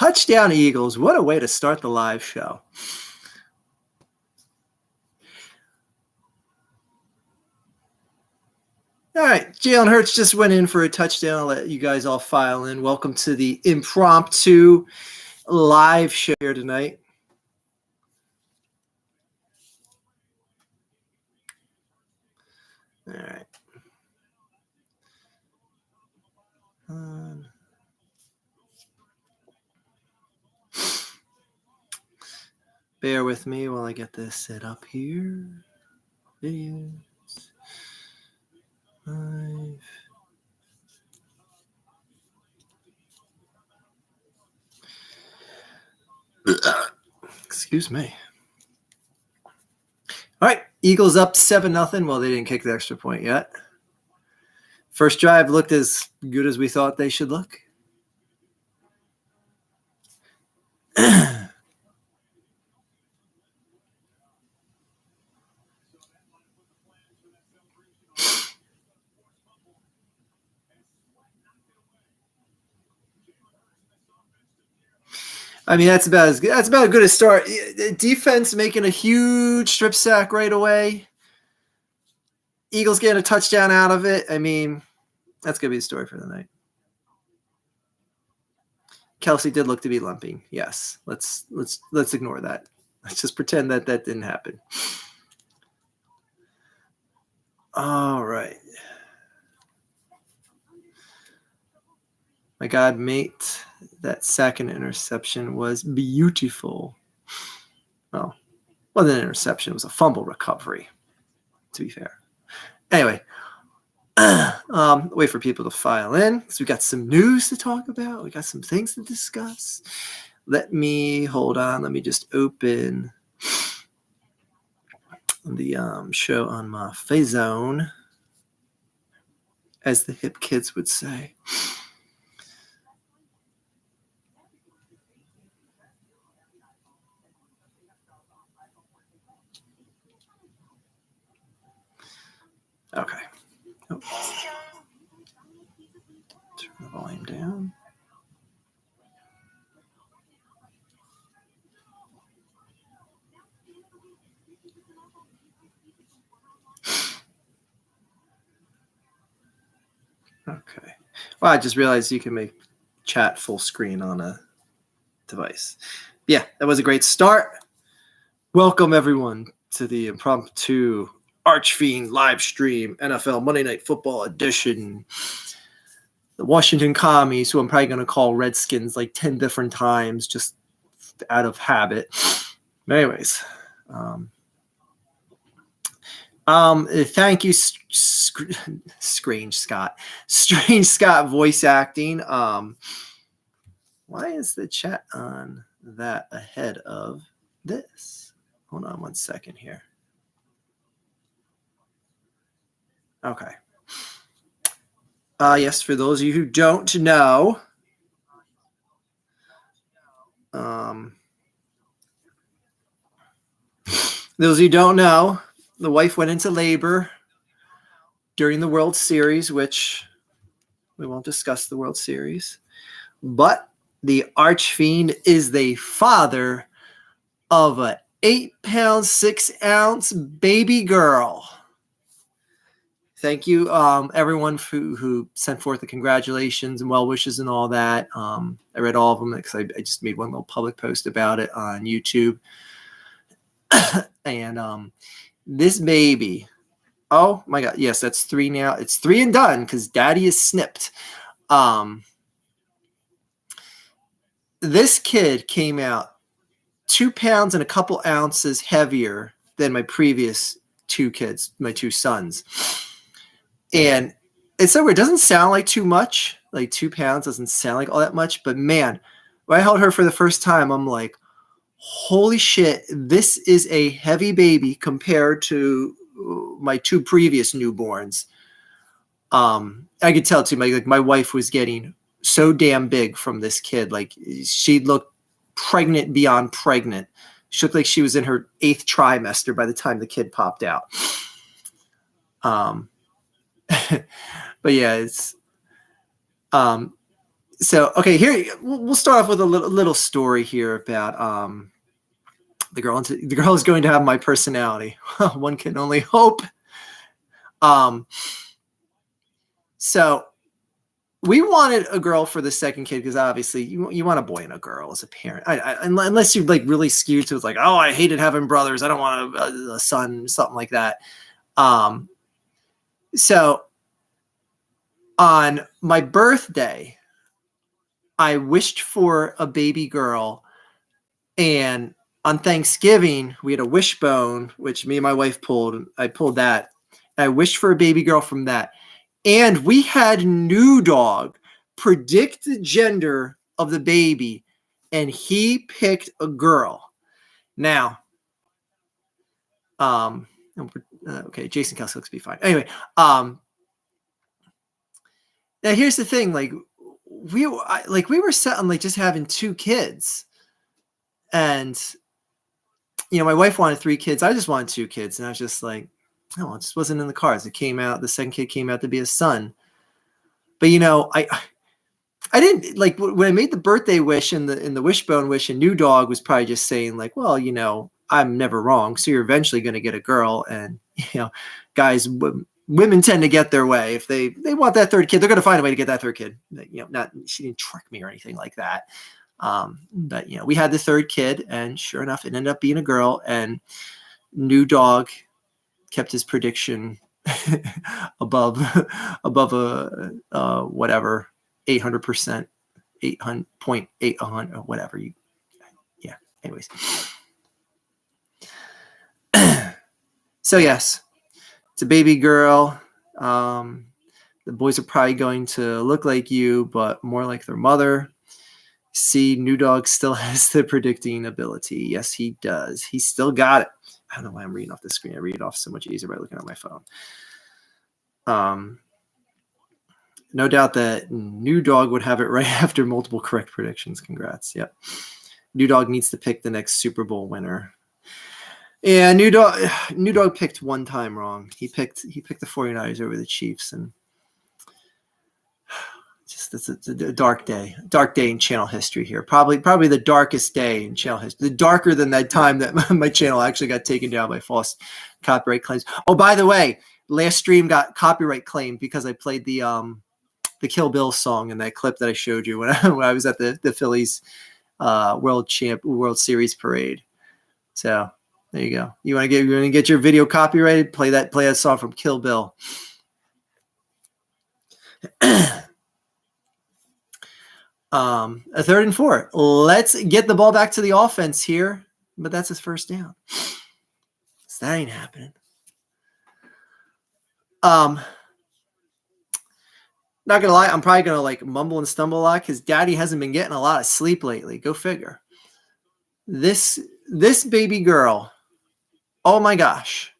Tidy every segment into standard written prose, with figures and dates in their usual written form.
Touchdown Eagles. What a way to start the live show. All right, Jalen Hurts just went in for a touchdown. I'll let you guys all file in. Welcome to the impromptu live show here tonight. All right. Bear with me while I get this set up here. Videos. Live. Excuse me. All right, Eagles up 7-0. Well, they didn't kick the extra point yet. First drive looked as good as we thought they should look. I mean, that's about as good a start. Defense making a huge strip sack right away. Eagles getting a touchdown out of it. I mean, that's gonna be the story for the night. Kelsey did look to be limping. Yes, let's ignore that. Let's just pretend that didn't happen. All right. My God, mate, that second interception was beautiful. Well, it wasn't an interception. It was a fumble recovery, to be fair. Anyway, wait for people to file in because we got some news to talk about. We got some things to discuss. Hold on. Let me just open the show on my phone, as the hip kids would say. Okay. Oh. Turn the volume down. Okay. Well, I just realized you can make chat full screen on a device. Yeah, that was a great start. Welcome, everyone, to the impromptu Archfiend live stream NFL Monday Night Football edition. The Washington Commies, who I'm probably going to call Redskins like 10 different times just out of habit. But anyways, thank you, Strange Scott voice acting. Why is the chat on that ahead of this? Hold on one second here. Okay. Yes, for those of you who don't know, the wife went into labor during the World Series, which we won't discuss the World Series, but the Archfiend is the father of an 8-pound, 6-ounce baby girl. Thank you, everyone who sent forth the congratulations and well wishes and all that. I read all of them because I just made one little public post about it on YouTube. And this baby, oh my God, yes, that's 3 now. It's 3 and done because Daddy is snipped. This kid came out 2 pounds and a couple ounces heavier than my previous 2 kids, my 2 sons. And it's so weird. It doesn't sound like too much. Like 2 pounds doesn't sound like all that much. But man, when I held her for the first time, I'm like, holy shit, this is a heavy baby compared to my 2 previous newborns. I could tell too, my wife was getting so damn big from this kid. Like she looked pregnant beyond pregnant. She looked like she was in her 8th trimester by the time the kid popped out. But yeah, it's So, okay, here we'll start off with a little story here about the girl is going to have my personality. One can only hope. So we wanted a girl for the second kid because obviously you want a boy and a girl as a parent. Unless you like really skewed to like, oh, I hated having brothers, I don't want a son, something like that. So on my birthday, I wished for a baby girl, and on Thanksgiving we had a wishbone, which me and my wife pulled. I pulled that. I wished for a baby girl from that, and we had New Dog predict the gender of the baby, and he picked a girl. Now, okay, Jason Kelsey looks to be fine. Anyway, now here's the thing, like we were set on like just having 2 kids, and my wife wanted 3 kids. I just wanted 2 kids, and I was just like, no, it just wasn't in the cards. It came out. The second kid came out to be a son, but I didn't like when I made the birthday wish and the wishbone wish, and New Dog was probably just saying like, well, I'm never wrong, so you're eventually going to get a girl, and guys. Women tend to get their way. If they want that 3rd kid, they're going to find a way to get that 3rd kid. Not she didn't trick me or anything like that. But we had the 3rd kid, and sure enough, it ended up being a girl. And New Dog kept his prediction above a whatever 800%, 800.800 or whatever yeah. Anyways, so yes. It's a baby girl. The boys are probably going to look like you, but more like their mother. See, New Dog still has the predicting ability. Yes, he does. He's still got it. I don't know why I'm reading off the screen. I read it off so much easier by looking at my phone. No doubt that New Dog would have it right after multiple correct predictions. Congrats. Yep. New Dog needs to pick the next Super Bowl winner. Yeah, New Dog picked one time wrong. He picked the 49ers over the Chiefs, and just it's a dark day in channel history here. Probably the darkest day in channel history. The darker than that time that my channel actually got taken down by false copyright claims. Oh, by the way, last stream got copyright claimed because I played the Kill Bill song in that clip that I showed you when I was at the Phillies World Series parade. So. There you go. You want to get your video copyrighted? Play that song from Kill Bill. A 3rd and 4. Let's get the ball back to the offense here, but that's his first down. So that ain't happening. Not gonna lie, I'm probably gonna like mumble and stumble a lot because Daddy hasn't been getting a lot of sleep lately. Go figure. This baby girl. Oh my gosh.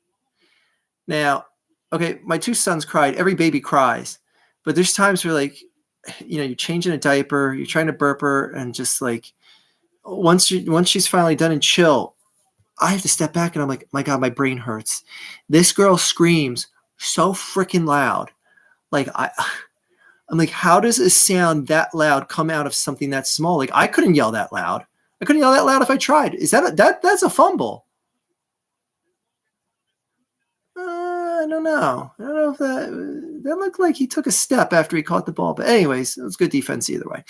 Now, okay, my 2 sons cried. Every baby cries. But there's times where like, you're changing a diaper, you're trying to burp her, and just like once she's finally done and chill, I have to step back and I'm like, my God, my brain hurts. This girl screams so freaking loud. Like I'm like, how does a sound that loud come out of something that small? Like I couldn't yell that loud. I couldn't yell that loud if I tried. Is that's a fumble? I don't know. I don't know if that looked like he took a step after he caught the ball. But anyways, it was good defense either way.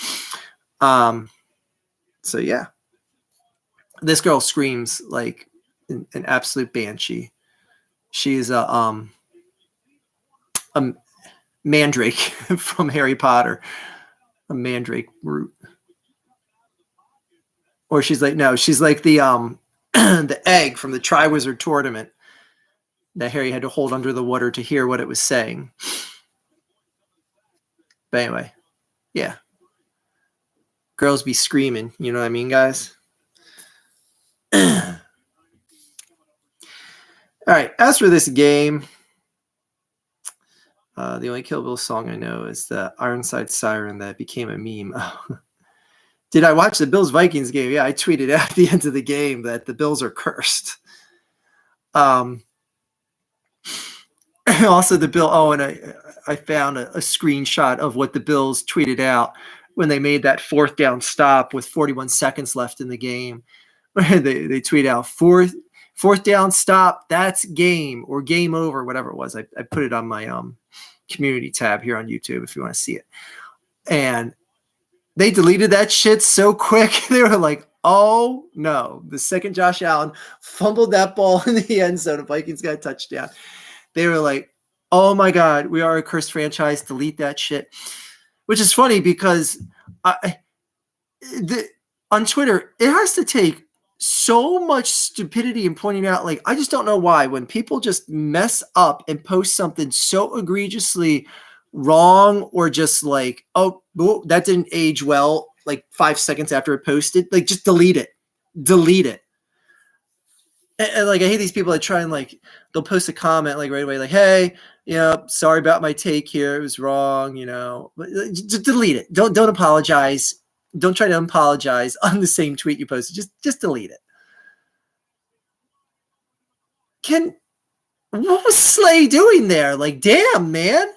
So yeah, this girl screams like an absolute banshee. She's a mandrake from Harry Potter, a mandrake root. Or she's like the the egg from the Triwizard Tournament that Harry had to hold under the water to hear what it was saying. But anyway, yeah. Girls be screaming, you know what I mean, guys? All right, as for this game, the only Kill Bill song I know is the Ironside Siren that became a meme. Did I watch the Bills-Vikings game? Yeah, I tweeted at the end of the game that the Bills are cursed. Also, and I found a screenshot of what the Bills tweeted out when they made that 4th down stop with 41 seconds left in the game. They tweet out fourth down stop, that's game or game over, whatever it was. I put it on my community tab here on YouTube if you want to see it. And they deleted that shit so quick. They were like, oh no. The second Josh Allen fumbled that ball in the end zone, the Vikings got a touchdown. They were like, oh my God, we are a cursed franchise. Delete that shit. Which is funny because on Twitter, it has to take so much stupidity in pointing out, like, I just don't know why when people just mess up and post something so egregiously wrong or just like, oh, that didn't age well, like 5 seconds after it posted, like just delete it. And like, I hate these people that try and like, they'll post a comment like right away, like, hey, sorry about my take here. It was wrong, but just delete it. Don't apologize. Don't try to apologize on the same tweet you posted. Just delete it. What was Slay doing there? Like, damn, man.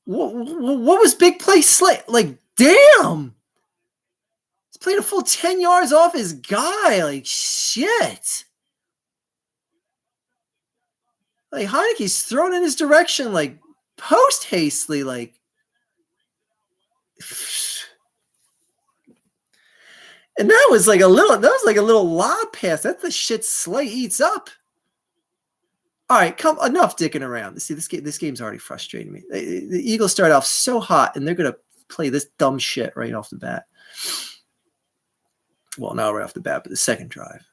What was big play Slay? Like, damn. He's playing a full 10 yards off his guy. Like, shit. Like, Heineke's thrown in his direction, like, post hastily, like. And that was like a little lob pass. That's the shit Slay eats up. All right, enough dicking around. See, this game's already frustrating me. The Eagles start off so hot, and they're gonna play this dumb shit right off the bat. Well, not right off the bat, but the second drive.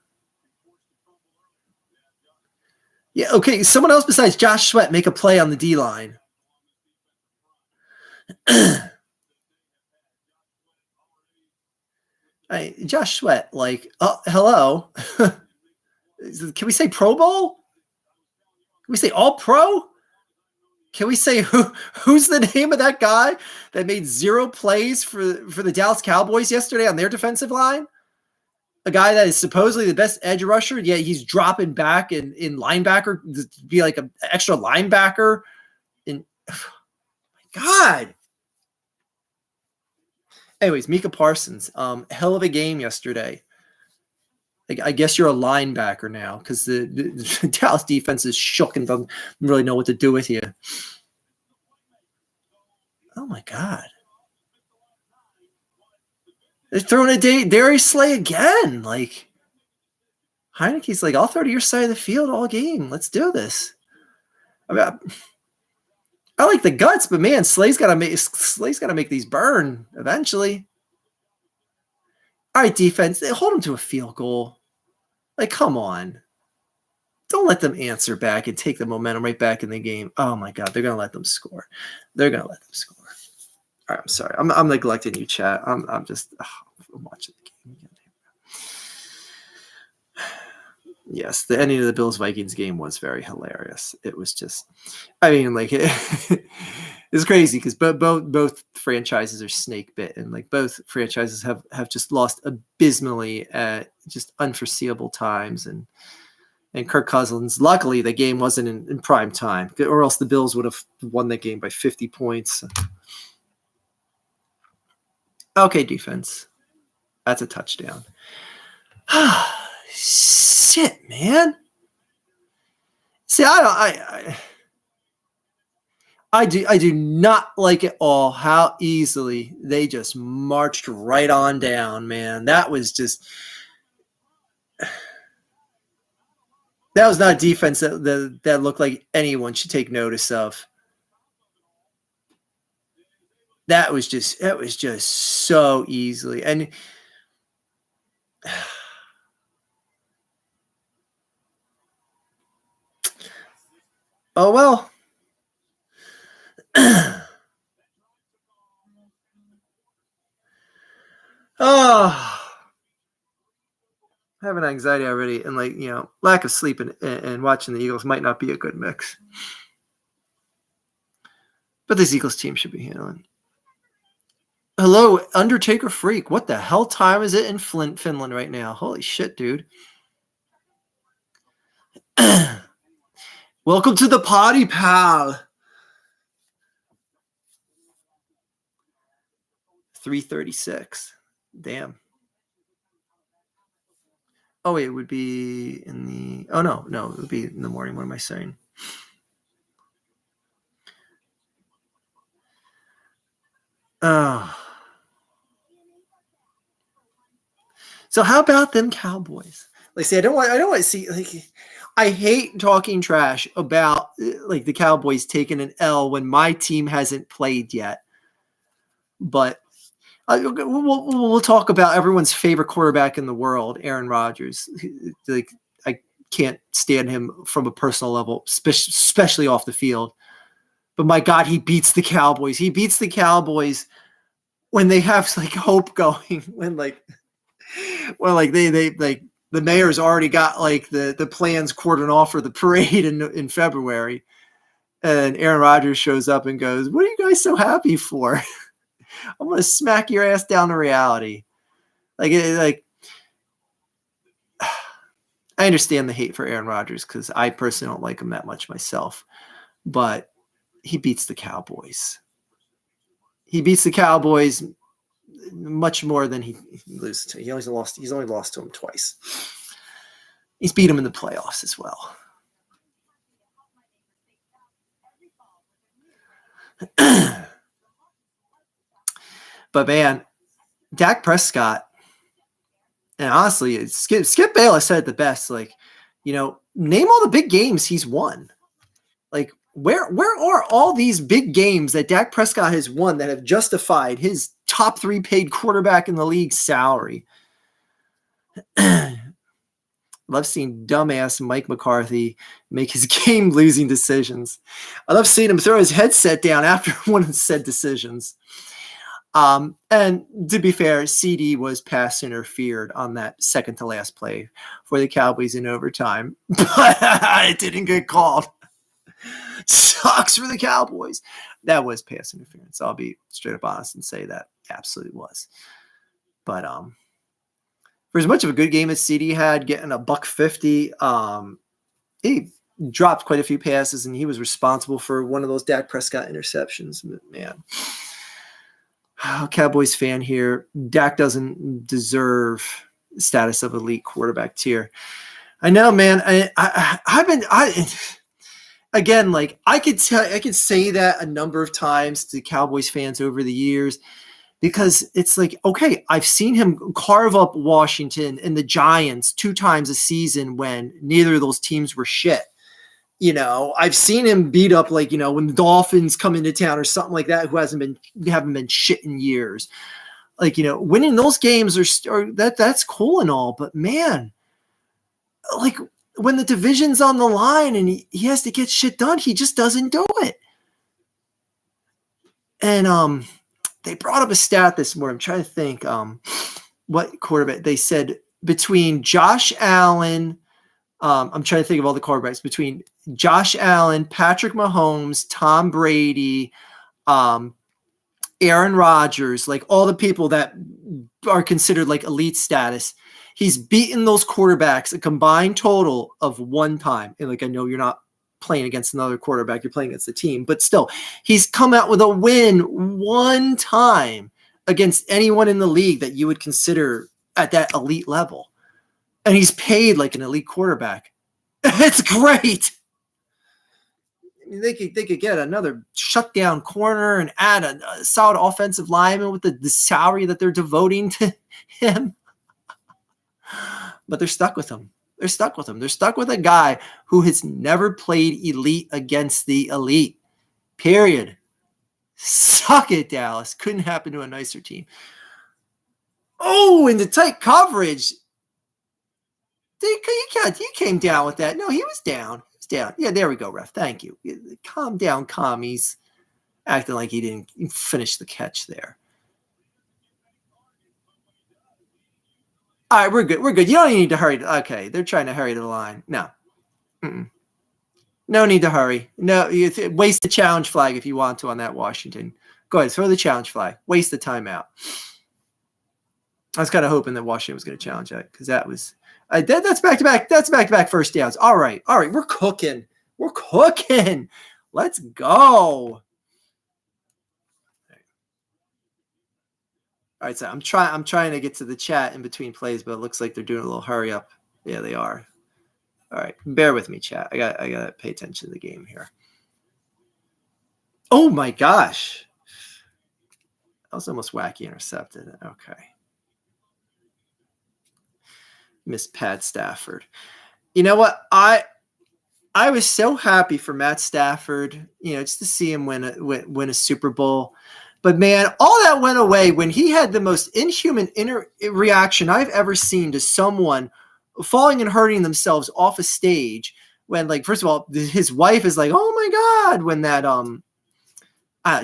Yeah, okay. Someone else besides Josh Sweat make a play on the D line. Josh Sweat, like, hello. Can we say Pro Bowl? Can we say All Pro? Can we say who's the name of that guy that made 0 plays for the Dallas Cowboys yesterday on their defensive line? A guy that is supposedly the best edge rusher, yet he's dropping back in linebacker to be like an extra linebacker. And oh my God. Anyways, Micah Parsons, hell of a game yesterday. Like, I guess you're a linebacker now because the Dallas defense is shook and doesn't really know what to do with you. Oh my God. They're throwing a Darius Slay again. Like, Heineke's like, I'll throw to your side of the field all game. Let's do this. I mean, I like the guts, but man, Slay's got to make these burn eventually. All right, defense, hold them to a field goal. Like, come on. Don't let them answer back and take the momentum right back in the game. Oh my God, they're gonna let them score. All right, I'm sorry. I'm neglecting you, chat. I'm watching the game. Yes, the ending of the Bills-Vikings game was very hilarious. It was just, I mean, like, it's crazy because both franchises are snake bit, and like both franchises have just lost abysmally at just unforeseeable times. And Kirk Cousins, luckily, the game wasn't in prime time, or else the Bills would have won that game by 50 points. Okay, defense. That's a touchdown. Shit, man. See, I do not like it all how easily they just marched right on down, man. That was not a defense that looked like anyone should take notice of. It was just so easily. And oh well. Oh, having anxiety already, and like, lack of sleep and watching the Eagles might not be a good mix. But this Eagles team should be handling. Hello, Undertaker Freak. What the hell time is it in Finland right now? Holy shit, dude. Welcome to the party, pal. 3:36. Damn. Oh, it would be in the. Oh no, it would be in the morning. What am I saying? Oh. So how about them Cowboys? Like, say, I don't want to see. Like, I hate talking trash about like the Cowboys taking an L when my team hasn't played yet. But we'll talk about everyone's favorite quarterback in the world, Aaron Rodgers. Like, I can't stand him from a personal level, especially off the field. But my God, he beats the Cowboys. He beats the Cowboys when they have like hope going. When like they like the mayor's already got like the plans cordoned off for the parade in February, and Aaron Rodgers shows up and goes, "What are you guys so happy for? I'm gonna smack your ass down to reality." Like I understand the hate for Aaron Rodgers because I personally don't like him that much myself, but he beats the Cowboys. He beats the Cowboys much more than he loses to. He's only lost to him twice. He's beat him in the playoffs as well. But man, Dak Prescott, and honestly, Skip Bayless said it the best. Like, name all the big games he's won. Like, where are all these big games that Dak Prescott has won that have justified his top 3 paid quarterback in the league salary? Love seeing dumbass Mike McCarthy make his game-losing decisions. I love seeing him throw his headset down after one of said decisions. And to be fair, CD was pass interfered on that second to last play for the Cowboys in overtime, but it didn't get called. Sucks for the Cowboys. That was pass interference. I'll be straight up honest and say that absolutely was. But for as much of a good game as CD had, getting a $150, he dropped quite a few passes, and he was responsible for one of those Dak Prescott interceptions. But man, Cowboys fan here. Dak doesn't deserve status of elite quarterback tier. I know, man. Again, like I could say that a number of times to Cowboys fans over the years, because it's like, okay, I've seen him carve up Washington and the Giants 2 times a season when neither of those teams were shit. I've seen him beat up like, when the Dolphins come into town or something like that, who haven't been shit in years. Like, winning those games are that's cool and all, but man, like when the division's on the line and he has to get shit done, he just doesn't do it. And they brought up a stat this morning. I'm trying to think what quarterback. They said between Josh Allen, I'm trying to think of all the quarterbacks, between Josh Allen, Patrick Mahomes, Tom Brady, Aaron Rodgers, like all the people that are considered like elite status, he's beaten those quarterbacks a combined total of 1 time. And like, I know you're not playing against another quarterback, you're playing against the team, but still, he's come out with a win 1 time against anyone in the league that you would consider at that elite level. And he's paid like an elite quarterback. It's great. I mean, they could get another shutdown corner and add a solid offensive lineman with the salary that they're devoting to him. But they're stuck with him. They're stuck with him. They're stuck with a guy who has never played elite against the elite. Period. Suck it, Dallas. Couldn't happen to a nicer team. Oh, in the tight coverage. He came down with that. No, he was down. He was down. Yeah, there we go, ref. Thank you. Calm down, commies. Acting like he didn't finish the catch there. All right, we're good. We're good. You don't need to hurry. Okay, they're trying to hurry to the line. No. No need to hurry. No, waste the challenge flag if you want to on that Washington. Go ahead, throw the challenge flag. Waste the timeout. I was kind of hoping that Washington was going to challenge that because that was that's back-to-back. That's back-to-back first downs. All right. We're cooking. Let's go. All right, so I'm trying to get to the chat in between plays, but it looks like they're doing a little hurry up. Yeah, they are. All right, bear with me, chat. I got to pay attention to the game here. Oh my gosh. That was almost wacky intercepted. Okay. Miss Pat Stafford. You know what? I was so happy for Matt Stafford, just to see him win a Super Bowl. But man, all that went away when he had the most inhuman reaction I've ever seen to someone falling and hurting themselves off a stage. When, like, first of all, his wife is like, "Oh my God," when that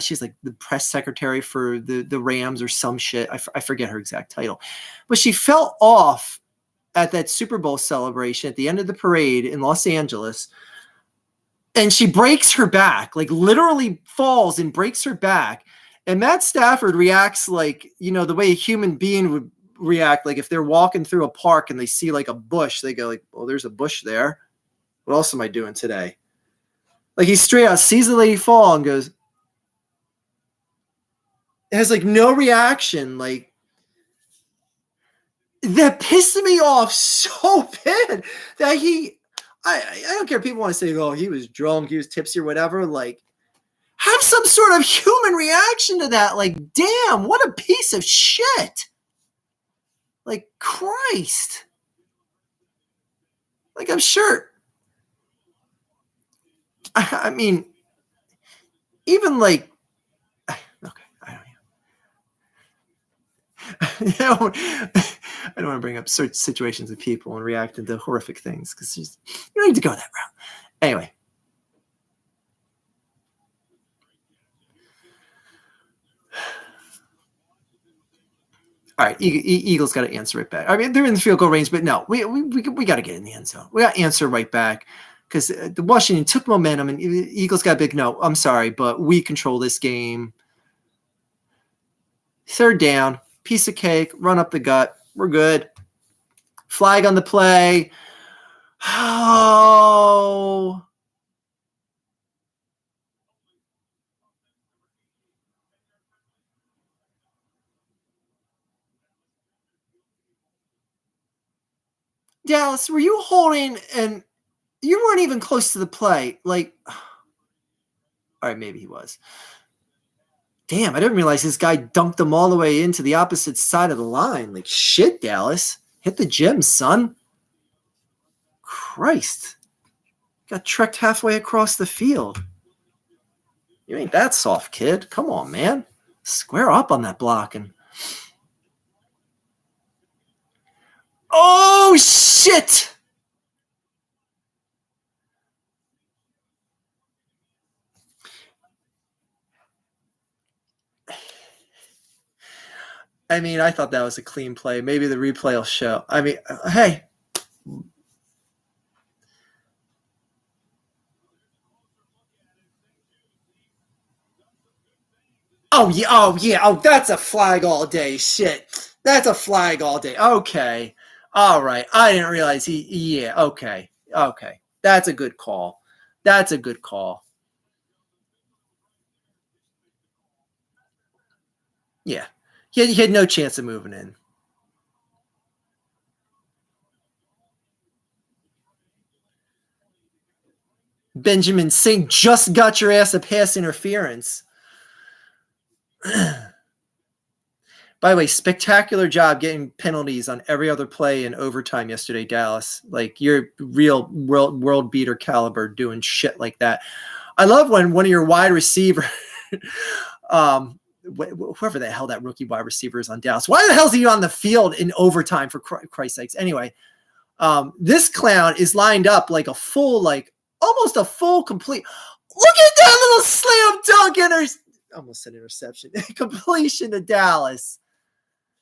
she's like the press secretary for the Rams or some shit. I forget her exact title, but she fell off at that Super Bowl celebration at the end of the parade in Los Angeles. And she breaks her back, like literally falls and breaks her back. And Matt Stafford reacts like, the way a human being would react. Like if they're walking through a park and they see like a bush, they go like, "Well, there's a bush there. What else am I doing today?" Like he straight out sees the lady fall and goes, it has like no reaction. Like that pissed me off so bad that I don't care if people want to say, "Oh, he was drunk, he was tipsy," or whatever. Like, have some sort of human reaction to that. Like, damn, what a piece of shit. Like, Christ. Like, I'm sure. I mean, even like, okay, I don't I don't want to bring up certain situations of people and reacting to horrific things because you don't need to go that route. Anyway. All right, Eagles got to answer it back. I mean, they're in the field goal range, but no, we got to get in the end zone. We got to answer right back because the Washington took momentum, and Eagles got a big no. I'm sorry, but we control this game. Third down, piece of cake, run up the gut. We're good. Flag on the play. Oh. Dallas, were you holding and you weren't even close to the play? Like, all right, maybe he was. Damn, I didn't realize this guy dunked them all the way into the opposite side of the line. Like, shit, Dallas. Hit the gym, son. Christ. Got trekked halfway across the field. You ain't that soft, kid. Come on, man. Square up on that blocking. Oh, shit. I mean, I thought that was a clean play. Maybe the replay will show. I mean, hey. Oh, yeah. Oh, yeah. Oh, that's a flag all day. Shit. That's a flag all day. Okay. All right. I didn't realize yeah. Okay. Okay. That's a good call. That's a good call. Yeah. He had no chance of moving in. Benjamin Singh just got your ass a pass interference. By the way, spectacular job getting penalties on every other play in overtime yesterday, Dallas. Like, you're real world beater caliber doing shit like that. I love when one of your wide receiver, whoever the hell that rookie wide receiver is on Dallas. Why the hell is he on the field in overtime, for Christ's sakes? Anyway, this clown is lined up like a full, like almost a full complete. Look at that little slam dunk almost an interception. Completion to Dallas.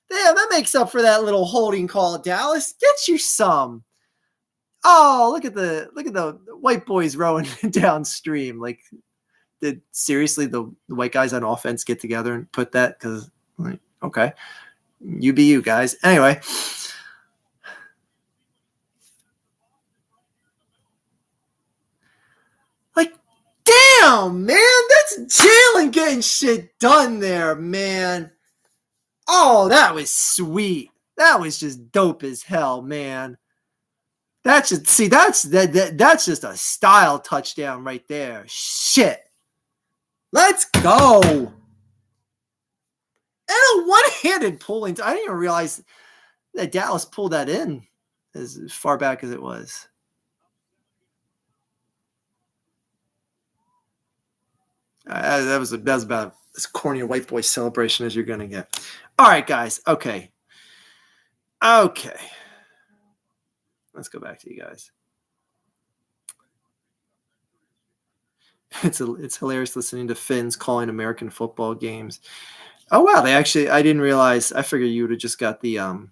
Damn, that makes up for that little holding call, Dallas. Get you some. Oh, look at the white boys rowing downstream. Like, did seriously the white guys on offense get together and put that? Because, like, okay, you be you guys. Anyway. Like, damn, man, that's Jalen getting shit done there, man. Oh, that was sweet. That was just dope as hell, man. That's just a style touchdown right there. Shit. Let's go. And a one-handed pulling. I didn't even realize that Dallas pulled that in as far back as it was. That was about as corny a white boy celebration as you're going to get. All right, guys. Okay. Let's go back to you guys. It's hilarious listening to Finns calling American football games. Oh, wow. I didn't realize. I figured you would have just got the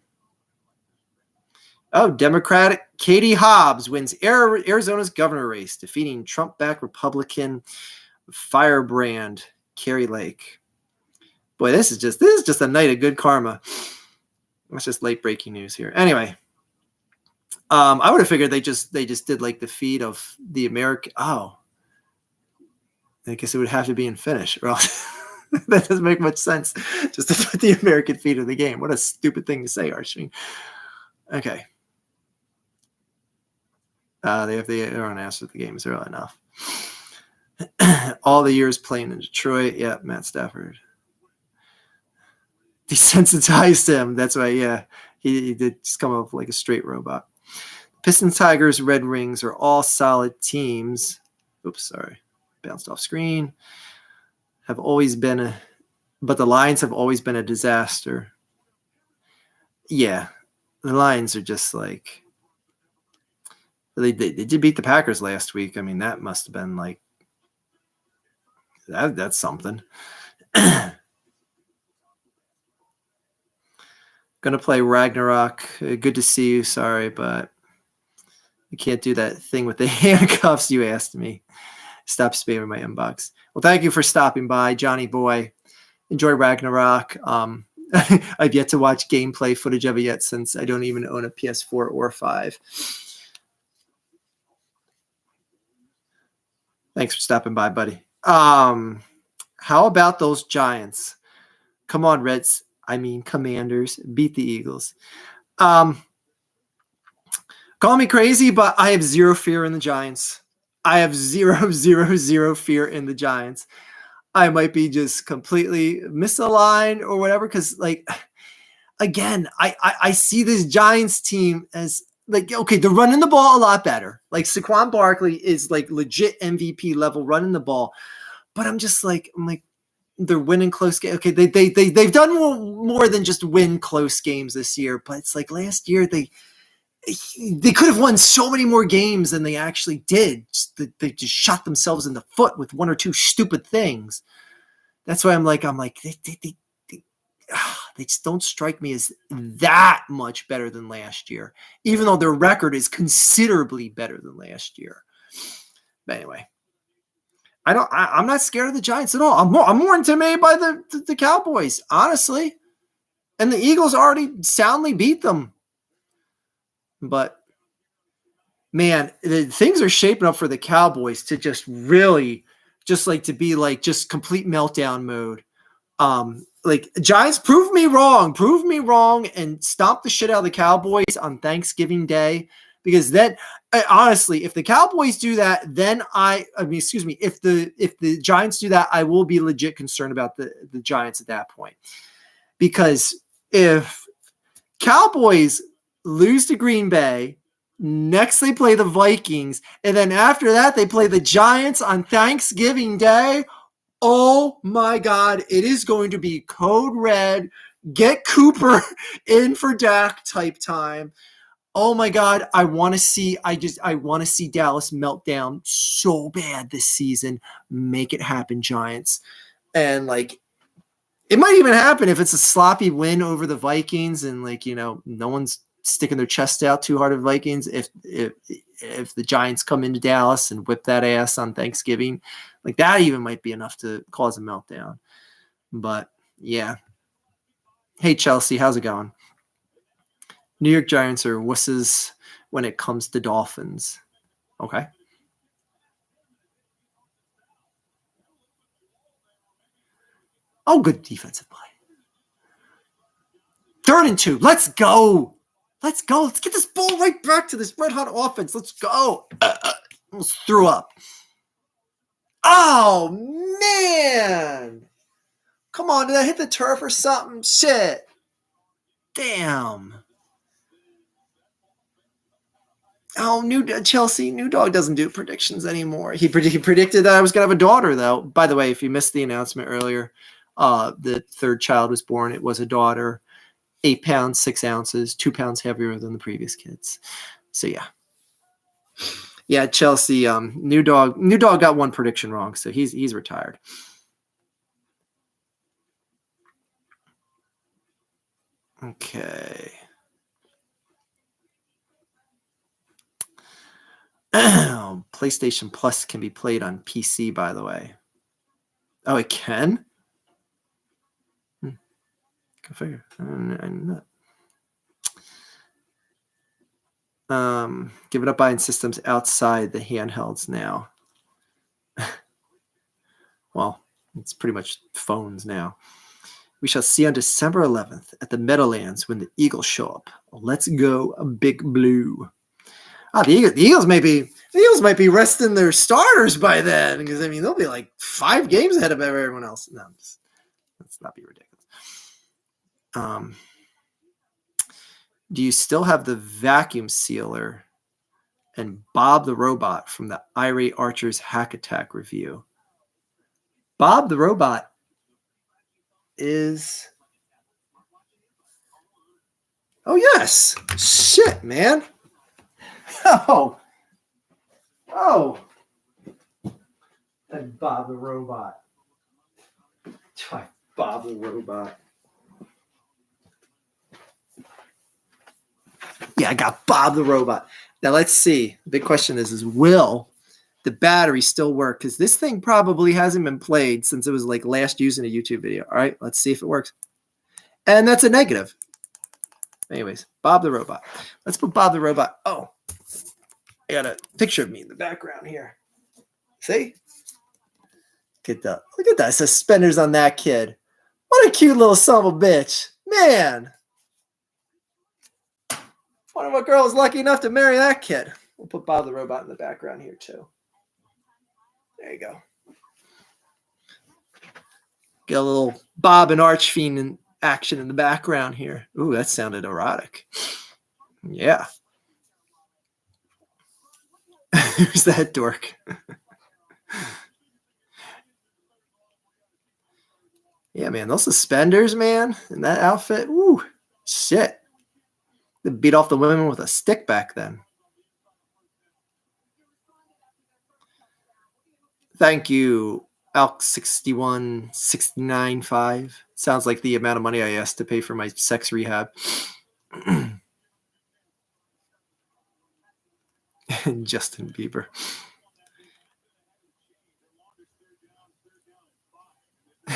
Democratic Katie Hobbs wins Arizona's governor race, defeating Trump-backed Republican Firebrand Carrie Lake. Boy, this is just a night of good karma. That's just late breaking news here. Anyway, I would have figured they just did like the feed of the American. Oh, I guess it would have to be in Finnish, or else that doesn't make much sense. Just to put the American feed of the game. What a stupid thing to say, Archie. Okay. They aren't asked if the game is early enough. All the years playing in Detroit. Yeah, Matt Stafford. Desensitized him. That's why, yeah. He did just come up like a straight robot. Pistons, Tigers, Red Wings are all solid teams. Oops, sorry. Bounced off screen. But the Lions have always been a disaster. Yeah. The Lions are just like, they did beat the Packers last week. I mean, that must have been like, that's something. Gonna play Ragnarok. Good to see you. Sorry, but you can't do that thing with the handcuffs you asked me. Stop spamming my inbox. Well, thank you for stopping by, Johnny Boy. Enjoy Ragnarok. I've yet to watch gameplay footage of it yet, since I don't even own a PS4 or 5. Thanks for stopping by, buddy. How about those Giants? Come on, Commanders. Beat the Eagles. Call me crazy, but I have zero fear in the Giants. I have zero fear in the Giants. I might be just completely misaligned or whatever, because, like, again, I see this Giants team as, like, okay, they're running the ball a lot better. Like, Saquon Barkley is, like, legit MVP level running the ball. But I'm like, they're winning close games. Okay, they've done more than just win close games this year. But it's like last year they could have won so many more games than they actually did. They just shot themselves in the foot with one or two stupid things. That's why I'm like they just don't strike me as that much better than last year, even though their record is considerably better than last year. But anyway, I'm not scared of the Giants at all. I'm more intimidated by the Cowboys, honestly. And the Eagles already soundly beat them. But man, things are shaping up for the Cowboys to just really to be like just complete meltdown mode. Like, Giants, prove me wrong and stomp the shit out of the Cowboys on Thanksgiving Day, because then honestly, if the Cowboys do that, then if the Giants do that, I will be legit concerned about the Giants at that point. Because if Cowboys lose to Green Bay, next they play the Vikings, and then after that they play the Giants on Thanksgiving Day, oh my God, it is going to be code red. Get Cooper in for Dak type time. Oh my God, I want to see Dallas melt down so bad this season. Make it happen, Giants. And like, it might even happen if it's a sloppy win over the Vikings and, like, no one's sticking their chest out too hard at Vikings. If the Giants come into Dallas and whip that ass on Thanksgiving, like, that even might be enough to cause a meltdown. But yeah. Hey, Chelsea, how's it going? New York Giants are wusses when it comes to Dolphins. Okay. Oh, good defensive play. 3rd and 2. Let's go. Let's go. Let's get this ball right back to this red hot offense. Let's go. Almost threw up. Oh, man. Come on. Did I hit the turf or something? Shit. Damn. Oh, Chelsea. New Dog doesn't do predictions anymore. He predicted that I was going to have a daughter, though. By the way, if you missed the announcement earlier, the 3rd child was born. It was a daughter. 8 pounds, 6 ounces, 2 pounds heavier than the previous kids. So, yeah. Yeah, Chelsea, New Dog got one prediction wrong, so he's retired. Okay. PlayStation Plus can be played on PC, by the way. Oh, it can? Go figure. I'm not. Give it up buying systems outside the handhelds now. Well, it's pretty much phones now. We shall see on December 11th at the Meadowlands when the Eagles show up. Let's go, Big Blue. The Eagles might be resting their starters by then, because I mean they'll be like 5 games ahead of everyone else. No, let's not be ridiculous. Do you still have the vacuum sealer and Bob the Robot from the Irate Archer's Hack Attack review? Bob the Robot is... Oh, yes. Shit, man. Oh. And Bob the Robot. Bob the Robot. Yeah, I got Bob the Robot. Now, let's see. The big question is will the battery still work? Because this thing probably hasn't been played since it was like last used in a YouTube video. All right, let's see if it works. And that's a negative. Anyways, Bob the Robot. Let's put Bob the Robot. Oh, I got a picture of me in the background here. See? Look at that suspenders on that kid. What a cute little son of a bitch. Man. One of our girls lucky enough to marry that kid. We'll put Bob the Robot in the background here too. There you go. Get a little Bob and Archfiend in action in the background here. Ooh, that sounded erotic. Yeah. Who's that dork? Yeah, man, those suspenders, man, and that outfit. Woo, shit. They beat off the women with a stick back then. Thank you, Alk61695. Sounds like the amount of money I asked to pay for my sex rehab. Justin Bieber.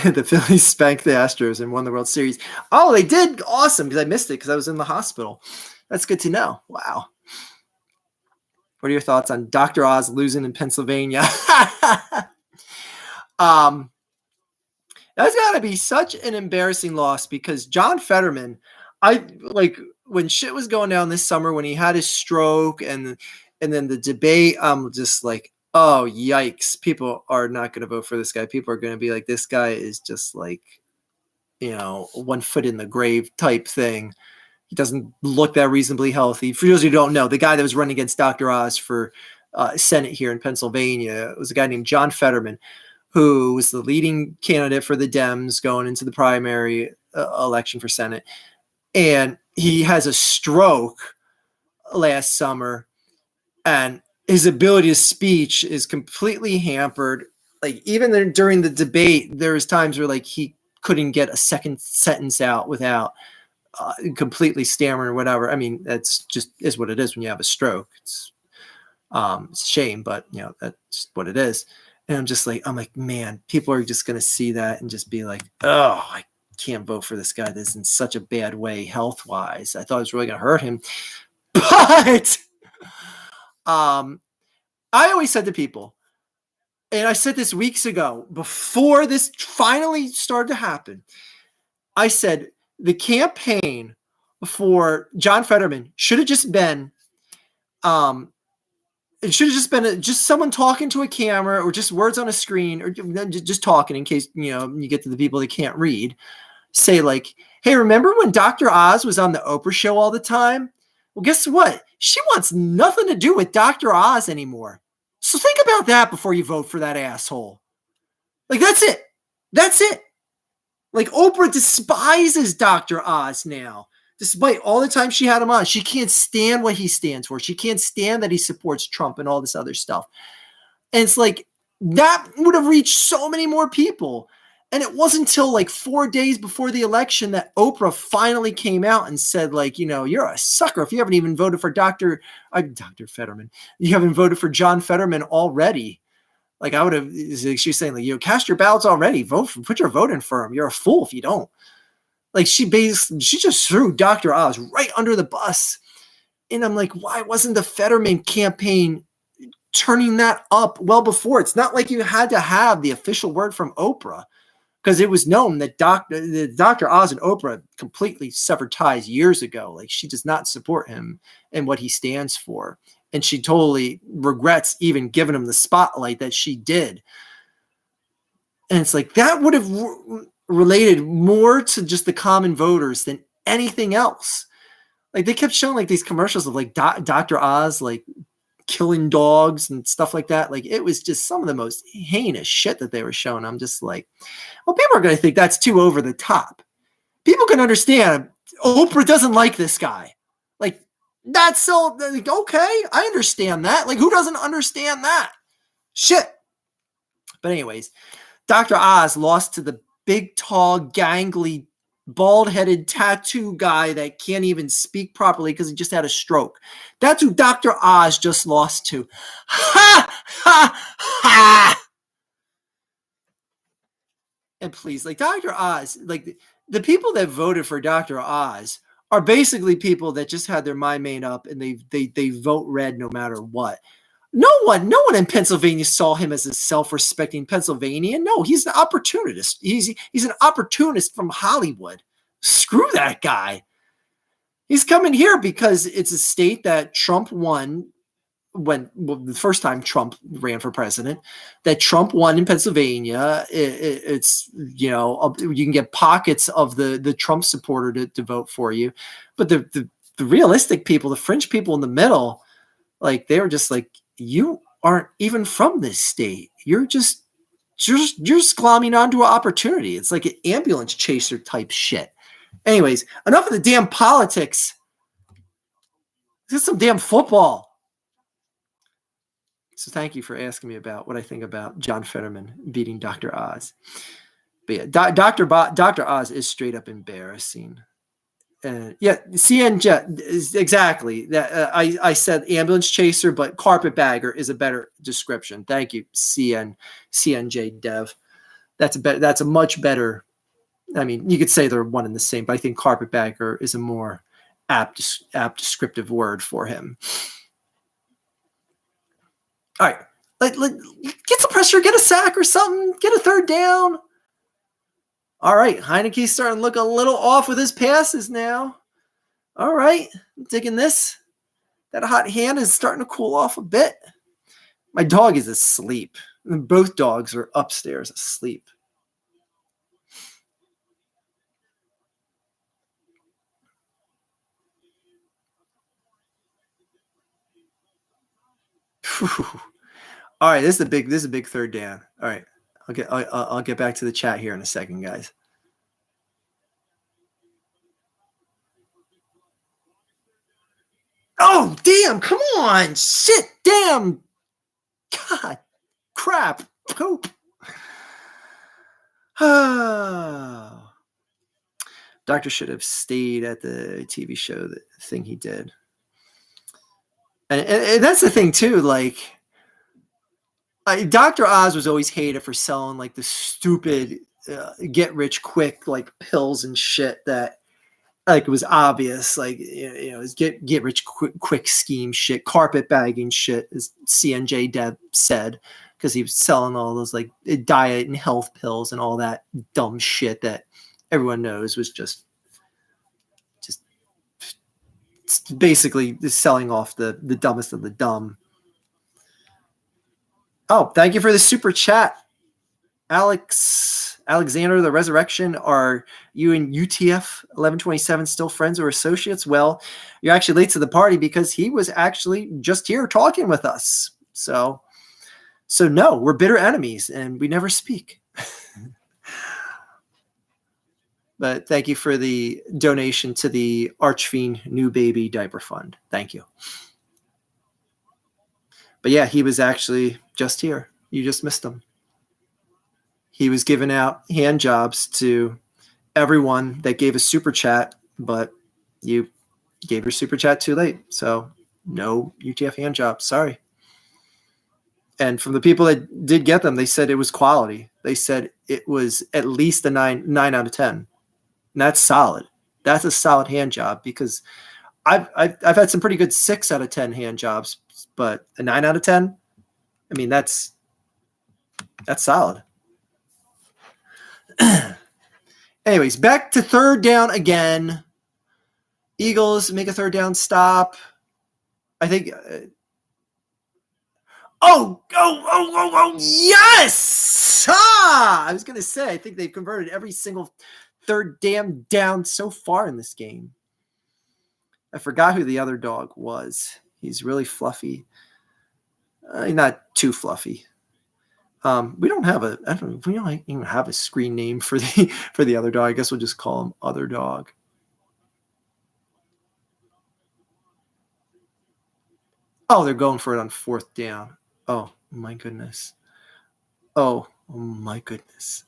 The Phillies spanked the Astros and won the World Series. Oh, they did? Awesome, because I missed it because I was in the hospital. That's good to know. Wow. What are your thoughts on Dr. Oz losing in Pennsylvania? That's got to be such an embarrassing loss because John Fetterman, when shit was going down this summer when he had his stroke and then the debate, I'm just like, oh, yikes. People are not going to vote for this guy. People are going to be like, this guy is just like, 1 foot in the grave type thing. He doesn't look that reasonably healthy. For those who don't know, the guy that was running against Dr. Oz for Senate here in Pennsylvania was a guy named John Fetterman, who was the leading candidate for the Dems going into the primary election for Senate. And he has a stroke last summer, and his ability to speech is completely hampered. Like even during the debate, there was times where like he couldn't get a second sentence out without completely stammering or whatever. I mean, that's just is what it is when you have a stroke. It's a shame, but that's what it is. And I'm like, man, people are just going to see that and just be like, oh, I can't vote for this guy. This is in such a bad way health-wise. I thought it was really going to hurt him. But I always said to people, and I said this weeks ago, before this finally started to happen, I said the campaign for John Fetterman should have just been, it should have just been just someone talking to a camera or just words on a screen or just talking in case, you get to the people that can't read. Say like, hey, remember when Dr. Oz was on the Oprah show all the time? Well, guess what? She wants nothing to do with Dr. Oz anymore. So think about that before you vote for that asshole. Like, that's it. That's it. Like, Oprah despises Dr. Oz now. Despite all the time she had him on, she can't stand what he stands for. She can't stand that he supports Trump and all this other stuff. And it's like, that would have reached so many more people. And it wasn't until like 4 days before the election that Oprah finally came out and said, like, you're a sucker if you haven't even voted for Dr. Fetterman. You haven't voted for John Fetterman already. Like, I would have, she's saying, like, cast your ballots already. Put your vote in for him. You're a fool if you don't. Like, she just threw Dr. Oz right under the bus. And I'm like, why wasn't the Fetterman campaign turning that up well before? It's not like you had to have the official word from Oprah, because it was known that Dr. Oz and Oprah completely severed ties years ago. Like, she does not support him and what he stands for. And she totally regrets even giving him the spotlight that she did. And it's like, that would have related more to just the common voters than anything else. Like, they kept showing like these commercials of like Dr. Oz, like killing dogs and stuff like that. Like, it was just some of the most heinous shit that they were showing. I'm just like, well, people are going to think that's too over the top. People can understand Oprah doesn't like this guy. Like, that's so, like, okay, I understand that. Like, who doesn't understand that? Shit. But anyways, Dr. Oz lost to the big, tall, gangly, bald-headed tattoo guy that can't even speak properly because he just had a stroke. That's who Dr. Oz just lost to. Ha! Ha! Ha! And please, like, Dr. Oz, like, the people that voted for Dr. Oz are basically people that just had their mind made up and they vote red no matter what. No one in Pennsylvania saw him as a self-respecting Pennsylvanian. No, he's an opportunist. He's an opportunist from Hollywood. Screw that guy. He's coming here because it's a state that Trump won the first time Trump ran for president, that Trump won in Pennsylvania. It's, you can get pockets of the Trump supporter to vote for you. But the realistic people, the fringe people in the middle, like, they were just like, you aren't even from this state. You're just glomming onto an opportunity. It's like an ambulance chaser type shit. Anyways, enough of the damn politics. This is some damn football. So thank you for asking me about what I think about John Fetterman beating Dr. Oz. But yeah, Dr. Oz is straight up embarrassing. Yeah, CNJ is exactly that. I said ambulance chaser, but carpetbagger is a better description. Thank you, CNJ Dev. That's a much better. I mean, you could say they're one and the same, but I think carpetbagger is a more apt descriptive word for him. All right, get some pressure, get a sack or something, get a third down. All right, Heineke's starting to look a little off with his passes now. All right, I'm digging this. That hot hand is starting to cool off a bit. My dog is asleep. Both dogs are upstairs asleep. All right, this is a big third down. All right, I'll get back to the chat here in a second, guys. Oh, damn, come on. Shit, damn. God, crap, poop. Doctor should have stayed at the TV show, the thing he did. And that's the thing, too. Like, Dr. Oz was always hated for selling, like, the stupid get-rich-quick, like, pills and shit that, like, it was obvious, like, it's get rich quick scheme shit, carpetbagging shit, as CNJ Dev said, because he was selling all those, like, diet and health pills and all that dumb shit that everyone knows was just basically selling off the dumbest of the dumb. Oh, thank you for the super chat, Alexander the Resurrection. Are you and UTF 1127 still friends or associates? Well, you're actually late to the party because he was actually just here talking with us. So no, we're bitter enemies and we never speak. But thank you for the donation to the Archfiend New Baby Diaper Fund. Thank you. But yeah, he was actually just here. You just missed him. He was giving out hand jobs to everyone that gave a super chat, but you gave your super chat too late. So no UTF hand jobs. Sorry. And from the people that did get them, they said it was quality. They said it was at least a 9 out of 10. And that's solid. That's a solid hand job because I've had some pretty good 6 out of 10 hand jobs, but a 9 out of 10, I mean, that's solid. Anyways, back to third down again. Eagles make a third down stop. I think. Oh, yes! I was going to say, I think they've converted every single third damn down so far in this game. I forgot who the other dog was. He's really fluffy. Not too fluffy. We don't even have a screen name for the other dog. I guess we'll just call him Other Dog. Oh, they're going for it on fourth down. Oh my goodness. Oh my goodness.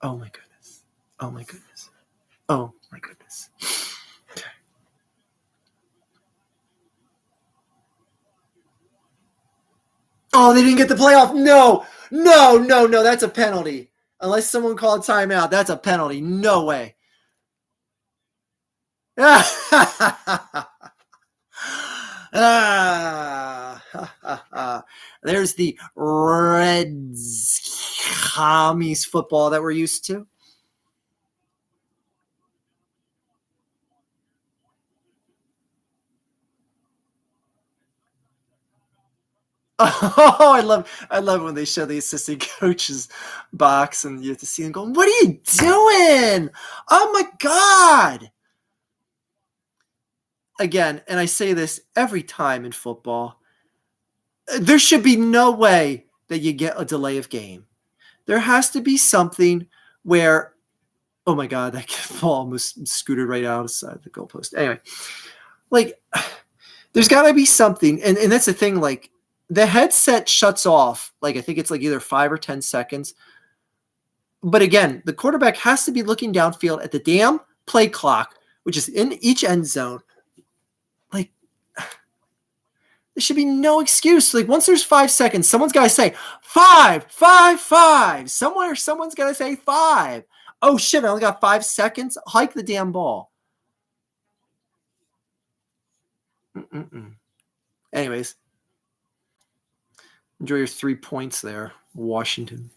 Oh my goodness. Oh my goodness. Oh my goodness. Okay. Oh, they didn't get the playoff. No. That's a penalty. Unless someone called timeout, that's a penalty. No way. There's the Reds commies football that we're used to. Oh, I love when they show the assistant coach's box and you have to see them going, "What are you doing? Oh my God." Again, and I say this every time in football, there should be no way that you get a delay of game. There has to be something where, oh my God, that ball almost scooted right outside the goalpost. Anyway, like, there's got to be something, and that's the thing, like, the headset shuts off, like, I think it's like either 5 or 10 seconds. But again, the quarterback has to be looking downfield at the damn play clock, which is in each end zone. Like, there should be no excuse. Like, once there's 5 seconds, someone's got to say 5, 5, 5. Somewhere, someone's got to say 5. Oh, shit, I only got 5 seconds. Hike the damn ball. Anyways. Enjoy your 3 points there, Washington.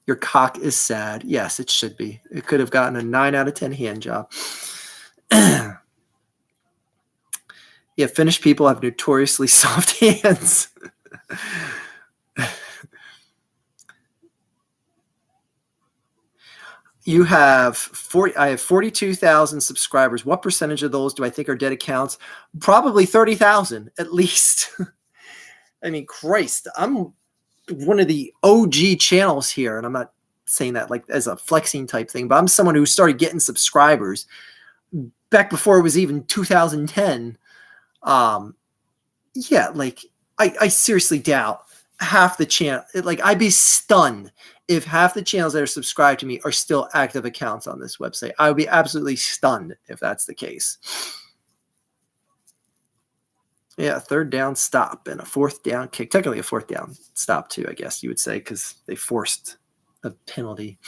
Your cock is sad. Yes, it should be. It could have gotten a 9 out of 10 hand job. Yeah, Finnish people have notoriously soft hands. You have 40. I have 42,000 subscribers. What percentage of those do I think are dead accounts? Probably 30,000 at least. I mean, Christ, I'm one of the OG channels here, and I'm not saying that like as a flexing type thing, but I'm someone who started getting subscribers back before it was even 2010. Yeah, like I seriously doubt half the channel. Like, I'd be stunned if half the channels that are subscribed to me are still active accounts on this website. I would be absolutely stunned if that's the case. Yeah, a third down stop and a fourth down kick. Technically a fourth down stop too, I guess you would say, because they forced a penalty.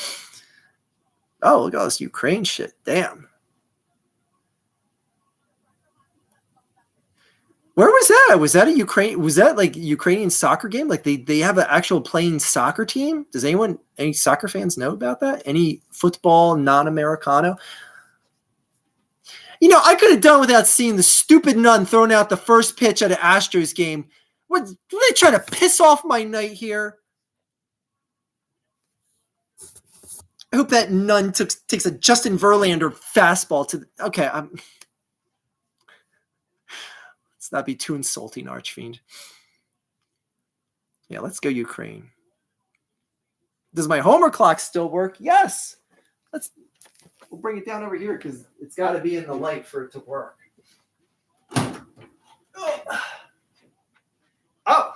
Oh, look at all this Ukraine shit. Damn. Where was that? Was that a Ukraine? Was that like Ukrainian soccer game? Like they have an actual playing soccer team? Does any soccer fans know about that? Any football non-Americano? You know, I could have done without seeing the stupid nun throwing out the first pitch at an Astros game. What, are they trying to piss off my night here? I hope that nun takes a Justin Verlander fastball to. Okay, let's not be too insulting, Archfiend. Yeah, let's go Ukraine. Does my homer clock still work? Yes. We'll bring it down over here because it's got to be in the light for it to work. Oh,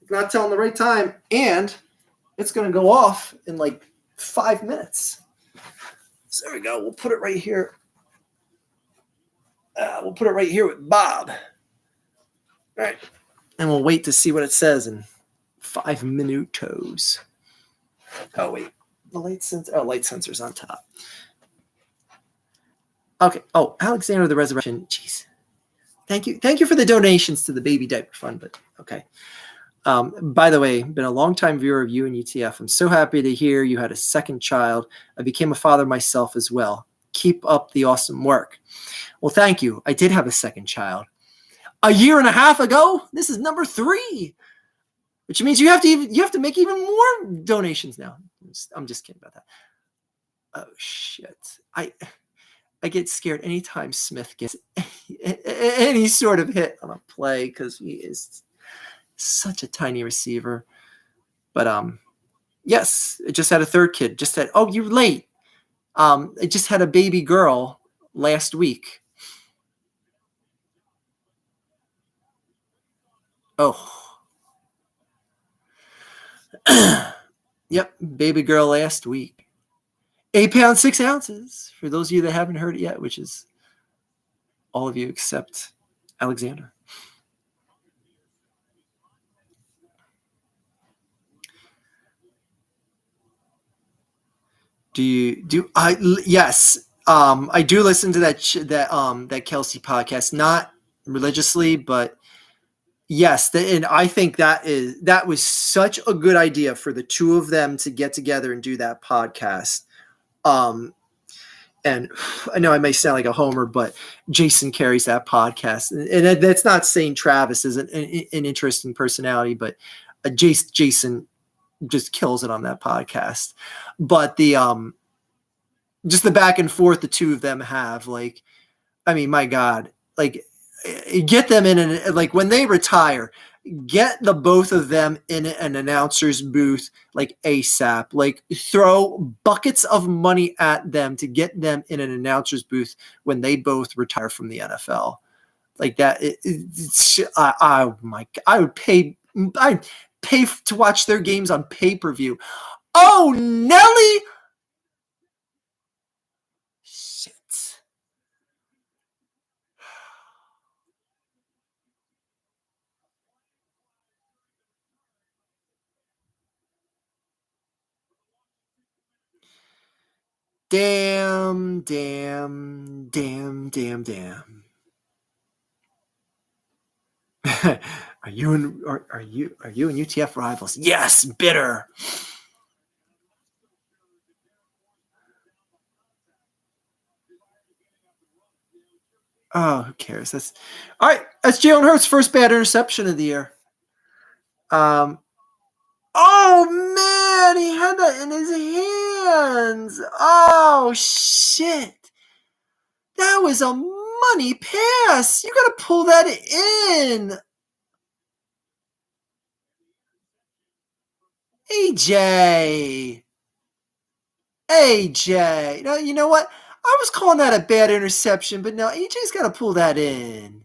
it's not telling the right time, and it's going to go off in like 5 minutes. So there we go. We'll put it right here. We'll put it right here with Bob. All right. And we'll wait to see what it says in 5 minutos. Oh, wait. The light sensor. Oh, light sensor's on top. Okay. Oh, Alexander the Resurrection. Jeez. Thank you. Thank you for the donations to the baby diaper fund. But okay. By the way, been a long-time viewer of you and UTF. I'm so happy to hear you had a second child. I became a father myself as well. Keep up the awesome work. Well, thank you. I did have a second child. A year and a half ago. This is number 3. Which means you have to make even more donations now. I'm just kidding about that. Oh shit. I get scared anytime Smith gets any sort of hit on a play because he is such a tiny receiver. But yes, it just had a third kid. Just said, oh, you're late. It just had a baby girl last week. Oh. Yep, baby girl last week. 8 pounds, 6 ounces. For those of you that haven't heard it yet, which is all of you except Alexander. Yes. I do listen to that Kelsey podcast, not religiously, but yes, and I think that was such a good idea for the two of them to get together and do that podcast. And I know I may sound like a homer, but Jason carries that podcast, and that's not saying Travis isn't an interesting personality, but Jason just kills it on that podcast. But the just the back and forth the two of them have, like, I mean, my God, like, get them in and like when they retire, get the both of them in an announcer's booth like ASAP. Like, throw buckets of money at them to get them in an announcer's booth when they both retire from the NFL. Like that, I would pay. I'd pay to watch their games on pay-per-view. Oh, Nelly! Shit. Damn. Are you and UTF rivals? Yes, bitter. Oh, who cares? That's all right. That's Jalen Hurts' first bad interception of the year. Oh man, he had that in his hands. Oh shit. That was a money pass. You gotta pull that in. AJ. Now, you know what? I was calling that a bad interception, but no, AJ's got to pull that in.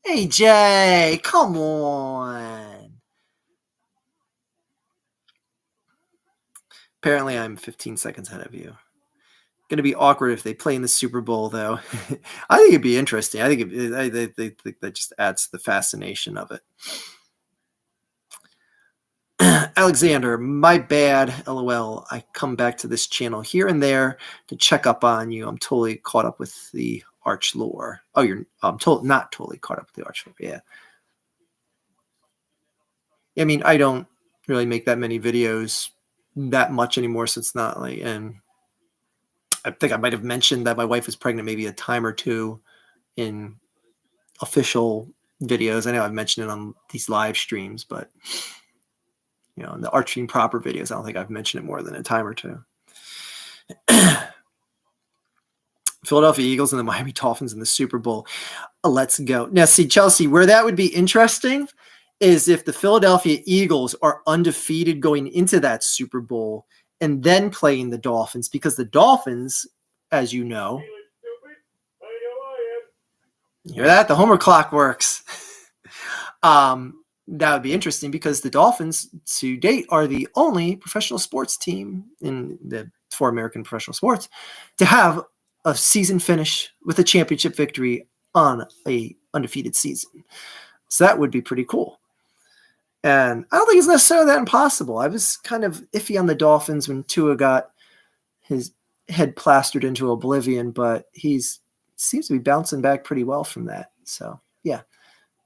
AJ, come on. Apparently, I'm 15 seconds ahead of you. Going to be awkward if they play in the Super Bowl, though. I think it'd be interesting. I think that just adds to the fascination of it. Alexander, my bad. LOL. I come back to this channel here and there to check up on you. I'm totally caught up with the Arch lore. Oh, I'm not totally caught up with the Arch lore. Yeah. I mean, I don't really make that many videos that much anymore, so it's not like, and I think I might have mentioned that my wife was pregnant maybe a time or two in official videos. I know I've mentioned it on these live streams, but in the Arching Proper videos, I don't think I've mentioned it more than a time or two. Philadelphia Eagles and the Miami Dolphins in the Super Bowl. Let's go. Now, see, Chelsea, where that would be interesting is if the Philadelphia Eagles are undefeated going into that Super Bowl and then playing the Dolphins, because the Dolphins, as you know, you hear that? The Homer clock works. That would be interesting because the Dolphins to date are the only professional sports team for American professional sports to have a season finish with a championship victory on a undefeated season. So that would be pretty cool. And I don't think it's necessarily that impossible. I was kind of iffy on the Dolphins when Tua got his head plastered into oblivion, but he seems to be bouncing back pretty well from that. So yeah,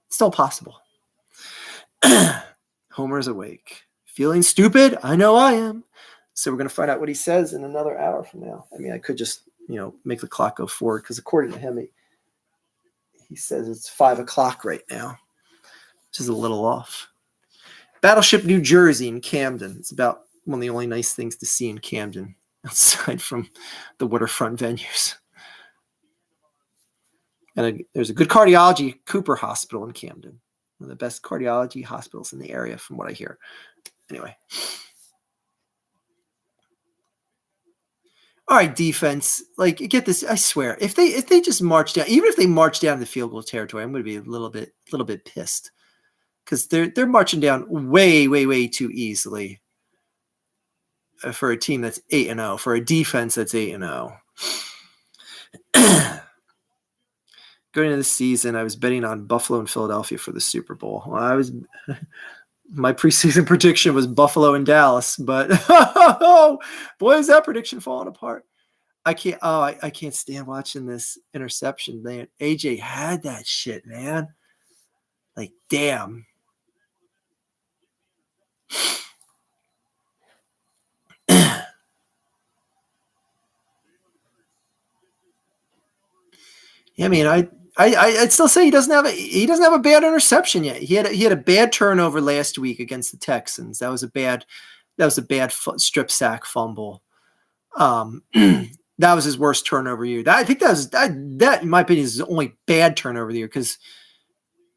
still possible. Homer's awake. Feeling stupid? I know I am. So we're going to find out what he says in another hour from now. I mean, I could just, make the clock go forward because according to him, he says it's 5:00 right now, which is a little off. Battleship, New Jersey in Camden. It's about one of the only nice things to see in Camden aside from the waterfront venues. And there's a good cardiology Cooper Hospital in Camden. One of the best cardiology hospitals in the area from what I hear. Anyway. All right, defense. Get this. I swear, if they just march down, even if they march down to the field goal territory, I'm going to be a little bit pissed because they're marching down way, way, way too easily for a team that's 8-0, for a defense that's 8-0. Going into the season, I was betting on Buffalo and Philadelphia for the Super Bowl. Well, my preseason prediction was Buffalo and Dallas, but boy, is that prediction falling apart. I can't stand watching this interception, man. AJ had that shit, man. Damn. Yeah, I mean, I'd still say he doesn't have a bad interception yet. He had a bad turnover last week against the Texans. That was a bad strip sack fumble. That was his worst turnover year. I think that in my opinion is his only bad turnover of the year because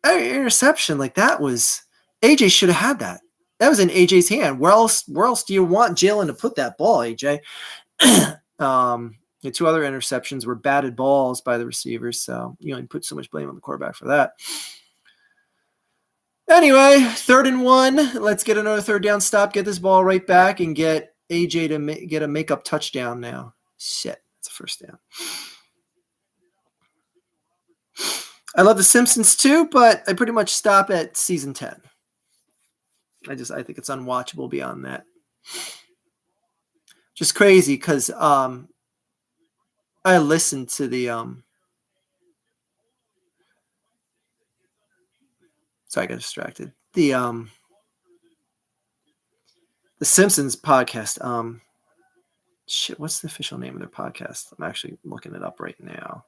interception like that was AJ should have had that. That was in AJ's hand. Where else do you want Jalen to put that ball, AJ? The two other interceptions were batted balls by the receivers, so you put so much blame on the quarterback for that. Anyway, 3rd and 1. Let's get another third down stop, get this ball right back, and get AJ to get a make-up touchdown now. Shit, that's a first down. I love The Simpsons too, but I pretty much stop at season 10. I think it's unwatchable beyond that. Just crazy because I listened to the sorry, I got distracted. The Simpsons podcast. Shit, what's the official name of their podcast? I'm actually looking it up right now.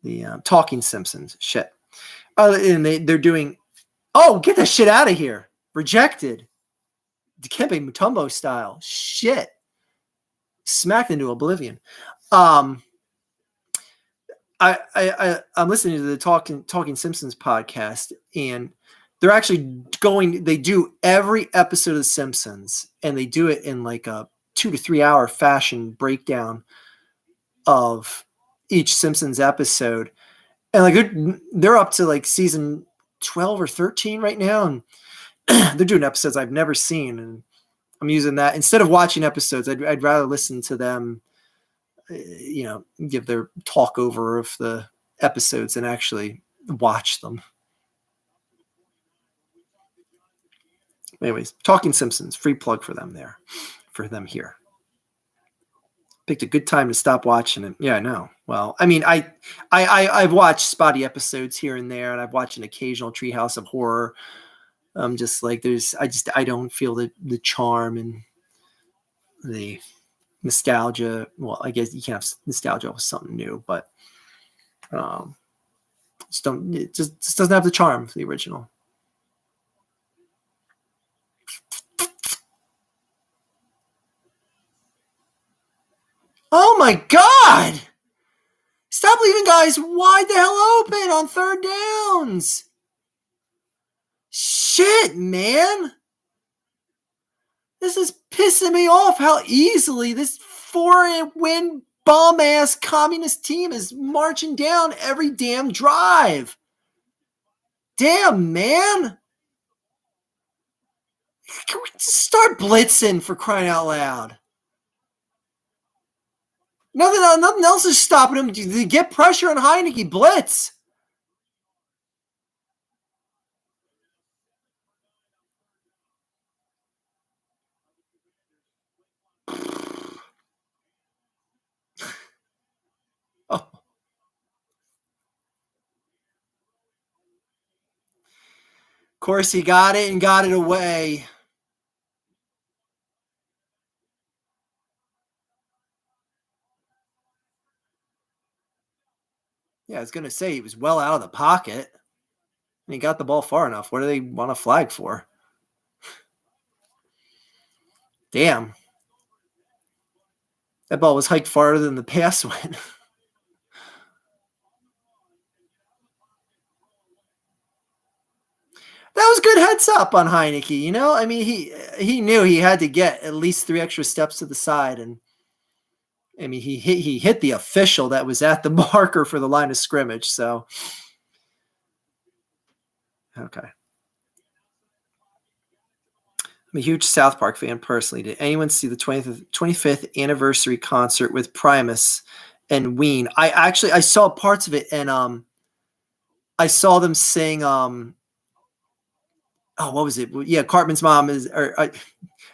The Talking Simpsons. Shit. And they're doing. Oh, get that shit out of here! Rejected. Dikembe Mutombo style. Shit. Smacked into oblivion. I'm listening to the Talking Simpsons podcast, and they're actually they do every episode of The Simpsons, and they do it in like a 2 to 3 hour fashion breakdown of each Simpsons episode. And they're up to like season 12 or 13 right now, and they're doing episodes I've never seen, and I'm using that instead of watching episodes. I'd rather listen to them, give their talk over of the episodes and actually watch them. Anyways, Talking Simpsons, free plug for them there, for them here. Picked a good time to stop watching it. Yeah, I know. Well, I mean, I've watched spotty episodes here and there, and I've watched an occasional Treehouse of Horror. Just like I don't feel the charm and the nostalgia. Well, I guess you can't have nostalgia with something new, but it just doesn't have the charm of the original. Oh my God! Stop leaving guys wide the hell open on third downs. Shit, man. This is pissing me off how easily this 4-win bum-ass communist team is marching down every damn drive. Damn, man. Can we just start blitzing, for crying out loud? Nothing else is stopping him. To get pressure on Heineke, blitz. Oh. Of course, he got it and got it away. Yeah, I was going to say he was well out of the pocket. And he got the ball far enough. What do they want a flag for? Damn. That ball was hiked farther than the pass went. That was good heads up on Heineke, you know? I mean, he knew he had to get at least 3 extra steps to the side. And, I mean, he hit the official that was at the marker for the line of scrimmage. So, okay. I'm a huge South Park fan personally. Did anyone see the 25th anniversary concert with Primus and Ween? I saw parts of it, and I saw them sing what was it? Yeah, Cartman's mom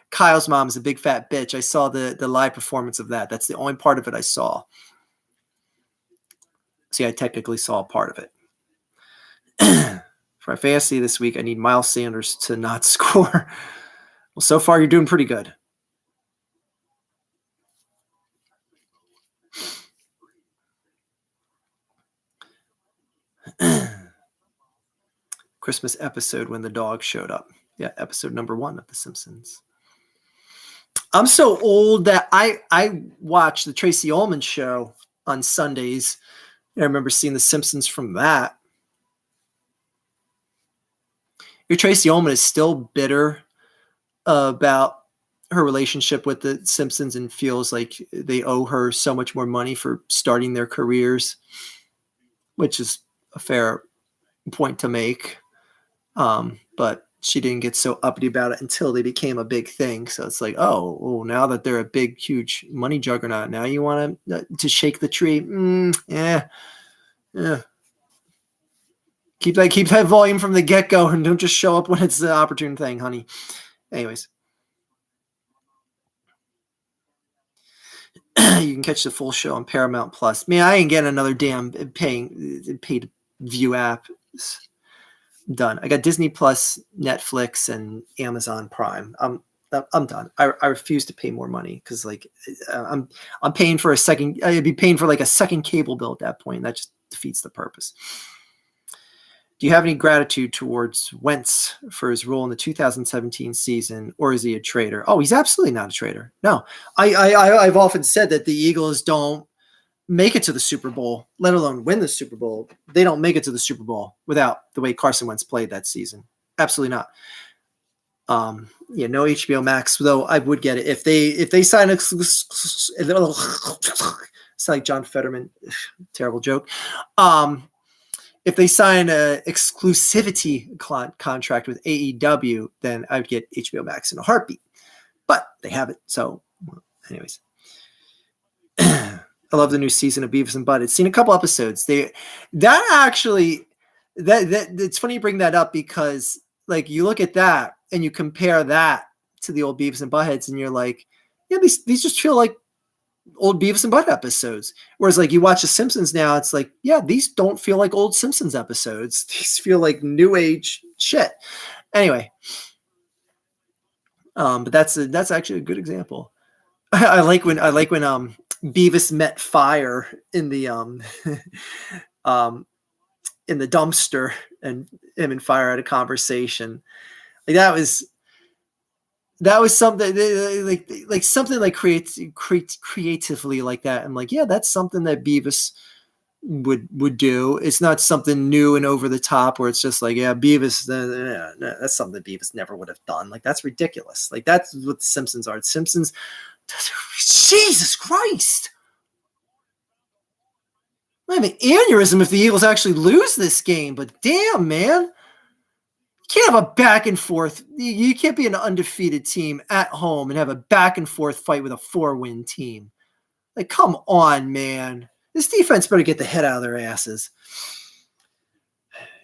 Kyle's mom is a big fat bitch. I saw the live performance of that. That's the only part of it I saw. See, I technically saw a part of it. For my fantasy this week, I need Miles Sanders to not score. Well, so far you're doing pretty good. Christmas episode when the dog showed up. Yeah, episode number 1 of The Simpsons. I'm so old that I watched the Tracy Ullman show on Sundays. I remember seeing The Simpsons from that. Your Tracy Ullman is still bitter about her relationship with The Simpsons and feels like they owe her so much more money for starting their careers, which is a fair point to make. But she didn't get so uppity about it until they became a big thing. So it's like, now that they're a big, huge money juggernaut, now you want to shake the tree. Yeah. Keep that volume from the get-go and don't just show up when it's the opportune thing, honey. Anyways. You can catch the full show on Paramount Plus. Man, I ain't getting another damn paid view app. Done. I got Disney Plus, Netflix, and Amazon Prime. I'm done. I refuse to pay more money because I'm paying for a second. I'd be paying for like a second cable bill at that point. That just defeats the purpose. Do you have any gratitude towards Wentz for his role in the 2017 season, or is he a traitor? Oh, he's absolutely not a traitor. No, I've often said that the Eagles don't make it to the Super Bowl, let alone win the Super Bowl. They don't make it to the Super Bowl without the way Carson Wentz played that season. Absolutely not. No HBO Max, though I would get it if they sign it's like John Fetterman, terrible joke. If they sign a exclusivity contract with AEW, then I would get HBO Max in a heartbeat. But they haven't. So, anyways. I love the new season of Beavis and Butthead. Seen a couple episodes. It's funny you bring that up because like you look at that and you compare that to the old Beavis and Buttheads and you're like, yeah, these just feel like old Beavis and Butthead episodes. Whereas like you watch The Simpsons now, it's like, yeah, these don't feel like old Simpsons episodes. These feel like new age shit. Anyway, but that's actually a good example. I like when Beavis met Fire in the um in the dumpster, and him and Fire had a conversation. Like that was something like something like creatively like that. I'm like, yeah, that's something that Beavis would do. It's not something new and over the top where it's just like, yeah, Beavis, that's something that Beavis never would have done. Like, that's ridiculous. Like, that's what the Simpsons are. The Simpsons, Jesus Christ. I have an aneurysm if the Eagles actually lose this game, but damn, man. You can't have a back and forth. You can't be an undefeated team at home and have a back and forth fight with a 4-win team. Like, come on, man. This defense better get the head out of their asses.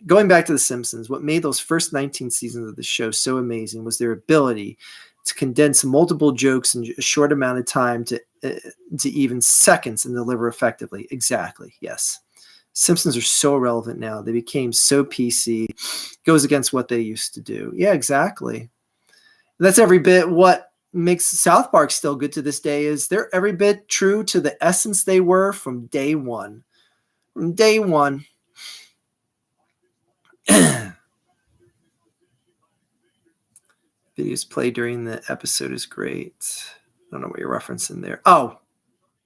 Going back to The Simpsons, what made those first 19 seasons of the show so amazing was their ability to condense multiple jokes in a short amount of time to even seconds and deliver effectively. Exactly, yes. Simpsons are so relevant now. They became so PC. Goes against what they used to do. Yeah, exactly. That's every bit what makes South Park still good to this day. Is they're every bit true to the essence they were from day one. From day one. Videos played during the episode is great. I don't know what you're referencing there. Oh,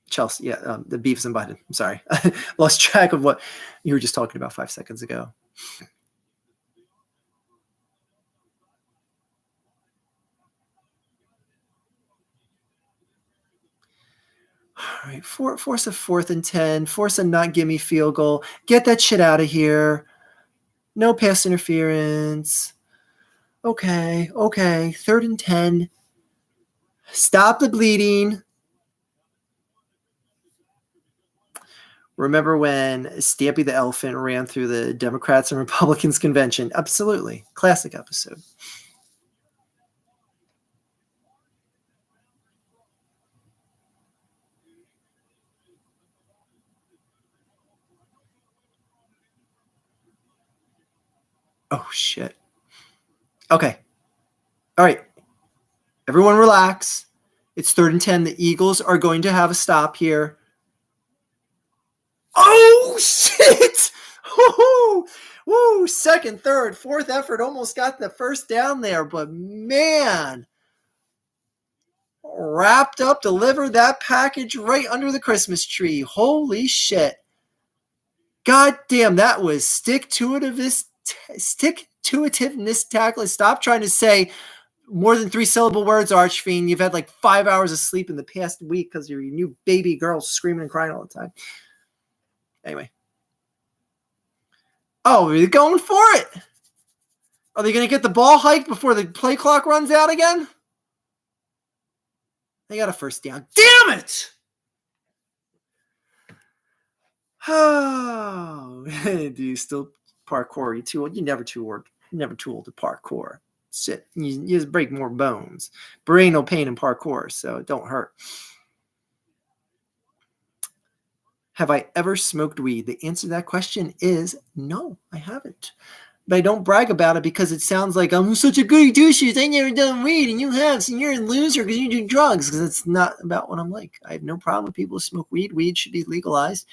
Chelsea. Yeah, the Beef's invited. I'm sorry. I lost track of what you were just talking about 5 seconds ago. All right, force a 4th and 10. Force a not gimme field goal. Get that shit out of here. No pass interference. Okay. 3rd and 10. Stop the bleeding. Remember when Stampy the Elephant ran through the Democrats and Republicans convention? Absolutely. Classic episode. Oh, shit. Okay. All right. Everyone relax. It's 3rd and 10. The Eagles are going to have a stop here. Oh, shit. Woo-hoo. Woo. 2nd, 3rd, 4th effort. Almost got the first down there. But, man. Wrapped up, delivered that package right under the Christmas tree. Holy shit. God damn, that was stick-to-itiveness tackle. Stop trying to say more than 3-syllable words, Archfiend. You've had like 5 hours of sleep in the past week because your new baby girl screaming and crying all the time. Anyway. Oh, are they going for it? Are they going to get the ball hiked before the play clock runs out again? They got a first down. Damn it! Oh, do you still parkour? You too old? You're never too old. You're never too old to parkour. Shit, you just break more bones. But ain't no pain in parkour, so it don't hurt. Have I ever smoked weed? The answer to that question is no, I haven't. But I don't brag about it because it sounds like I'm such a goody two-shoes. I never done weed, and you have, so you're a loser because you do drugs. Because it's not about what I'm like. I have no problem with people who smoke weed. Weed should be legalized.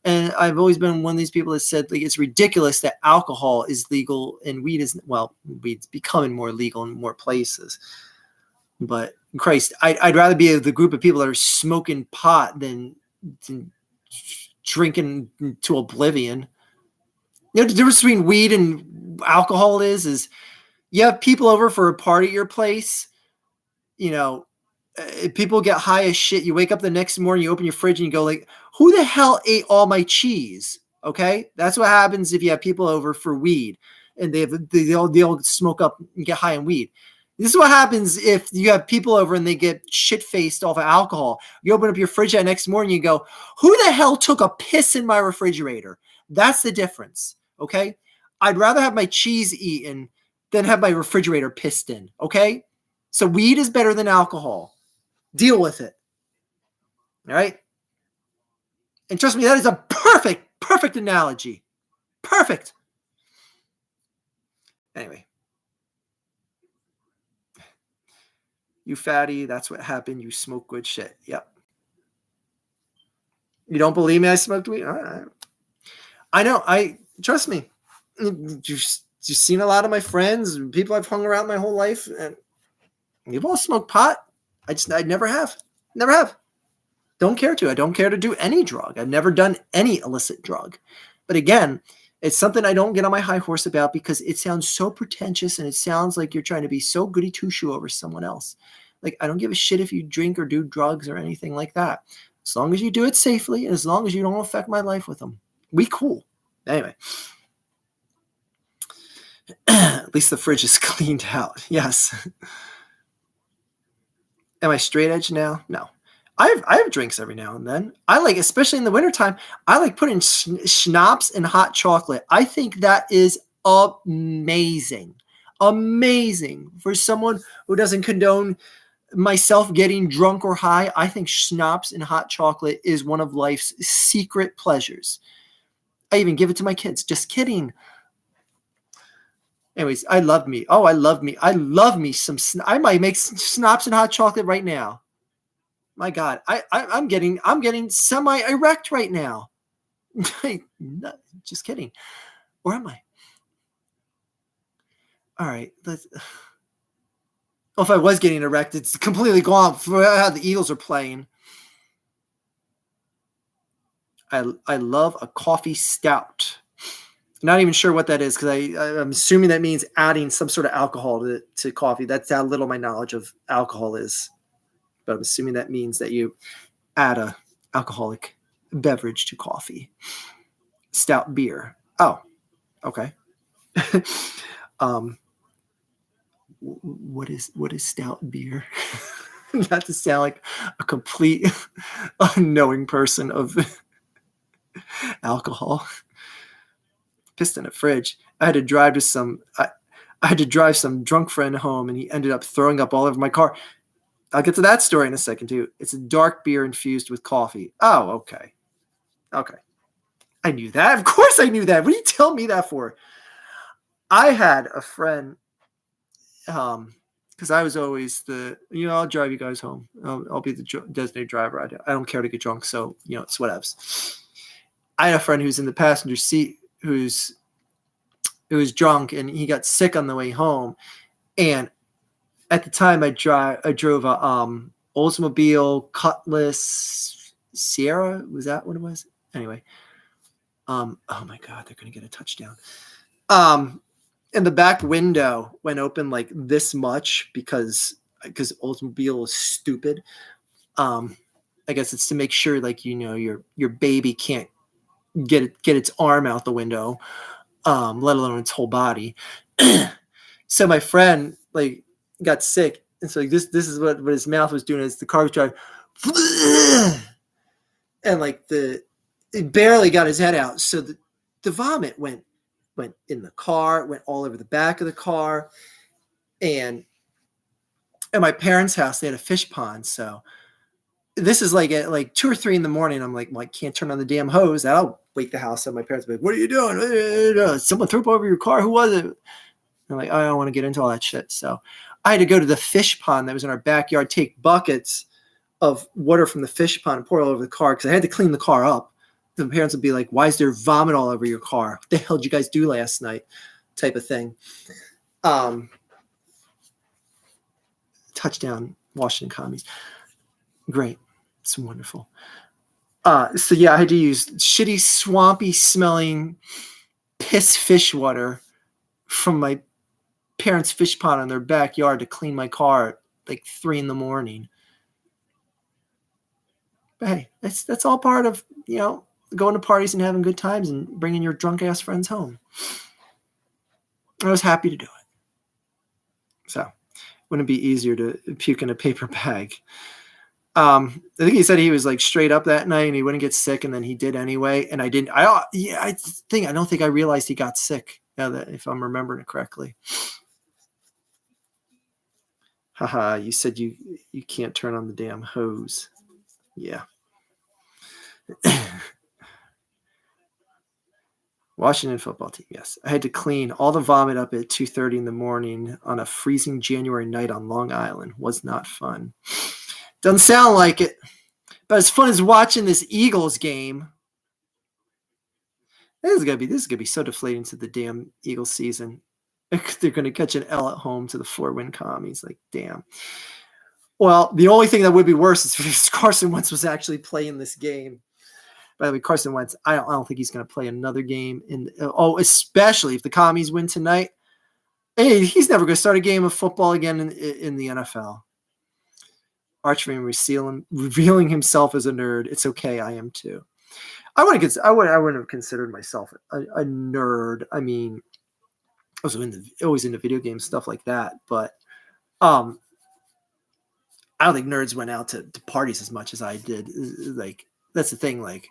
And I've always been one of these people that said, like, it's ridiculous that alcohol is legal and weed isn't. Well, weed's becoming more legal in more places. But Christ, I'd rather be the group of people that are smoking pot than drinking to oblivion. You know, the difference between weed and alcohol is you have people over for a party at your place, you know, people get high as shit. You wake up the next morning, you open your fridge and you go like, who the hell ate all my cheese? Okay. That's what happens if you have people over for weed and they all smoke up and get high on weed. This is what happens if you have people over and they get shit-faced off of alcohol. You open up your fridge that next morning, you go, who the hell took a piss in my refrigerator? That's the difference, okay? I'd rather have my cheese eaten than have my refrigerator pissed in, okay? So weed is better than alcohol. Deal with it, all right? And trust me, that is a perfect analogy. Perfect. Anyway. You fatty. That's what happened. You smoke good shit. Yep. You don't believe me? I smoked weed. All right. I know. Trust me. You've seen a lot of my friends, people I've hung around my whole life, and you've all smoked pot. I never have. Never have. Don't care to. I don't care to do any drug. I've never done any illicit drug. But again, it's something I don't get on my high horse about because it sounds so pretentious and it sounds like you're trying to be so goody two-shoe over someone else. Like, I don't give a shit if you drink or do drugs or anything like that. As long as you do it safely and as long as you don't affect my life with them. We cool. Anyway. At least the fridge is cleaned out. Yes. Am I straight edge now? No. I have drinks every now and then. I like, especially in the wintertime, I like putting schnapps and hot chocolate. I think that is amazing. Amazing. For someone who doesn't condone myself getting drunk or high, I think schnapps and hot chocolate is one of life's secret pleasures. I even give it to my kids. Just kidding. Anyways, I love me. Oh, I love me. I love me some. I might make schnapps and hot chocolate right now. My God, I'm getting semi-erect right now. Just kidding. Or am I? All right. Let's. Oh, if I was getting erect, it's completely gone for how the Eagles are playing. I love a coffee stout. Not even sure what that is because I'm assuming that means adding some sort of alcohol to coffee. That's how little my knowledge of alcohol is. But I'm assuming that means that you add a alcoholic beverage to coffee. Stout beer. Oh, okay. What is stout beer? Not to sound like a complete unknowing person of alcohol. Pissed in a fridge. I had to drive some drunk friend home, and he ended up throwing up all over my car. I'll get to that story in a second, too. It's a dark beer infused with coffee. Oh, okay. Okay. I knew that. Of course I knew that. What do you tell me that for? I had a friend, because I was always I'll drive you guys home. I'll be the designated driver. I don't care to get drunk, so, it's whatevs. I had a friend who's in the passenger seat who was drunk, and he got sick on the way home. And at the time, I drove a Oldsmobile Cutlass Sierra. Was that what it was? Anyway, oh my God, they're gonna get a touchdown. And the back window went open like this much because Oldsmobile is stupid. I guess it's to make sure, like, your baby can't get its arm out the window, let alone its whole body. So my friend got sick, and so this is what his mouth was doing as the car was driving, and it barely got his head out. So the vomit went in the car, went all over the back of the car, and at my parents' house they had a fish pond. So this is at 2 or 3 in the morning. I'm like, well, I can't turn on the damn hose. That'll wake the house up. My parents will be like, what are you doing? Someone threw up over your car. Who was it? I'm like, I don't want to get into all that shit. So I had to go to the fish pond that was in our backyard, take buckets of water from the fish pond and pour it all over the car because I had to clean the car up. The parents would be like, why is there vomit all over your car? What the hell did you guys do last night? Type of thing. Touchdown, Washington Commies. Great. It's wonderful. So yeah, I had to use shitty, swampy smelling piss fish water from my parents' fish pond in their backyard to clean my car at 3 in the morning. But hey, that's all part of, going to parties and having good times and bringing your drunk ass friends home. I was happy to do it. So wouldn't it be easier to puke in a paper bag? I think he said he was straight up that night and he wouldn't get sick, and then he did anyway. And I didn't. I don't think I realized he got sick. If I'm remembering it correctly. Haha, you said you can't turn on the damn hose. Yeah. Washington football team, yes. I had to clean all the vomit up at 2:30 in the morning on a freezing January night on Long Island. Was not fun. Doesn't sound like it, but as fun as watching this Eagles game. This is gonna be so deflating to the damn Eagles season. They're gonna catch an L at home to the 4-win commies. Like, damn. Well, the only thing that would be worse is if Carson Wentz was actually playing this game. By the way, Carson Wentz, I don't think he's going to play another game. Especially if the commies win tonight. Hey, he's never going to start a game of football again in the NFL. Archman revealing himself as a nerd. It's okay, I am too. I wouldn't have considered myself a nerd. I mean, I was always into video games, stuff like that. But I don't think nerds went out to parties as much as I did. Like, that's the thing. Like,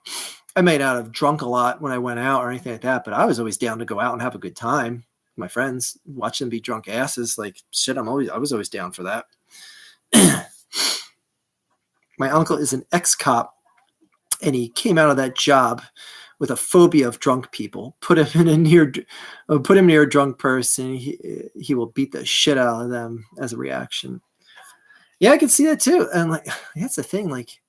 I may not have drunk a lot when I went out or anything like that, but I was always down to go out and have a good time. My friends, watch them be drunk asses. Like, shit, I was always down for that. My uncle is an ex-cop, and he came out of that job with a phobia of drunk people. Put him near a drunk person, he will beat the shit out of them as a reaction. Yeah, I can see that too. And like, that's the thing. Like,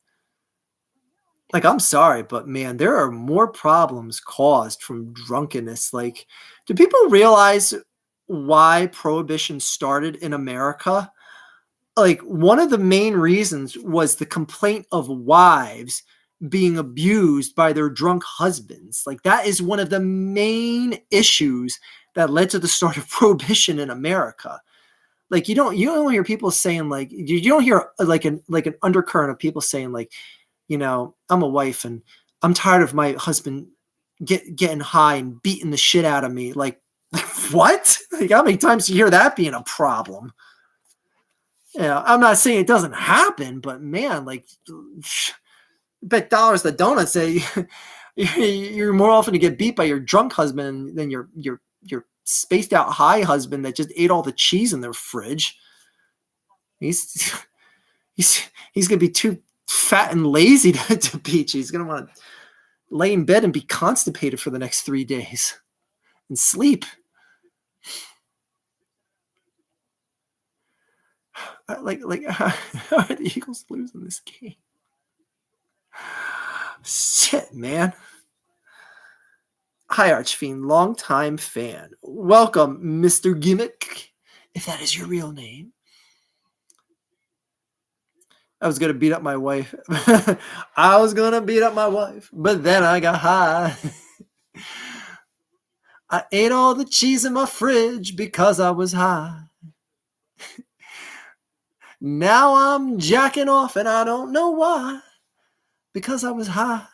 I'm sorry, but man, there are more problems caused from drunkenness. Like, do people realize why prohibition started in America? Like, one of the main reasons was the complaint of wives being abused by their drunk husbands. Like, that is one of the main issues that led to the start of prohibition in America. Like, you don't hear people saying, like, you don't hear like an undercurrent of people saying, like, you know, I'm a wife and I'm tired of my husband getting high and beating the shit out of me. Like what? Like, how many times do you hear that being a problem? Yeah, I'm not saying it doesn't happen, but man, like, bet dollars to donuts say you're more often to get beat by your drunk husband than your spaced out high husband that just ate all the cheese in their fridge. He's gonna be too fat and lazy to beat you. He's gonna want to lay in bed and be constipated for the next 3 days and sleep. Like how are the Eagles losing this game? Shit, man. Hi, Archfiend, longtime fan. Welcome, Mr. Gimmick, if that is your real name. I was going to beat up my wife. But then I got high. I ate all the cheese in my fridge because I was high. Now I'm jacking off and I don't know why. Because I was high.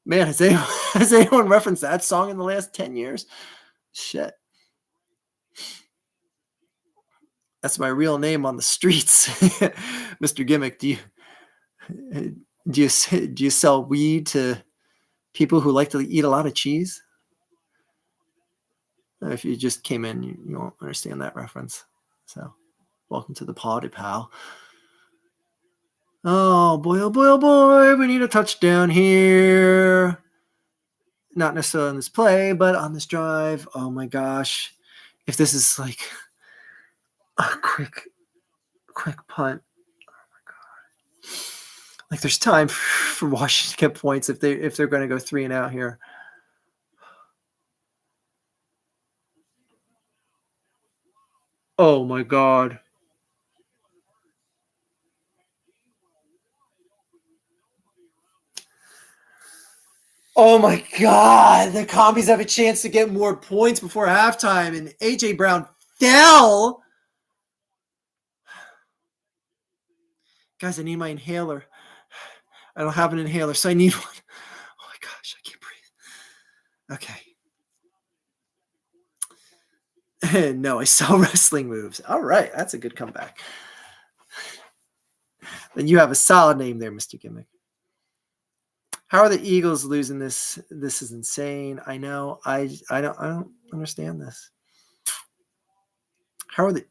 Man, has anyone referenced that song in the last 10 years? Shit. That's my real name on the streets. Mr. Gimmick, do you sell weed to people who like to eat a lot of cheese? If you just came in, you won't understand that reference. So, welcome to the party, pal. Oh boy, we need a touchdown here. Not necessarily on this play, but on this drive. Oh my gosh. If this is like a quick punt. Oh my god. Like, there's time for Washington to get points if they're going to go 3 and out here. Oh my god. Oh my god. The Commies have a chance to get more points before halftime, and AJ Brown fell. Guys, I need my inhaler. I don't have an inhaler, so I need one. Oh my gosh, I can't breathe. Okay. No, I saw wrestling moves. All right, that's a good comeback. Then you have a solid name there, Mr. Gimmick. How are the Eagles losing this? This is insane. I know. I don't understand this. How are the?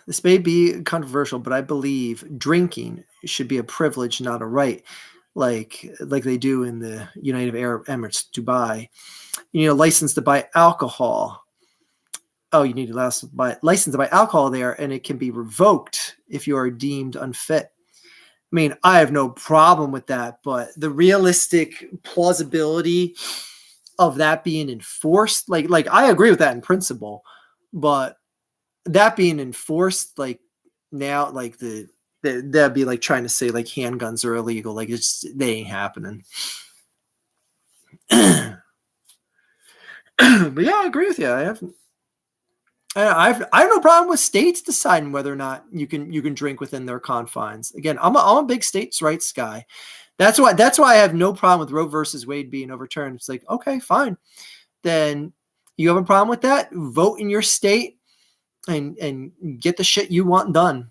This may be controversial, but I believe drinking should be a privilege, not a right, like they do in the United Arab Emirates, Dubai. You need a license to buy alcohol. Oh, you need a license to buy alcohol there, and it can be revoked if you are deemed unfit. I mean, I have no problem with that, but the realistic plausibility of that being enforced, like I agree with that in principle, but that being enforced, like now, like that'd be like trying to say like handguns are illegal. Like they ain't happening. But yeah, I agree with you. I have no problem with states deciding whether or not you can drink within their confines. Again, I'm a big states' rights guy. That's why I have no problem with Roe versus Wade being overturned. It's like, okay, fine. Then you have a problem with that? Vote in your state and get the shit you want done.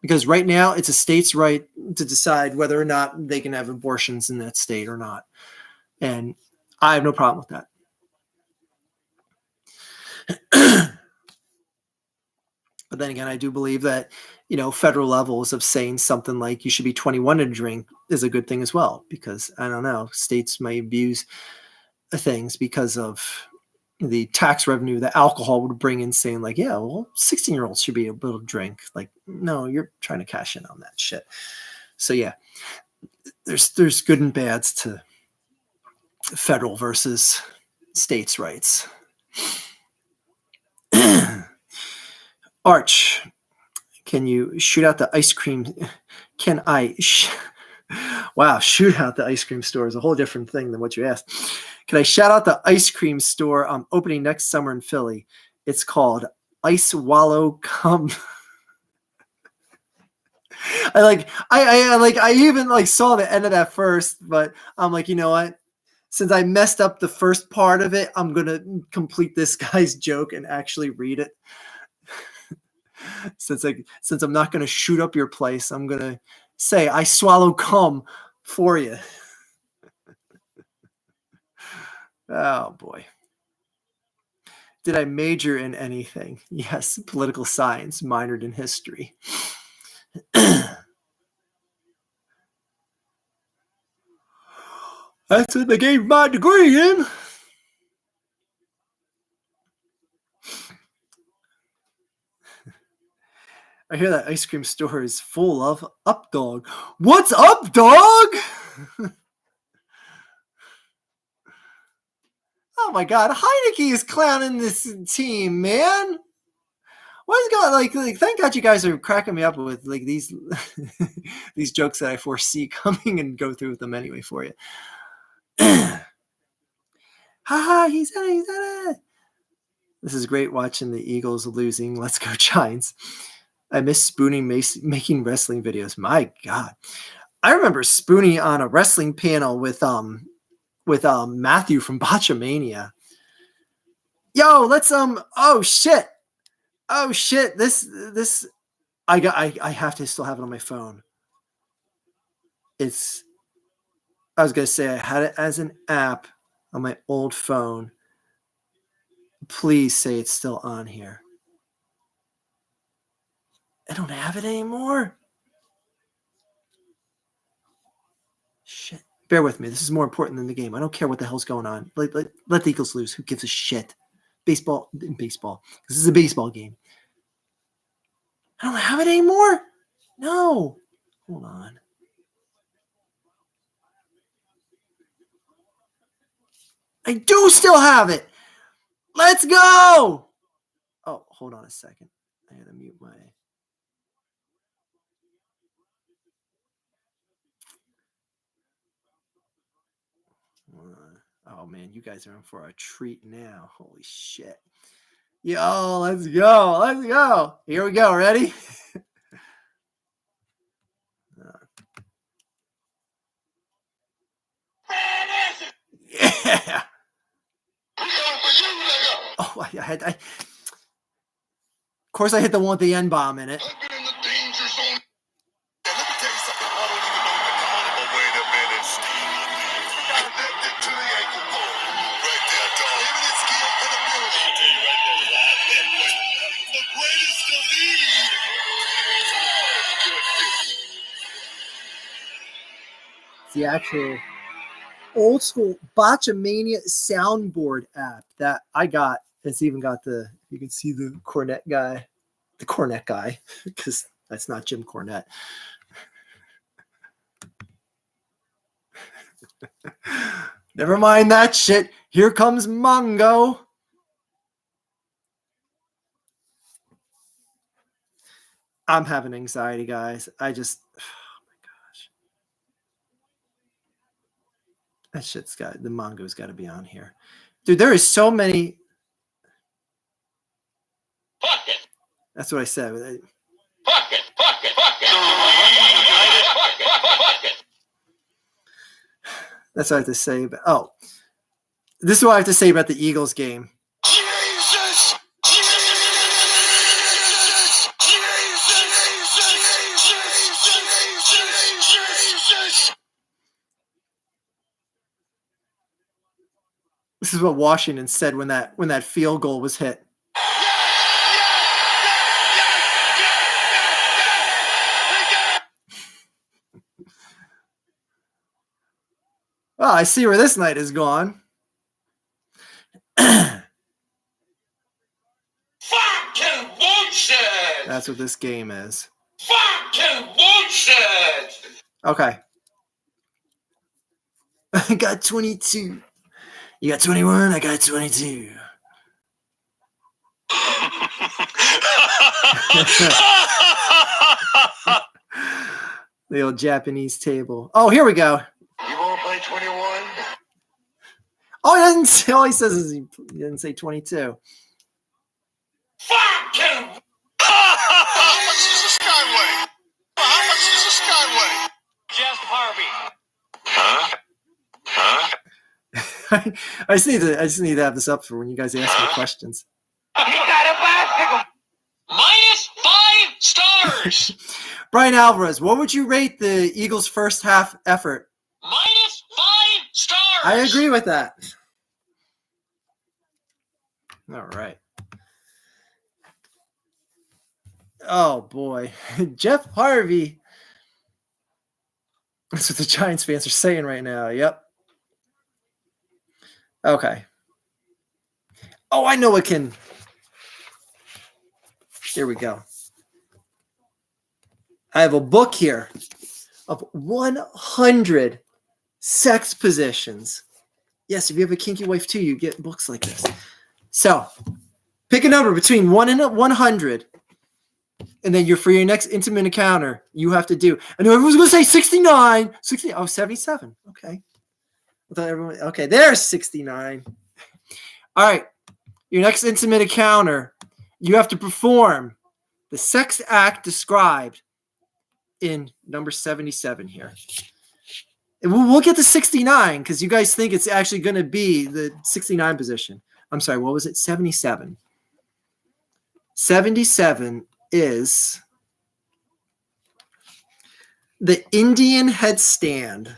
Because right now it's a state's right to decide whether or not they can have abortions in that state or not. And I have no problem with that. But then again, I do believe that, federal levels of saying something like you should be 21 to drink is a good thing as well, because I don't know, states may abuse things because of the tax revenue that alcohol would bring in, saying like, yeah, well, 16-year-olds should be able to drink. Like, no, you're trying to cash in on that shit. So yeah, there's good and bads to federal versus states' rights. Arch, can you shoot out the ice cream? Can I? Wow, shoot out the ice cream store is a whole different thing than what you asked. Can I shout out the ice cream store I'm opening next summer in Philly? It's called Ice Wallow Cum. I even saw the end of that first, but I'm like, you know what? Since I messed up the first part of it, I'm gonna complete this guy's joke and actually read it. Since I'm not gonna shoot up your place, I'm gonna say I swallow cum for you. Oh boy. Did I major in anything? Yes, political science, minored in history. That's what they gave my degree in. I hear that ice cream store is full of up dog. What's up, dog? Oh my god, Heineke is clowning this team, man. What is going like thank God you guys are cracking me up with like these these jokes that I foresee coming and go through with them anyway for you. Haha, he's in it. This is great watching the Eagles losing. Let's go Giants. I miss Spoonie making wrestling videos. My God. I remember Spoonie on a wrestling panel with Matthew from Bochamania. Yo, let's oh shit. This I have to still have it on my phone. I was gonna say I had it as an app on my old phone. Please say it's still on here. I don't have it anymore. Shit. Bear with me. This is more important than the game. I don't care what the hell's going on. Let the Eagles lose. Who gives a shit? Baseball. This is a baseball game. I don't have it anymore. No. Hold on. I do still have it. Let's go. Oh, hold on a second. I gotta mute my. Oh man, you guys are in for a treat now. Holy shit. Yo, let's go. Here we go. Ready? Yeah. Oh, of course I hit the one with the N-bomb in it. the actual old school Bochamania soundboard app that I got. It's even got you can see the cornet guy, because that's not Jim Cornette. Never mind that shit. Here comes Mongo. I'm having anxiety, guys. Oh my gosh. That shit's the Mongo's got to be on here. Dude, there is so many. Fuck it. That's what I said. Fuck it. Fuck it. Fuck it. Fuck it. That's what I have to say. This is what I have to say about the Eagles game. Jesus! This is what Washington said when that field goal was hit. Well, I see where this night is gone. Fucking bullshit! That's what this game is. Fucking bullshit! Okay. I got 22. You got 21, I got 22. The old Japanese table. Oh, here we go. You won't play 21? Oh, he doesn't say, all he says is he didn't say 22. Fucking! How much does this guy weigh? How much does this guy weigh? Jeff Harvey. Huh? I just need to have this up for when you guys ask me questions. You got a bicycle. -5 stars. Brian Alvarez, what would you rate the Eagles' first half effort? -5 stars. I agree with that. All right. Oh, boy. Jeff Harvey. That's what the Giants fans are saying right now. Yep. Okay. Oh, I know it can. Here we go. I have a book here of 100 sex positions. Yes, if you have a kinky wife too, you get books like this. So, pick a number between 1 and 100. And then for your next intimate encounter, you have to do. I know everyone's going to say 69. 60. Oh, 77. Okay. I thought everyone. Okay, there's 69. All right. Your next intimate encounter, you have to perform the sex act described in number 77 here. And we'll get to 69 because you guys think it's actually going to be the 69 position. I'm sorry, what was it? 77. 77 is the Indian headstand.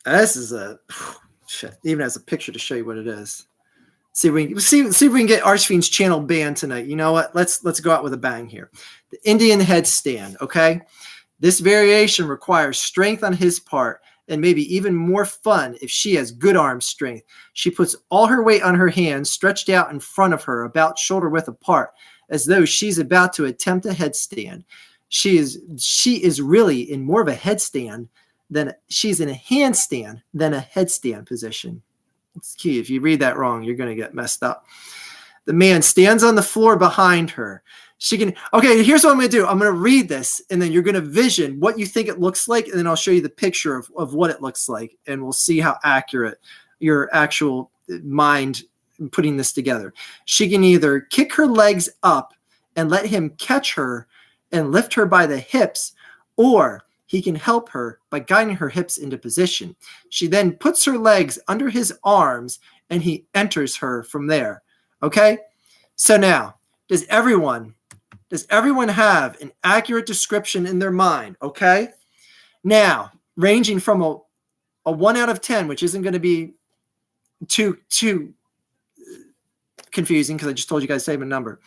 This is shit. Even has a picture to show you what it is. See if we can get Archfiend's channel banned tonight. You know what? Let's go out with a bang here. The Indian headstand. Okay, this variation requires strength on his part, and maybe even more fun if she has good arm strength. She puts all her weight on her hands, stretched out in front of her, about shoulder width apart, as though she's about to attempt a headstand. She is really in more of a headstand than she's in a handstand than a headstand position. It's key. If you read that wrong, you're going to get messed up. The man stands on the floor behind her. Okay, here's what I'm going to do. I'm going to read this, and then you're going to vision what you think it looks like, and then I'll show you the picture of what it looks like, and we'll see how accurate your actual mind putting this together. She can either kick her legs up and let him catch her and lift her by the hips, or he can help her by guiding her hips into position. She then puts her legs under his arms, and he enters her from there. Okay? So now, does everyone have an accurate description in their mind? Okay? Now, ranging from a 1 out of 10, which isn't going to be too confusing because I just told you guys the same number.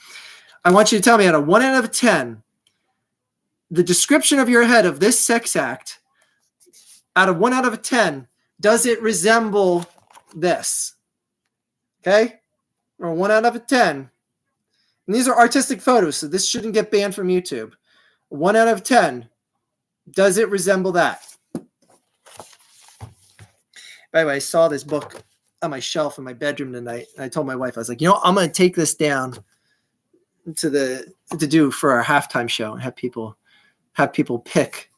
I want you to tell me out of 1 out of 10, the description of your head of this sex act out of 1 out of 10, does it resemble this? Okay? Or 1 out of 10. And these are artistic photos, so this shouldn't get banned from YouTube. 1 out of 10. Does it resemble that? By the way, I saw this book on my shelf in my bedroom tonight. And I told my wife, I was like, I'm going to take this down to do for our halftime show and have people pick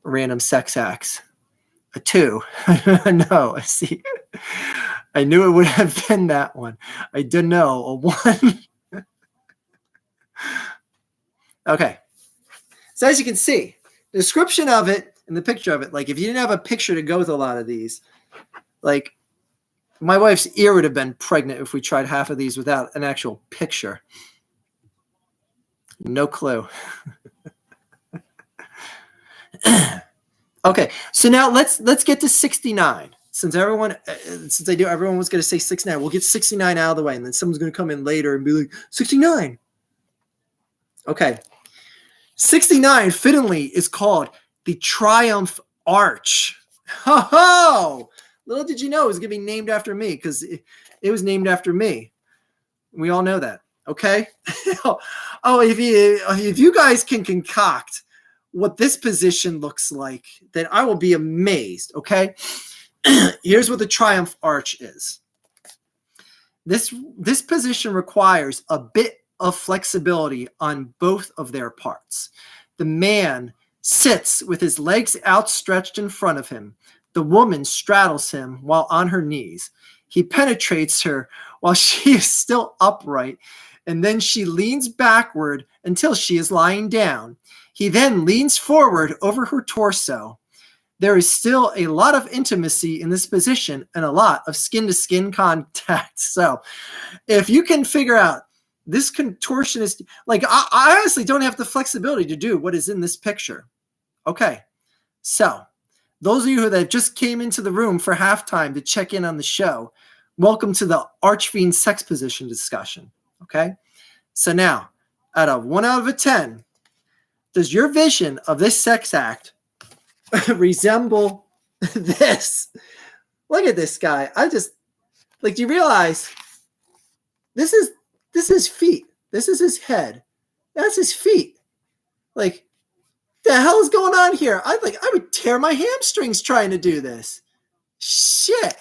random sex acts. A 2. No, I see. I knew it would have been that one. I didn't know. A 1. Okay. So as you can see, the description of it and the picture of it, like if you didn't have a picture to go with a lot of these, like my wife's ear would have been pregnant if we tried half of these without an actual picture. No clue. Okay, so now let's get to 69. Since everyone was going to say 69, we'll get 69 out of the way, and then someone's going to come in later and be like 69. Okay, 69 fittingly is called the Triumph Arch. Ho ho! Little did you know it was going to be named after me, because it was named after me. We all know that. Okay. If you guys can concoct what this position looks like, then I will be amazed. Okay. Here's what the Triumph Arch is. This position requires a bit of flexibility on both of their parts. The man sits with his legs outstretched in front of him. The woman straddles him while on her knees. He penetrates her while she is still upright, and then she leans backward until she is lying down. He then leans forward over her torso. There is still a lot of intimacy in this position and a lot of skin-to-skin contact. So if you can figure out this contortionist, like I honestly don't have the flexibility to do what is in this picture. Okay, so those of you that just came into the room for halftime to check in on the show, welcome to the Archfiend sex position discussion. Okay, so now out of 1 out of 10, does your vision of this sex act resemble this? Look at this guy. Do you realize this is feet? This is his head. That's his feet. Like, the hell is going on here? I would tear my hamstrings trying to do this. Shit.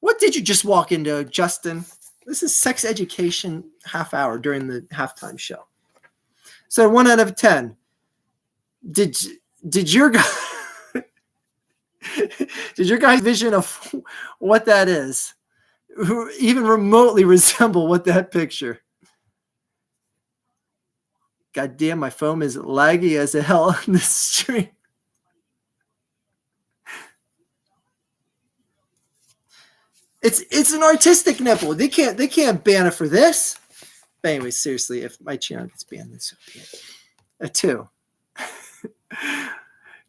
What did you just walk into, Justin? This is sex education half hour during the halftime show. So 1 out of 10. Did your guy did your guys' vision of what that is even remotely resemble what that picture? God damn, my phone is laggy as hell on this stream. It's an artistic nipple. They can't ban it for this. But anyway, seriously, if my channel gets banned, this would be a 2.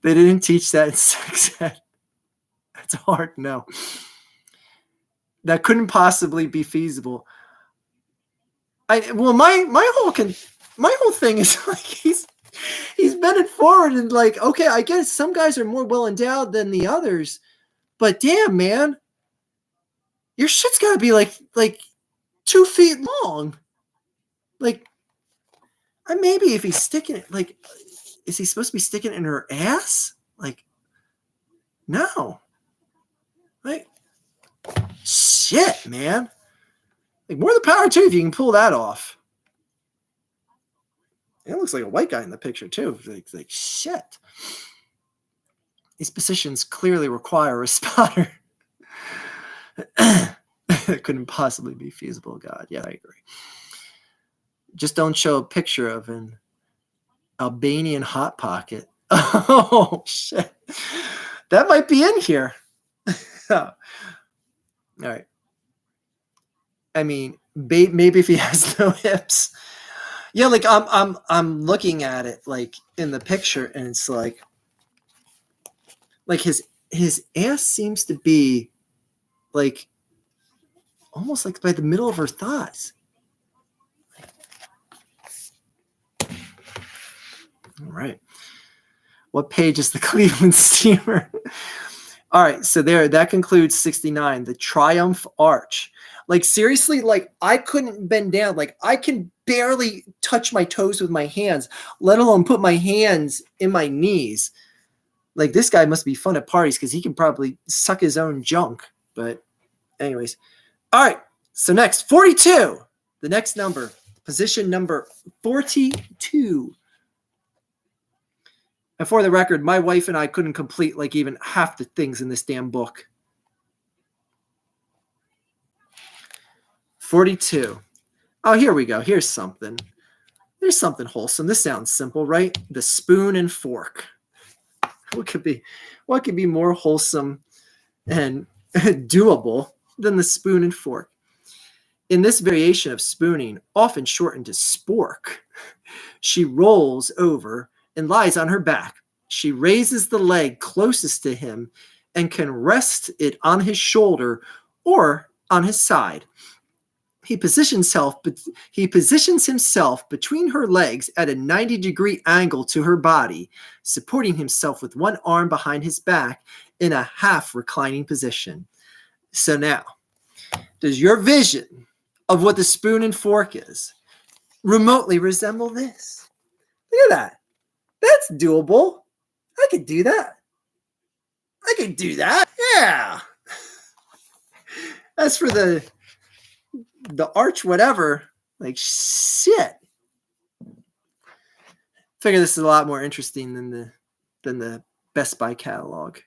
They didn't teach that in sex ed. That's hard. No, that couldn't possibly be feasible. My whole thing is like he's bending forward and like, okay, I guess some guys are more well endowed than the others, but damn, man, your shit's got to be like 2 feet long. Like, maybe if he's sticking it, like, is he supposed to be sticking it in her ass? Like, no. Like, shit, man. Like, more the power to you if you can pull that off. It looks like a white guy in the picture too. Like shit. These positions clearly require a spotter. It couldn't possibly be feasible. God, yeah, I agree. Just don't show a picture of an Albanian hot pocket. Oh shit, that might be in here. All right. I mean, maybe if he has no hips. Yeah, like I'm looking at it like in the picture, and it's like his ass seems to be like almost like by the middle of her thighs. All right. What page is the Cleveland Steamer? All right, so that concludes 69, the Triumph Arch. Like, seriously, like, I couldn't bend down. Like, I can barely touch my toes with my hands, let alone put my hands in my knees. Like, this guy must be fun at parties because he can probably suck his own junk. But anyways. All right, so next, 42. The next number, position number 42. And for the record, my wife and I couldn't complete like even half the things in this damn book. 42. Oh, here we go. Here's something. There's something wholesome. This sounds simple, right? The spoon and fork. What could be more wholesome and doable than the spoon and fork? In this variation of spooning, often shortened to spork, she rolls over and lies on her back. She raises the leg closest to him and can rest it on his shoulder or on his side. He positions himself between her legs at a 90-degree angle to her body, supporting himself with one arm behind his back in a half-reclining position. So now, does your vision of what the spoon and fork is remotely resemble this? Look at that. That's doable. I could do that. Yeah. As for the arch whatever, like, shit. Figure this is a lot more interesting than the Best Buy catalog.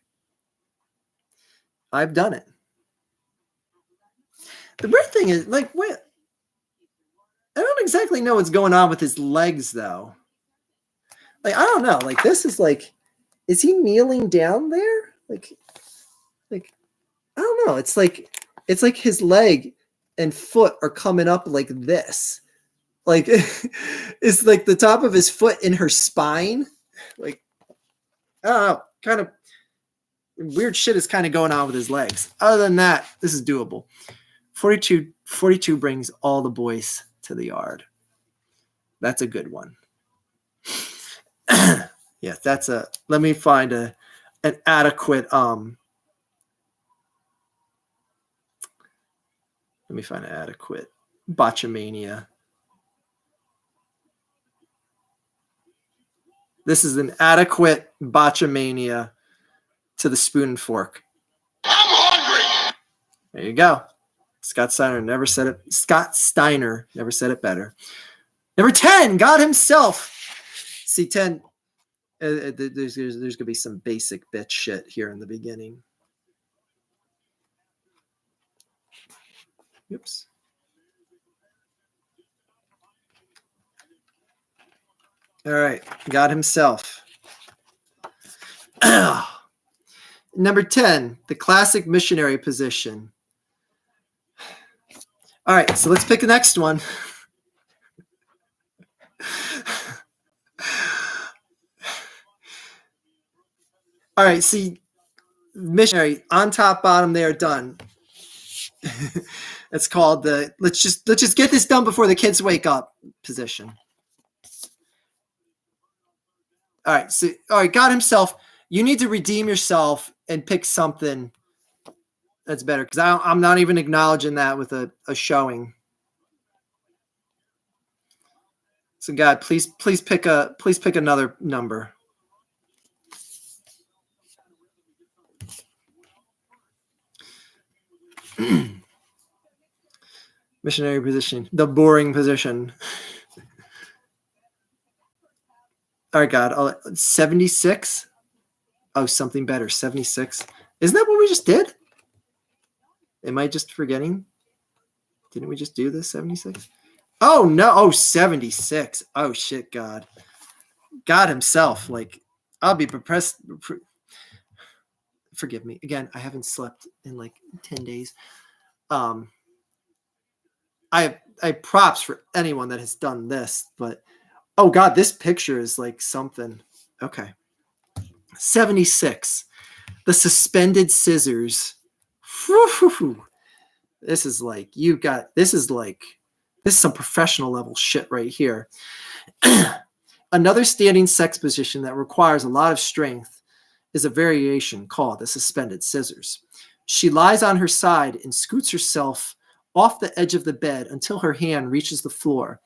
I've done it. The weird thing is, like, what? I don't exactly know what's going on with his legs, though. Like, I don't know. Like, this is like, is he kneeling down there? Like, I don't know. It's like his leg and foot are coming up like this. Like, it's like the top of his foot in her spine. Like, I don't know. Kind of weird shit is kind of going on with his legs. Other than that, this is doable. 42 brings all the boys to the yard. That's a good one. Yeah, let me find an adequate Bochamania. This is an adequate Bochamania to the spoon and fork. I'm hungry. There you go. Scott Steiner never said it better. Number 10, God himself. See, 10, there's going to be some basic bitch shit here in the beginning. Oops. All right, God himself. Number 10, the classic missionary position. All right, so let's pick the next one. All right, see, missionary on top, bottom there, done. It's called the let's just get this done before the kids wake up position. All right, God himself. You need to redeem yourself and pick something that's better, because I'm not even acknowledging that with a showing. So God, please pick another number. Missionary position, the boring position. All right, God, 76. Oh, something better, 76. Isn't that what we just did? Am I just forgetting? Didn't we just do this, 76? Oh, no. Oh, 76. Oh, shit, God. God himself. Like, I'll be impressed. Forgive me. Again, I haven't slept in like 10 days. I have props for anyone that has done this, but oh God, this picture is like something. Okay. 76. The suspended scissors. Whew. This is some professional level shit right here. Another standing sex position that requires a lot of strength is a variation called the suspended scissors. She lies on her side and scoots herself off the edge of the bed until her hand reaches the floor.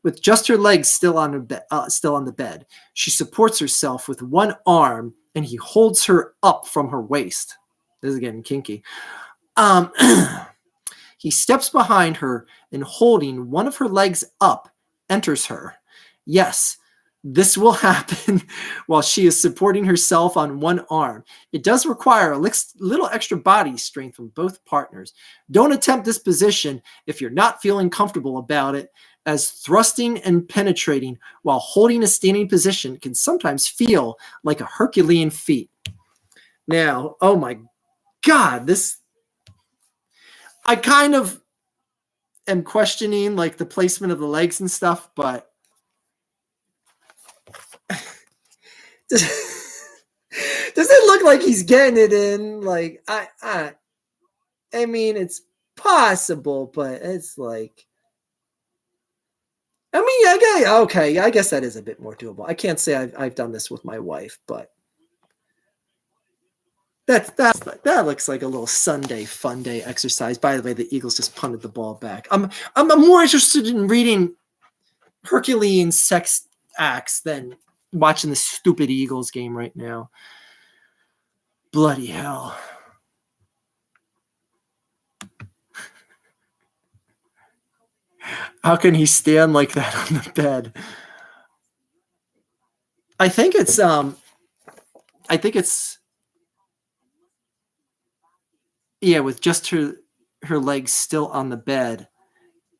With just her legs still on the bed, she supports herself with one arm, and he holds her up from her waist. This is getting kinky. He steps behind her and, holding one of her legs up, enters her. Yes, this will happen while she is supporting herself on one arm. It does require a little extra body strength from both partners. Don't attempt this position if you're not feeling comfortable about it, as thrusting and penetrating while holding a standing position can sometimes feel like a Herculean feat. Now, oh my God, I kind of am questioning like the placement of the legs and stuff, but does it look like he's getting it in? Like, I mean, it's possible, but it's like, I mean, okay, I guess that is a bit more doable. I can't say I've done this with my wife, but that looks like a little Sunday fun day exercise. By the way, the Eagles just punted the ball back. I'm more interested in reading Herculean sex acts than watching the stupid Eagles game right now. Bloody hell. How can he stand like that on the bed? I think it's yeah, with just her legs still on the bed.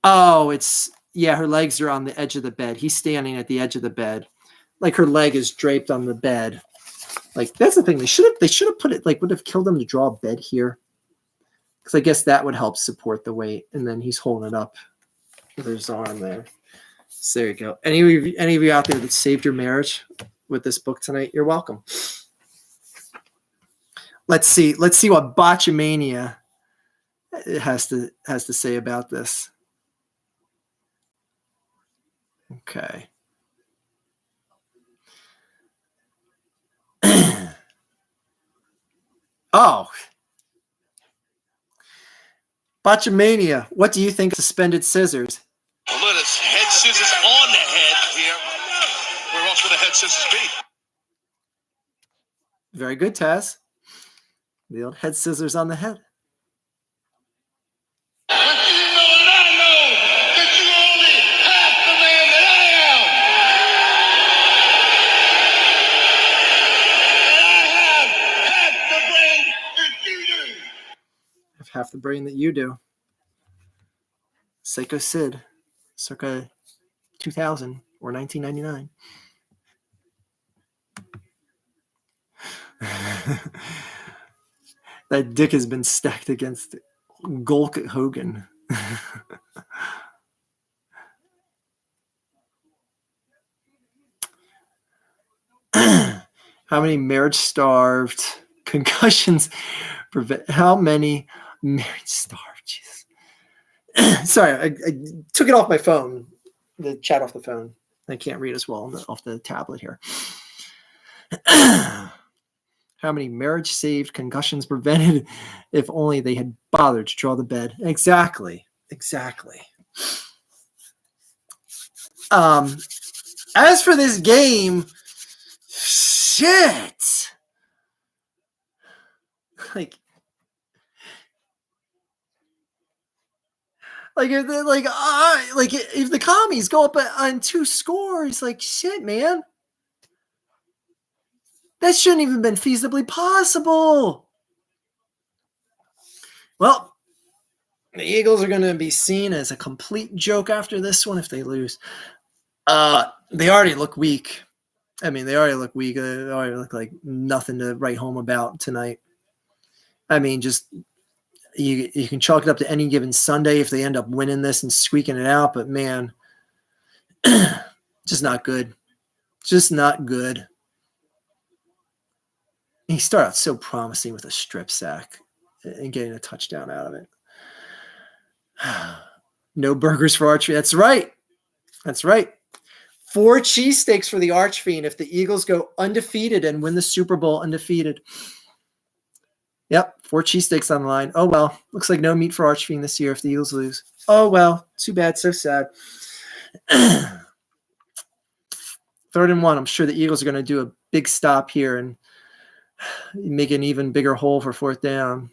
Oh, her legs are on the edge of the bed. He's standing at the edge of the bed. Like her leg is draped on the bed. Like that's the thing. They should have put it, like, would have killed him to draw a bed here. Because I guess that would help support the weight. And then he's holding it up with his arm there. So there you go. Any of you out there that saved your marriage with this book tonight, you're welcome. Let's see what Bochamania has to say about this. Okay. Oh. Bochamania, what do you think of suspended scissors? Well, look, it's head scissors on the head here. Where else would the head scissors be? Very good, Taz. The old head scissors on the head. But you know that I know that you're only half the man that I am. And I have half the brain that you do. Psycho Sid, circa 2000 or 1999. That dick has been stacked against Gulk Hogan. How many marriage-starved concussions prevent? How many marriage-starved? Jesus. Sorry, I took it off my phone. The chat off the phone. I can't read as well off the tablet here. How many marriage-saved concussions prevented if only they had bothered to draw the bed? Exactly. As for this game, shit. Like if the commies go up on 2 scores, like shit, man. That shouldn't even been feasibly possible. Well, the Eagles are going to be seen as a complete joke after this one if they lose. They already look weak. I mean, they already look weak. They already look like nothing to write home about tonight. I mean, just you can chalk it up to any given Sunday if they end up winning this and squeaking it out. But, man, just not good. Just not good. He started out so promising with a strip sack and getting a touchdown out of it. No burgers for Archie. That's right. 4 cheesesteaks for the Archfiend if the Eagles go undefeated and win the Super Bowl undefeated. Yep, 4 cheesesteaks on the line. Oh, well. Looks like no meat for Archfiend this year if the Eagles lose. Oh, well. Too bad. So sad. 3rd and 1. I'm sure the Eagles are going to do a big stop here and make an even bigger hole for 4th down.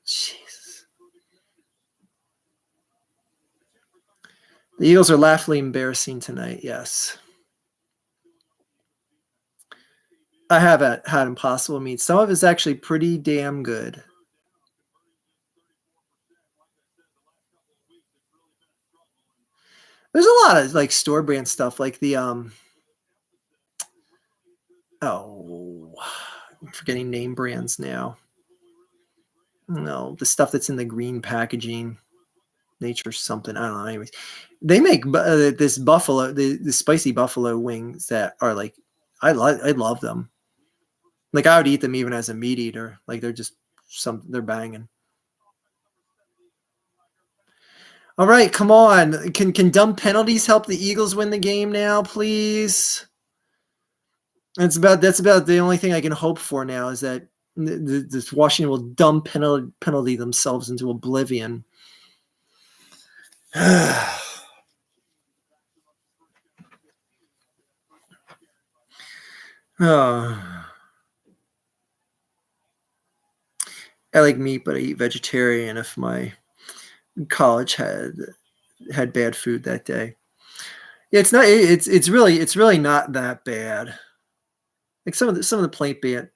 Jesus. The Eagles are laughably embarrassing tonight, yes. I have had Impossible Meat. Some of it's actually pretty damn good. There's a lot of like store brand stuff, like the I'm forgetting name brands now. No, the stuff that's in the green packaging, Nature something. I don't know. Anyways, they make this buffalo, the spicy buffalo wings that are like, I love them. Like I would eat them even as a meat eater. Like they're just they're banging. All right, come on. Can dumb penalties help the Eagles win the game now, please? That's about the only thing I can hope for now is that this Washington will dumb penalty themselves into oblivion. Oh. I like meat, but I eat vegetarian if my college had bad food that day. Yeah, it's really not that bad. Like some of the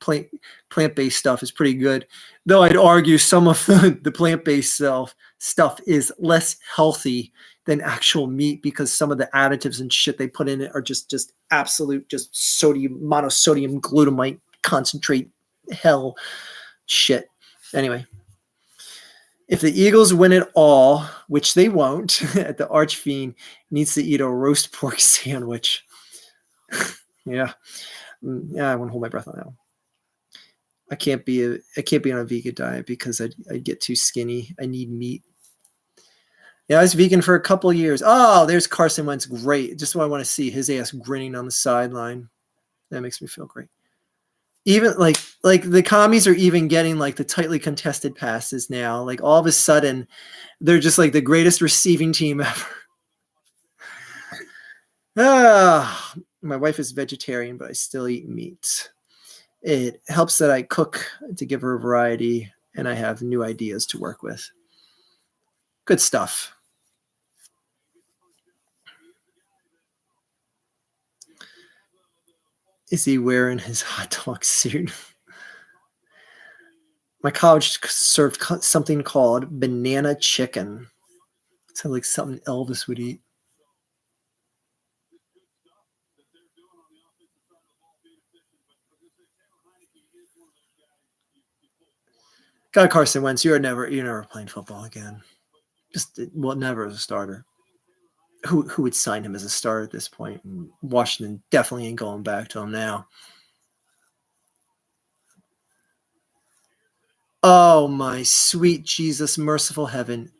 plant-based stuff is pretty good, though I'd argue some of the plant-based stuff is less healthy than actual meat because some of the additives and shit they put in it are just absolute monosodium glutamate concentrate hell shit. Anyway, if the Eagles win it all, which they won't, the Archfiend needs to eat a roast pork sandwich. Yeah. Yeah, I won't hold my breath on that one. I can't be on a vegan diet because I'd get too skinny. I need meat. Yeah, I was vegan for a couple of years. Oh, there's Carson Wentz. Great. Just what I want to see. His ass grinning on the sideline. That makes me feel great. Even like the commies are even getting like the tightly contested passes now. Like all of a sudden, they're just like the greatest receiving team ever. My wife is vegetarian, but I still eat meat. It helps that I cook to give her variety, and I have new ideas to work with. Good stuff. Is he wearing his hot dog suit? My college served something called banana chicken. Sounds like something Elvis would eat. God, Carson Wentz, you're never playing football again. Never as a starter. Who would sign him as a starter at this point? Washington definitely ain't going back to him now. Oh, my sweet Jesus, merciful heaven.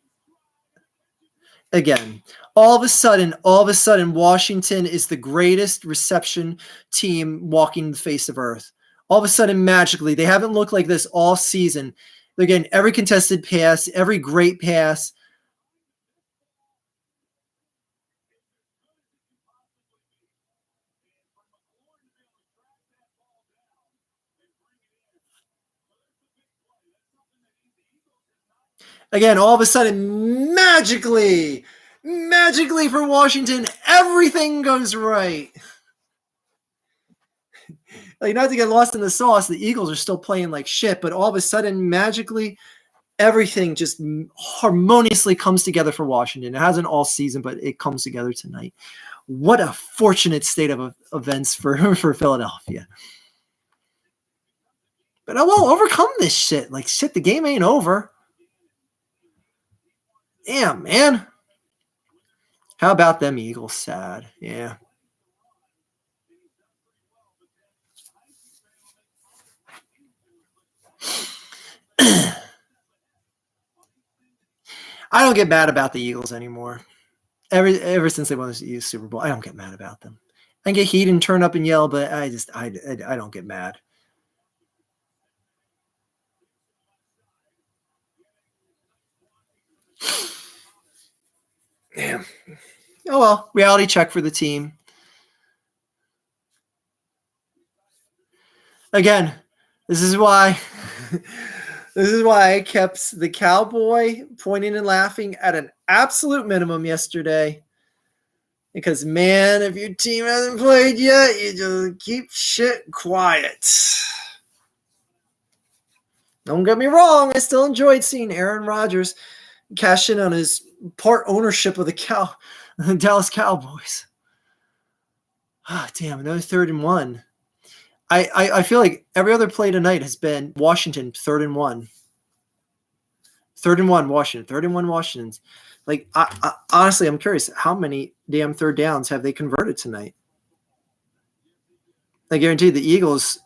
Again, all of a sudden, Washington is the greatest reception team walking the face of earth. All of a sudden, magically, they haven't looked like this all season. They're getting every contested pass, every great pass. Again, all of a sudden, magically for Washington, everything goes right. Like, not to get lost in the sauce, the Eagles are still playing like shit, but all of a sudden, magically, everything just harmoniously comes together for Washington. It hasn't all season, but it comes together tonight. What a fortunate state of events for Philadelphia. But I will overcome this shit. Like, shit, the game ain't over. Damn, man. How about them Eagles? Sad. Yeah. I don't get mad about the Eagles anymore. Ever since they won the Super Bowl, I don't get mad about them. I get heat and turn up and yell, but I don't get mad. Damn. Oh well, reality check for the team. Again, this is why I kept the Cowboy pointing and laughing at an absolute minimum yesterday. Because, man, if your team hasn't played yet, you just keep shit quiet. Don't get me wrong, I still enjoyed seeing Aaron Rodgers cash in on his part ownership of the Dallas Cowboys. Ah, damn, another 3rd and 1. I feel like every other play tonight has been Washington 3rd and 1. 3rd and 1 Washington. 3rd and 1 Washington. Like, I honestly, I'm curious, how many damn third downs have they converted tonight? I guarantee the Eagles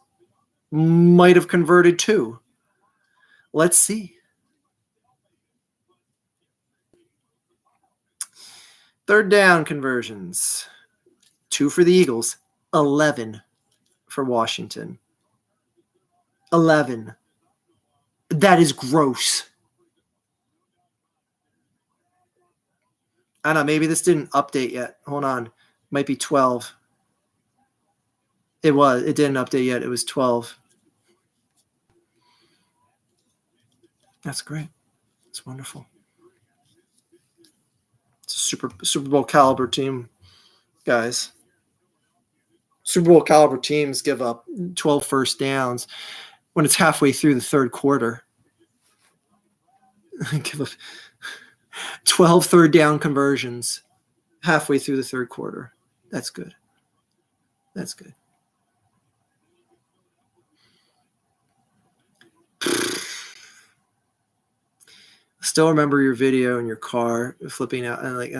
might have converted 2. Let's see. 3rd down conversions. 2 for the Eagles. 11 for Washington. 11. That is gross. I don't know. Maybe this didn't update yet. Hold on. Might be 12. It was. It didn't update yet. It was 12. That's great. It's wonderful. It's a Super Bowl caliber team, guys. Super Bowl caliber teams give up 12 first downs when it's halfway through the 3rd quarter. Give up 12 third down conversions halfway through the 3rd quarter. That's good. That's good. Still remember your video in your car flipping out and like,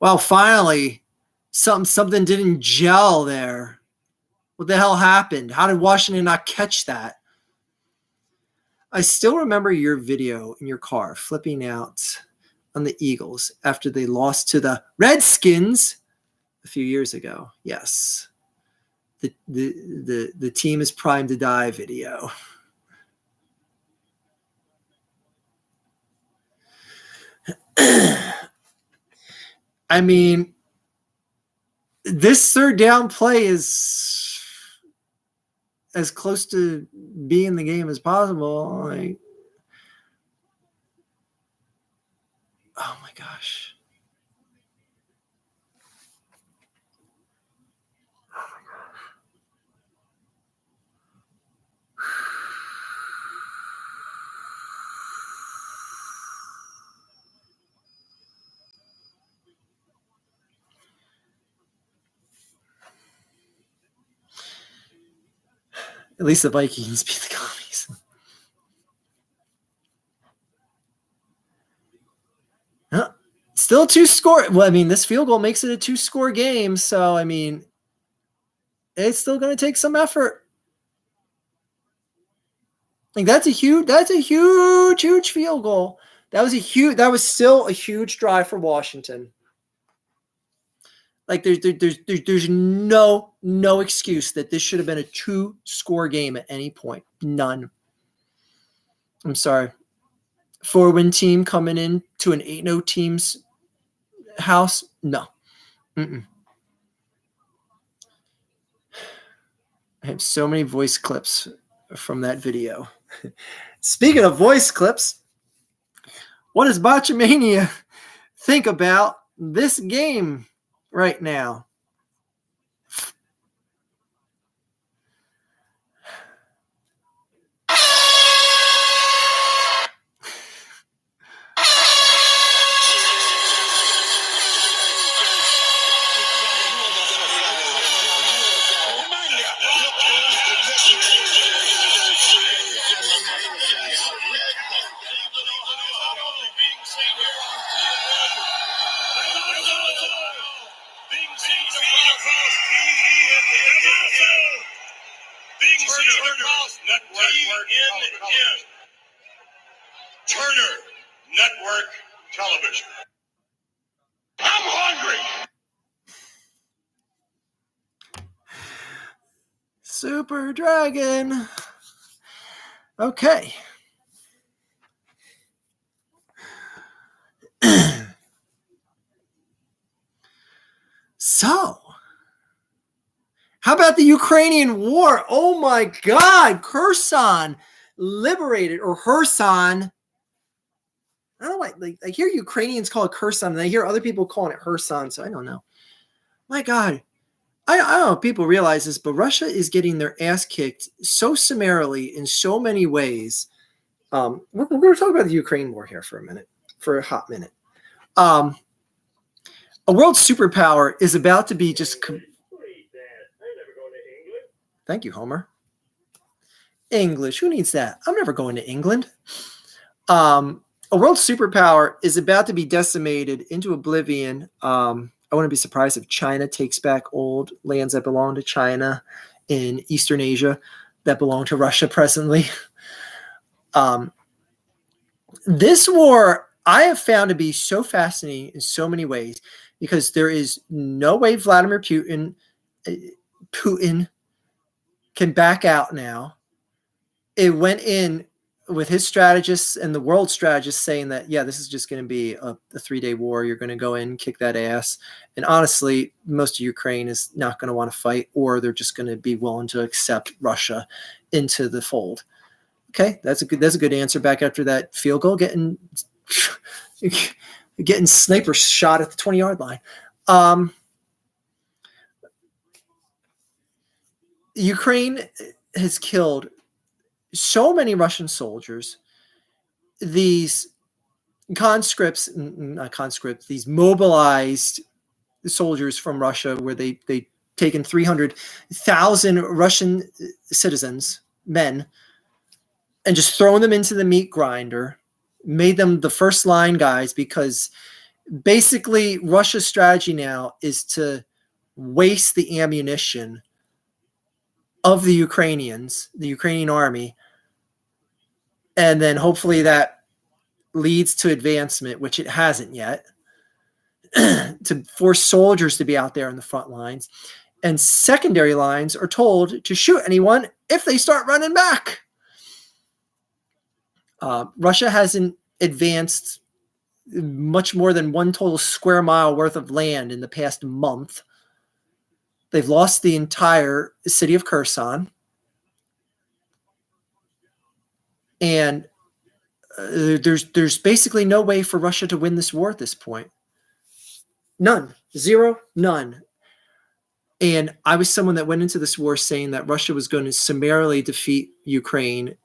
well, finally something didn't gel there. What the hell happened? How did Washington not catch that? I still remember your video in your car flipping out on the Eagles after they lost to the Redskins a few years ago. Yes. The team is primed to die video. I mean, this 3rd down play is as close to being the game as possible. Like, oh my gosh. At least the Vikings beat the Commies. Still 2-score. Well, I mean, this field goal makes it a 2-score game. So, I mean, it's still going to take some effort. Like, that's a huge field goal. That was still a huge drive for Washington. Like, there's no excuse that this should have been a 2-score game at any point. None. I'm sorry. 4-win team coming in to an 8-0 team's house? No. Mm-mm. I have so many voice clips from that video. Speaking of voice clips, what does Bochamania think about this game right now? Turner network television. I'm hungry. Super Dragon. Okay. So, how about the Ukrainian war? Oh my God, Kherson liberated, or Kherson. I don't know, like I hear Ukrainians call it Kherson, and I hear other people calling it Kherson, so I don't know. My God, I don't know if people realize this, but Russia is getting their ass kicked so summarily in so many ways. We're going to talk about the Ukraine war here for a hot minute. A world superpower is about to be just. Thank you, Homer. English. Who needs that? I'm never going to England. A world superpower is about to be decimated into oblivion. I wouldn't be surprised if China takes back old lands that belong to China in Eastern Asia that belong to Russia presently. This war I have found to be so fascinating in so many ways because there is no way Vladimir Putin can back out now. It went in with his strategists and the world strategists saying that, yeah, this is just going to be a 3-day war. You're going to go in, kick that ass. And honestly, most of Ukraine is not going to want to fight, or they're just going to be willing to accept Russia into the fold. Okay, that's a good answer back after that field goal, getting sniper shot at the 20-yard line. Ukraine has killed so many Russian soldiers. These these mobilized soldiers from Russia, where they taken 300,000 Russian citizens, men, and just thrown them into the meat grinder, made them the first line guys, because basically Russia's strategy now is to waste the ammunition of the Ukrainians, the Ukrainian army, and then hopefully that leads to advancement, which it hasn't yet, to force soldiers to be out there in the front lines. And secondary lines are told to shoot anyone if they start running back. Russia hasn't advanced much more than 1 total square mile worth of land in the past month. They've lost the entire city of Kherson. And there's basically no way for Russia to win this war at this point. None. Zero. None. And I was someone that went into this war saying that Russia was going to summarily defeat Ukraine,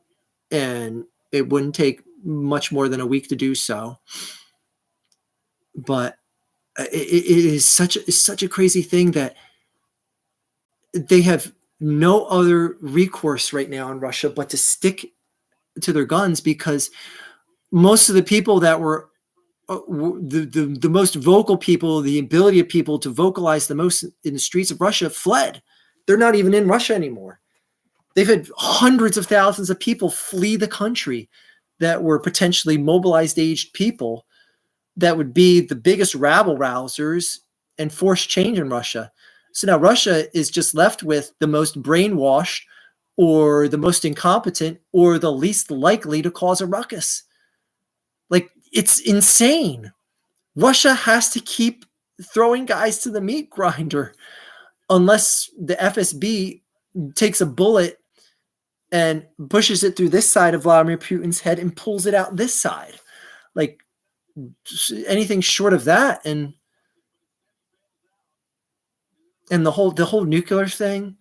and it wouldn't take much more than a week to do so. But it is such a crazy thing that they have no other recourse right now in Russia but to stick to their guns, because most of the people that were the most vocal people, the ability of people to vocalize the most in the streets of Russia, fled. They're not even in Russia anymore. They've had hundreds of thousands of people flee the country that were potentially mobilized aged people that would be the biggest rabble rousers and force change in Russia. So now Russia is just left with the most brainwashed, or the most incompetent, or the least likely to cause a ruckus. Like, it's insane. Russia has to keep throwing guys to the meat grinder unless the FSB takes a bullet and pushes it through this side of Vladimir Putin's head and pulls it out this side. Like, anything short of that, and the whole nuclear thing,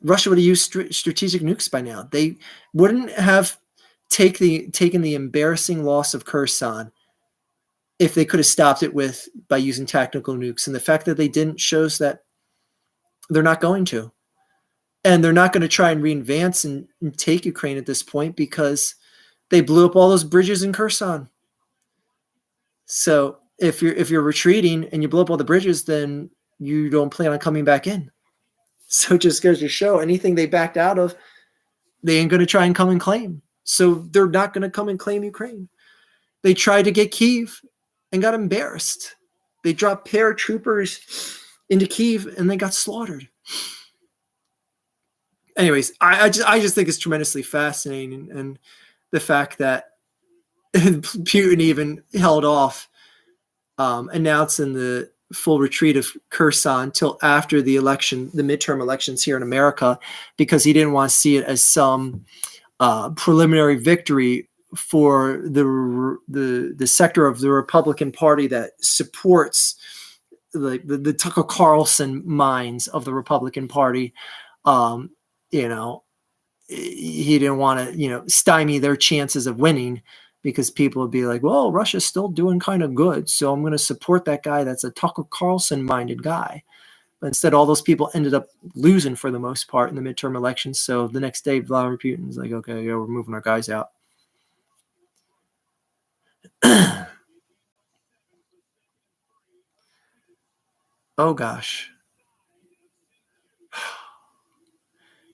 Russia would have used strategic nukes by now. They wouldn't have taken the embarrassing loss of Kherson if they could have stopped it by using tactical nukes. And the fact that they didn't shows that they're not going to. And they're not going to try and re-advance and take Ukraine at this point, because they blew up all those bridges in Kherson. So if you're retreating and you blow up all the bridges, then you don't plan on coming back in. So it just goes to show, anything they backed out of, they ain't going to try and come and claim. So they're not going to come and claim Ukraine. They tried to get Kyiv and got embarrassed. They dropped paratroopers into Kyiv and they got slaughtered. Anyways, I just think it's tremendously fascinating, and the fact that Putin even held off announcing the full retreat of Kherson until after the election, the midterm elections here in America, because he didn't want to see it as some preliminary victory for the sector of the Republican Party that supports the Tucker Carlson minds of the Republican Party. He didn't want to, stymie their chances of winning, because people would be like, well, Russia's still doing kind of good, so I'm going to support that guy that's a Tucker Carlson-minded guy. But instead, all those people ended up losing for the most part in the midterm elections. So the next day, Vladimir Putin's like, okay, we're moving our guys out. Oh, gosh.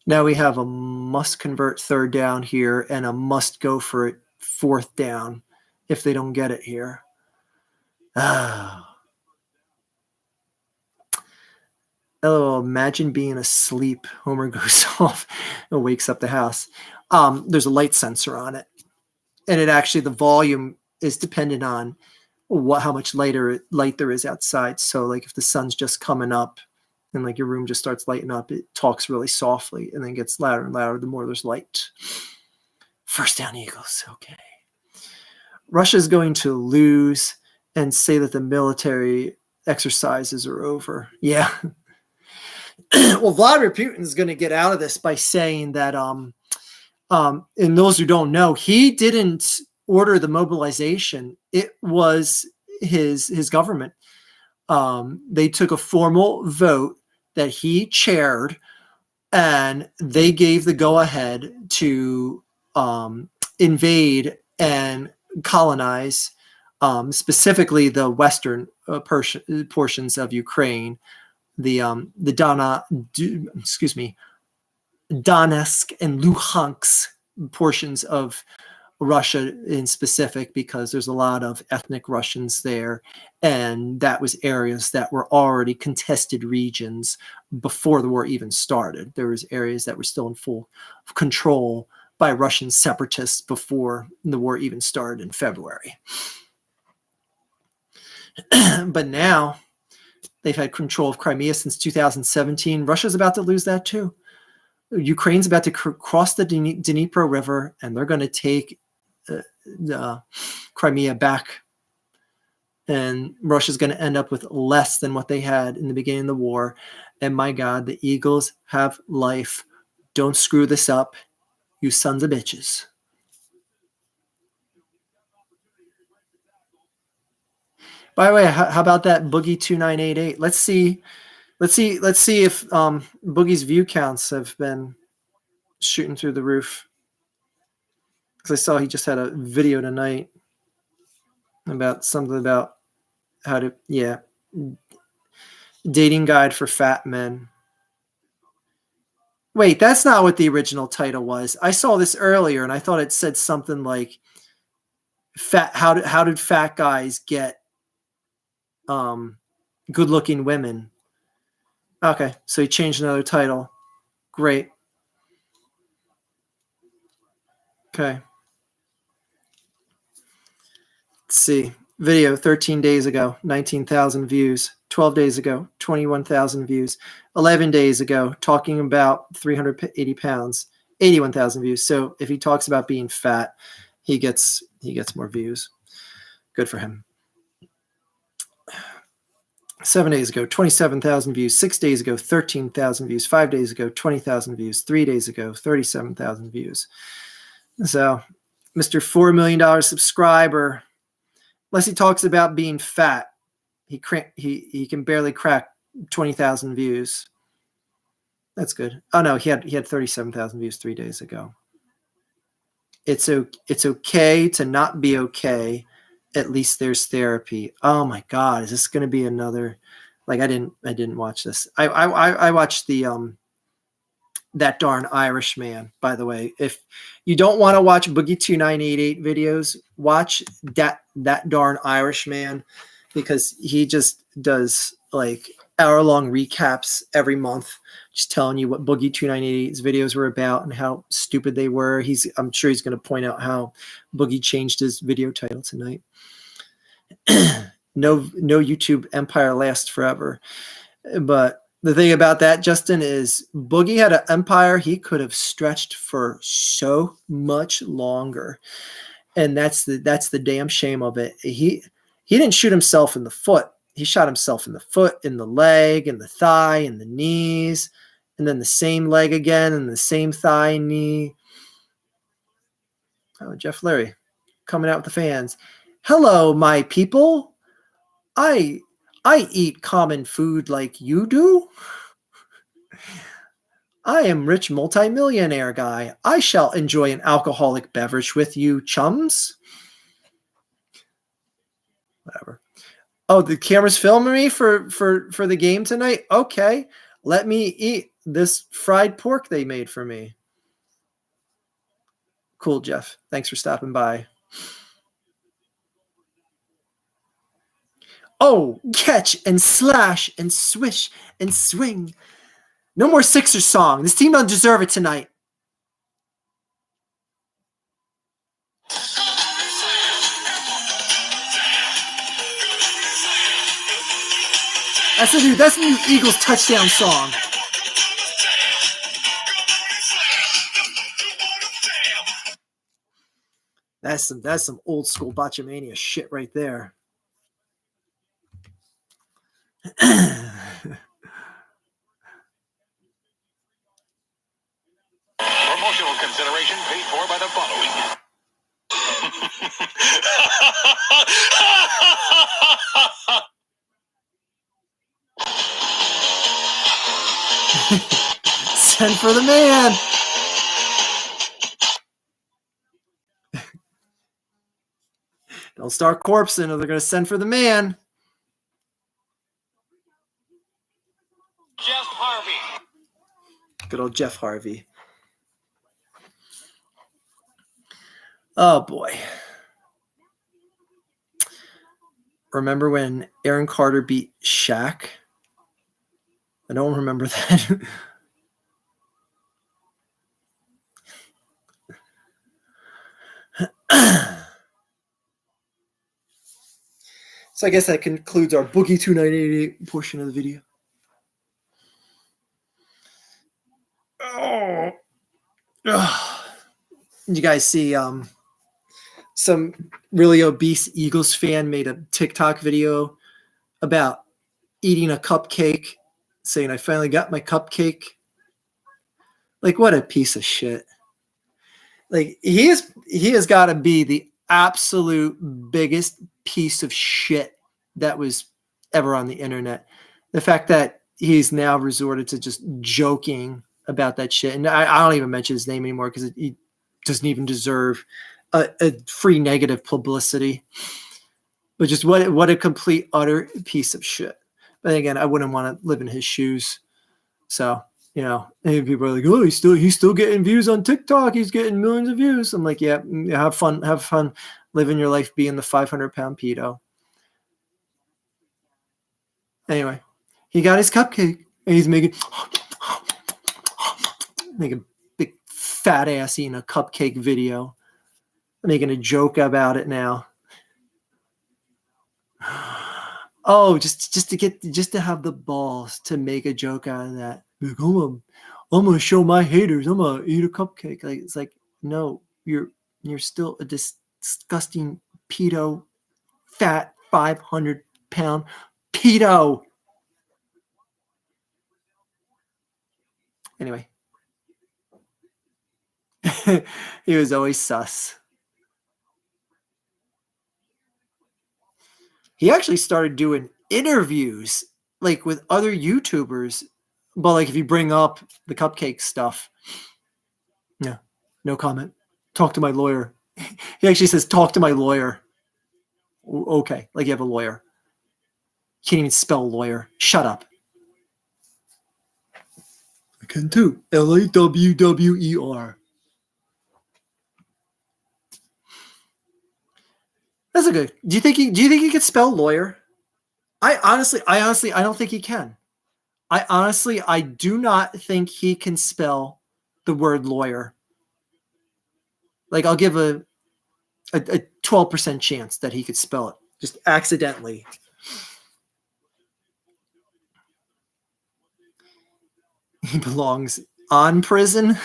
Now we have a must convert third down here and a must go for it fourth down if they don't get it here. LOL, imagine being asleep. Homer goes off and wakes up the house. There's a light sensor on it. And it actually, the volume is dependent on how much light there is outside. So like if the sun's just coming up and like your room just starts lighting up, it talks really softly and then gets louder and louder the more there's light. First down, Eagles. Okay. Russia's going to lose and say that the military exercises are over. Yeah. Well, Vladimir Putin is going to get out of this by saying that, and those who don't know, he didn't order the mobilization. It was his government. They took a formal vote that he chaired, and they gave the go-ahead to invade and colonize, specifically the western portions of Ukraine, the Donetsk and Luhansk portions of Russia in specific, because there's a lot of ethnic Russians there, and that was areas that were already contested regions before the war even started. There was areas that were still in full control by Russian separatists before the war even started in February. But now they've had control of Crimea since 2017. Russia's about to lose that too. Ukraine's about to cross the Dnipro River, and they're going to take Crimea back. And Russia's going to end up with less than what they had in the beginning of the war. And my God, the Eagles have life. Don't screw this up, you sons of bitches. By the way, how about that Boogie 2988? Let's see if Boogie's view counts have been shooting through the roof. Because I saw he just had a video tonight about something about how to, dating guide for fat men. Wait, that's not what the original title was. I saw this earlier and I thought it said something like how did fat guys get good-looking women? Okay, so he changed another title. Great. Okay. Let's see. Video 13 days ago, 19,000 views. 12 days ago, 21,000 views. 11 days ago, talking about 380 pounds, 81,000 views. So if he talks about being fat, he gets more views. Good for him. 7 days ago, 27,000 views. 6 days ago, 13,000 views. 5 days ago, 20,000 views. 3 days ago, 37,000 views. So Mr. $4 million subscriber, unless he talks about being fat, he can barely crack 20,000 views. That's good. Oh no, he had 37,000 views 3 days ago. It's okay to not be okay. At least there's therapy. Oh my God, is this going to be another? Like I didn't watch this. I watched the That Darn Irishman, by the way. If you don't want to watch Boogie2988 videos, watch that Darn Irishman, because he just does like hour-long recaps every month, just telling you what Boogie2988's videos were about and how stupid they were. I'm sure he's going to point out how Boogie changed his video title tonight. No YouTube empire lasts forever. But the thing about that, Justin, is Boogie had an empire he could have stretched for so much longer. And that's the damn shame of it. He didn't shoot himself in the foot. He shot himself in the foot, in the leg, in the thigh, in the knees, and then the same leg again, and the same thigh and knee. Oh, Jeff Larry coming out with the fans. Hello, my people. I eat common food like you do. I am rich multimillionaire guy. I shall enjoy an alcoholic beverage with you, chums. Whatever. Oh, the camera's filming me for the game tonight? Okay. Let me eat this fried pork they made for me. Cool, Jeff. Thanks for stopping by. Oh, catch and slash and swish and swing. No more Sixers song. This team doesn't deserve it tonight. That's the new Eagles touchdown song. That's some old school Bochamania shit right there. Promotional consideration paid for by the following. Send for the man. Don't start corpsing or they're going to send for the man. Jeff Harvey. Good old Jeff Harvey. Oh, boy. Remember when Aaron Carter beat Shaq? I don't remember that. So I guess that concludes our Boogie2988 portion of the video. Oh. Did you guys see some really obese Eagles fan made a TikTok video about eating a cupcake, saying, I finally got my cupcake? Like, what a piece of shit. Like, he has got to be the absolute biggest piece of shit that was ever on the internet. The fact that he's now resorted to just joking about that shit. And I don't even mention his name anymore because he doesn't even deserve a free negative publicity. But just what a complete, utter piece of shit. But again, I wouldn't want to live in his shoes. So, you know, and people are like, oh, he's still getting views on TikTok. He's getting millions of views. I'm like, yeah, have fun living your life being the 500-pound pedo. Anyway, he got his cupcake and he's making big fat ass eating a cupcake video, making a joke about it now. Oh, just to have the balls to make a joke out of that. Like, I'm gonna show my haters. I'm gonna eat a cupcake. Like, it's like, no, you're still a disgusting pedo, fat 500-pound pedo. Anyway, he was always sus. He actually started doing interviews like with other YouTubers, but like if you bring up the cupcake stuff, yeah, no comment. Talk to my lawyer. He actually says, talk to my lawyer. Okay, like you have a lawyer. Can't even spell lawyer. Shut up. can too. Lawwer. That's a good. Do you think he could spell lawyer? I honestly, I don't think he can. I do not think he can spell the word lawyer. Like, I'll give a 12% chance that he could spell it just accidentally. He belongs on prison.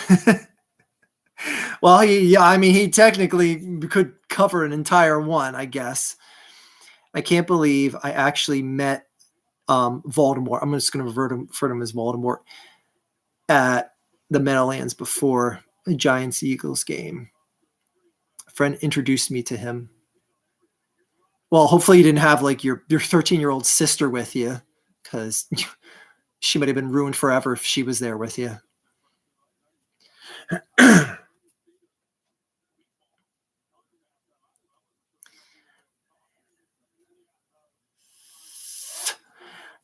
Well, he technically could cover an entire one, I guess. I can't believe I actually met Voldemort. I'm just going to refer to him as Voldemort at the Meadowlands before a Giants-Eagles game. A friend introduced me to him. Well, hopefully you didn't have like your 13-year-old sister with you, because she might have been ruined forever if she was there with you.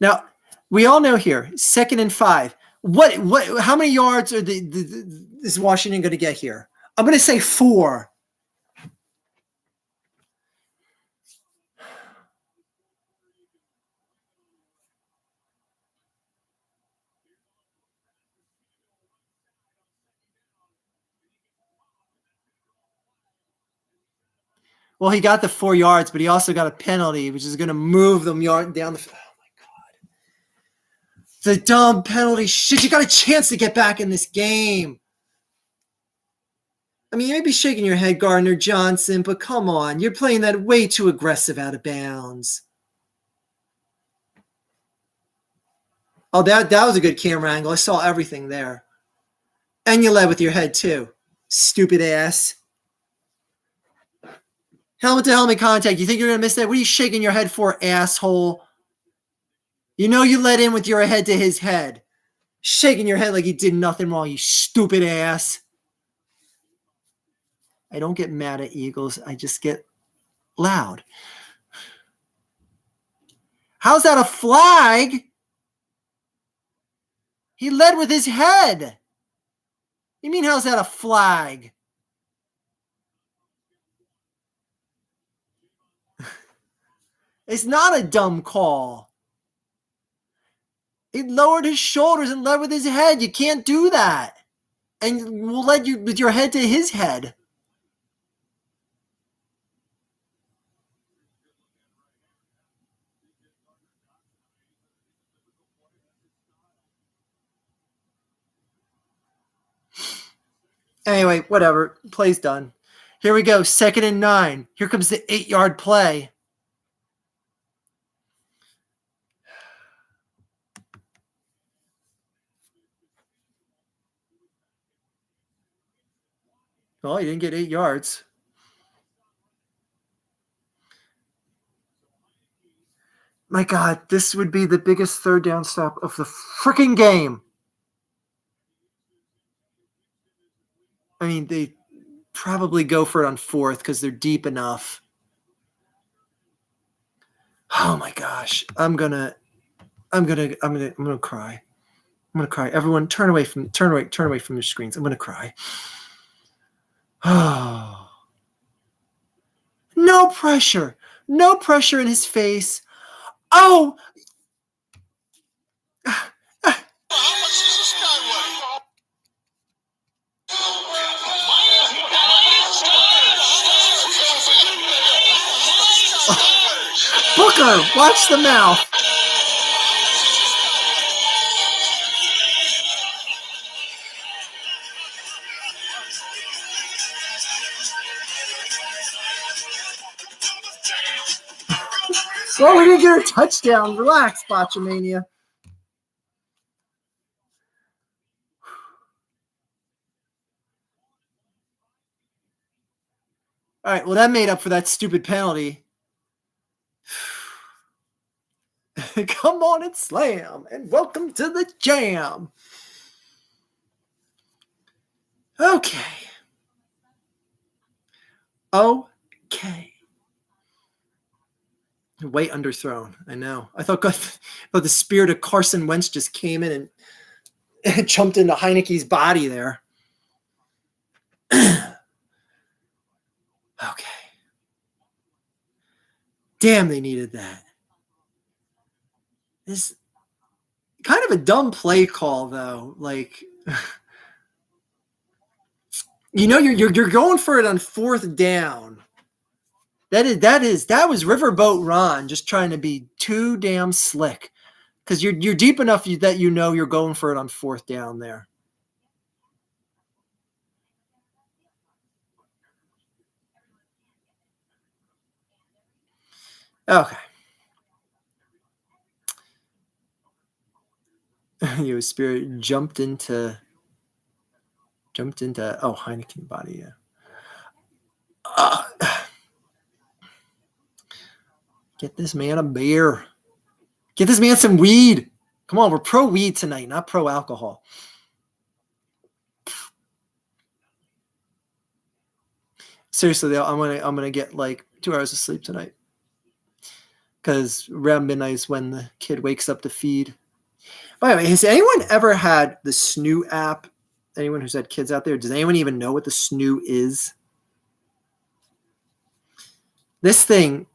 Now, we all know here, 2nd and 5. How many yards is Washington going to get here? I'm going to say 4. Well, he got the 4 yards, but he also got a penalty, which is going to move them down the. Oh my God! The dumb penalty. Shit! You got a chance to get back in this game. I mean, you may be shaking your head, Gardner Johnson, but come on, you're playing that way too aggressive out of bounds. Oh, that was a good camera angle. I saw everything there, and you led with your head too. Stupid ass. Helmet to helmet contact. You think you're going to miss that? What are you shaking your head for, asshole? You know you let in with your head to his head. Shaking your head like he did nothing wrong, you stupid ass. I don't get mad at Eagles. I just get loud. How's that a flag? He led with his head. You mean how's that a flag? It's not a dumb call. He lowered his shoulders and led with his head. You can't do that. And we'll let you with your head to his head. Anyway, whatever. Play's done. Here we go. 2nd and 9. Here comes the 8-yard play. Well, he didn't get 8 yards. My God, this would be the biggest 3rd down stop of the freaking game. I mean, they probably go for it on 4th because they're deep enough. Oh my gosh, I'm gonna cry. I'm gonna cry. Everyone, turn away from your screens. I'm gonna cry. Oh, no pressure in his face. Oh. Booker, watch the mouth. Well, we didn't get a touchdown. Relax, Bochamania. All right, well, that made up for that stupid penalty. Come on and slam, and welcome to the jam. Okay. Way underthrown. I know. I thought the spirit of Carson Wentz just came in and jumped into Heineke's body there. Okay. Damn, they needed that. This kind of a dumb play call, though. Like, you're going for it on 4th down. That was Riverboat Ron just trying to be too damn slick, because you're deep enough that you're going for it on 4th down there. Okay. Spirit jumped into Heineken body, yeah. Get this man a beer. Get this man some weed. Come on, we're pro weed tonight, not pro alcohol. Seriously though, I'm gonna get like 2 hours of sleep tonight, because around midnight is when the kid wakes up to feed. By the way, has anyone ever had the Snoo app? Anyone who's had kids out there, does anyone even know what the Snoo is? This thing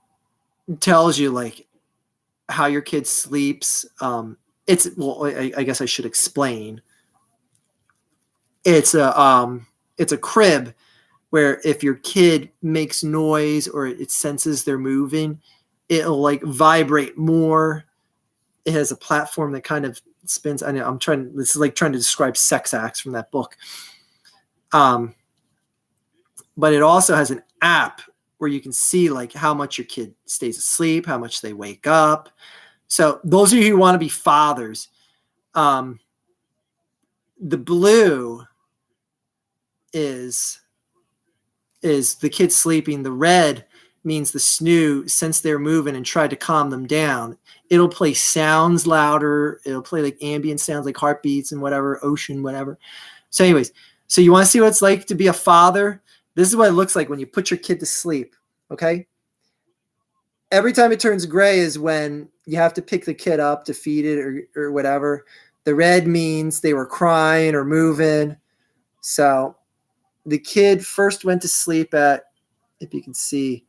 tells you like how your kid sleeps. I guess I should explain. It's a crib where if your kid makes noise or it senses they're moving, it'll like vibrate more. It has a platform that kind of spins. I know this is like trying to describe sex acts from that book. But it also has an app where you can see like how much your kid stays asleep, how much they wake up. So those of you who want to be fathers, the blue is the kid sleeping. The red means the Snoo, since they're moving and tried to calm them down, it'll play sounds louder. It'll play like ambient sounds like heartbeats and whatever, ocean, whatever. So anyways, so you want to see what it's like to be a father? This is what it looks like when you put your kid to sleep, okay? Every time it turns gray is when you have to pick the kid up to feed it or whatever. The red means they were crying or moving. So the kid first went to sleep at, if you can see,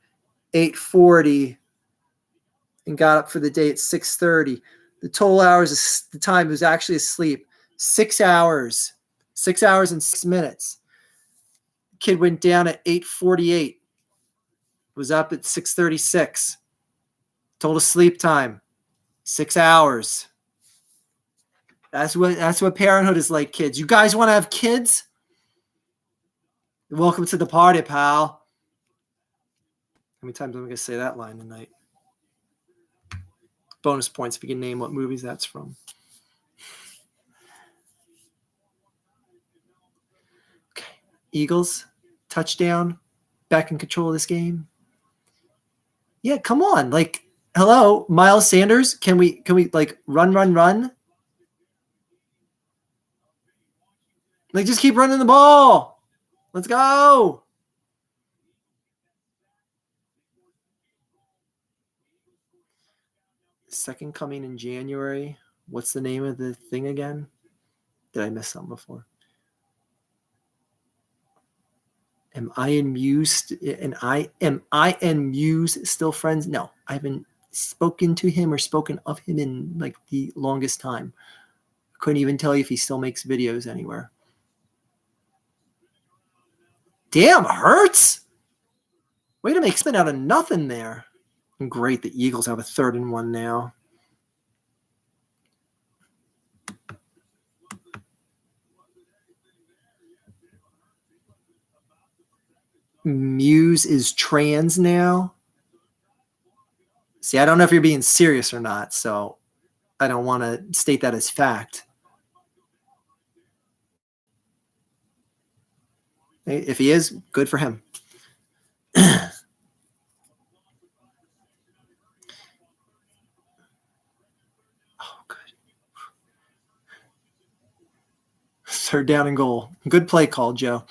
8:40 and got up for the day at 6:30. The total hours of the time he was actually asleep, 6 hours, 6 hours and 6 minutes. The kid went down at 8:48, was up at 6:36. Total sleep time, 6 hours. That's what parenthood is like, kids. You guys want to have kids? Welcome to the party, pal. How many times am I going to say that line tonight? Bonus points if you can name what movies that's from. Okay. Eagles, touchdown, back in control of this game. Yeah, come on. Like, hello, Miles Sanders. Can we like run? Like, just keep running the ball. Let's go. Second coming in January. What's the name of the thing again? Did I miss something before? Am I and Muse still friends? No, I haven't spoken to him or spoken of him in like the longest time. I couldn't even tell you if he still makes videos anywhere. Damn, Hurts. Way to make something out of nothing there. And great, the Eagles have a 3rd and 1 now. Muse is trans now. See, I don't know if you're being serious or not, so I don't want to state that as fact. If he is, good for him. Oh, good. 3rd down and goal. Good play call, Joe.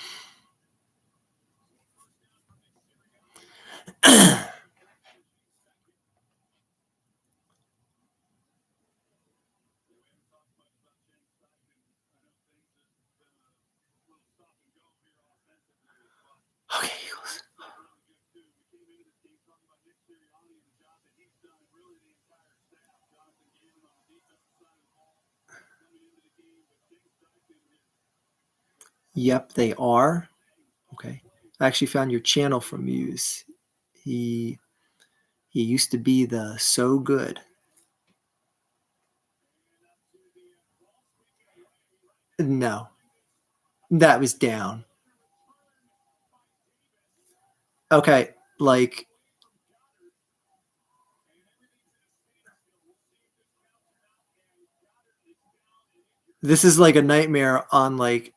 Yep, they are. Okay. I actually found your channel from Muse. He used to be the So Good. No. That was down. Okay, like this is like a nightmare on like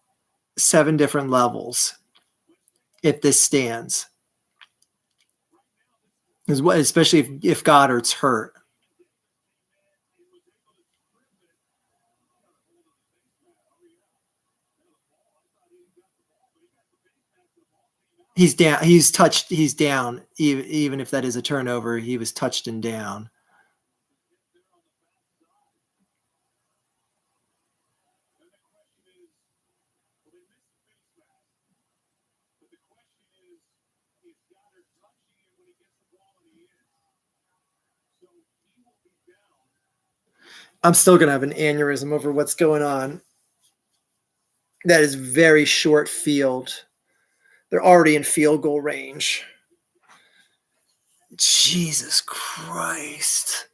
7 different levels if this stands. Especially if Goddard's hurt. He's down. He's touched. He's down. Even if that is a turnover, he was touched and down. I'm still gonna have an aneurysm over what's going on. That is very short field. They're already in field goal range. Jesus Christ.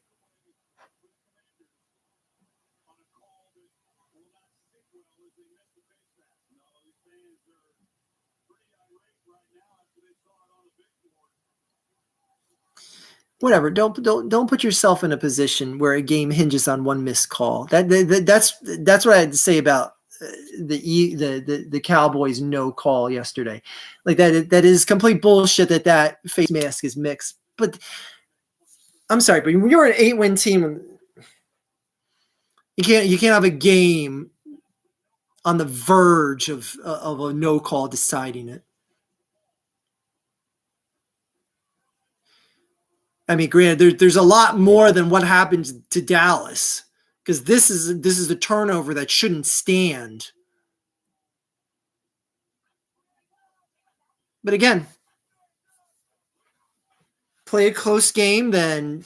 Whatever. Don't put yourself in a position where a game hinges on one missed call. That's what I had to say about the Cowboys no call yesterday. Like that is complete bullshit that face mask is mixed. But I'm sorry, but when you're an 8-win team, you can't have a game on the verge of a no call deciding it. I mean, granted, there's a lot more than what happened to Dallas because this is a turnover that shouldn't stand. But again, play a close game, then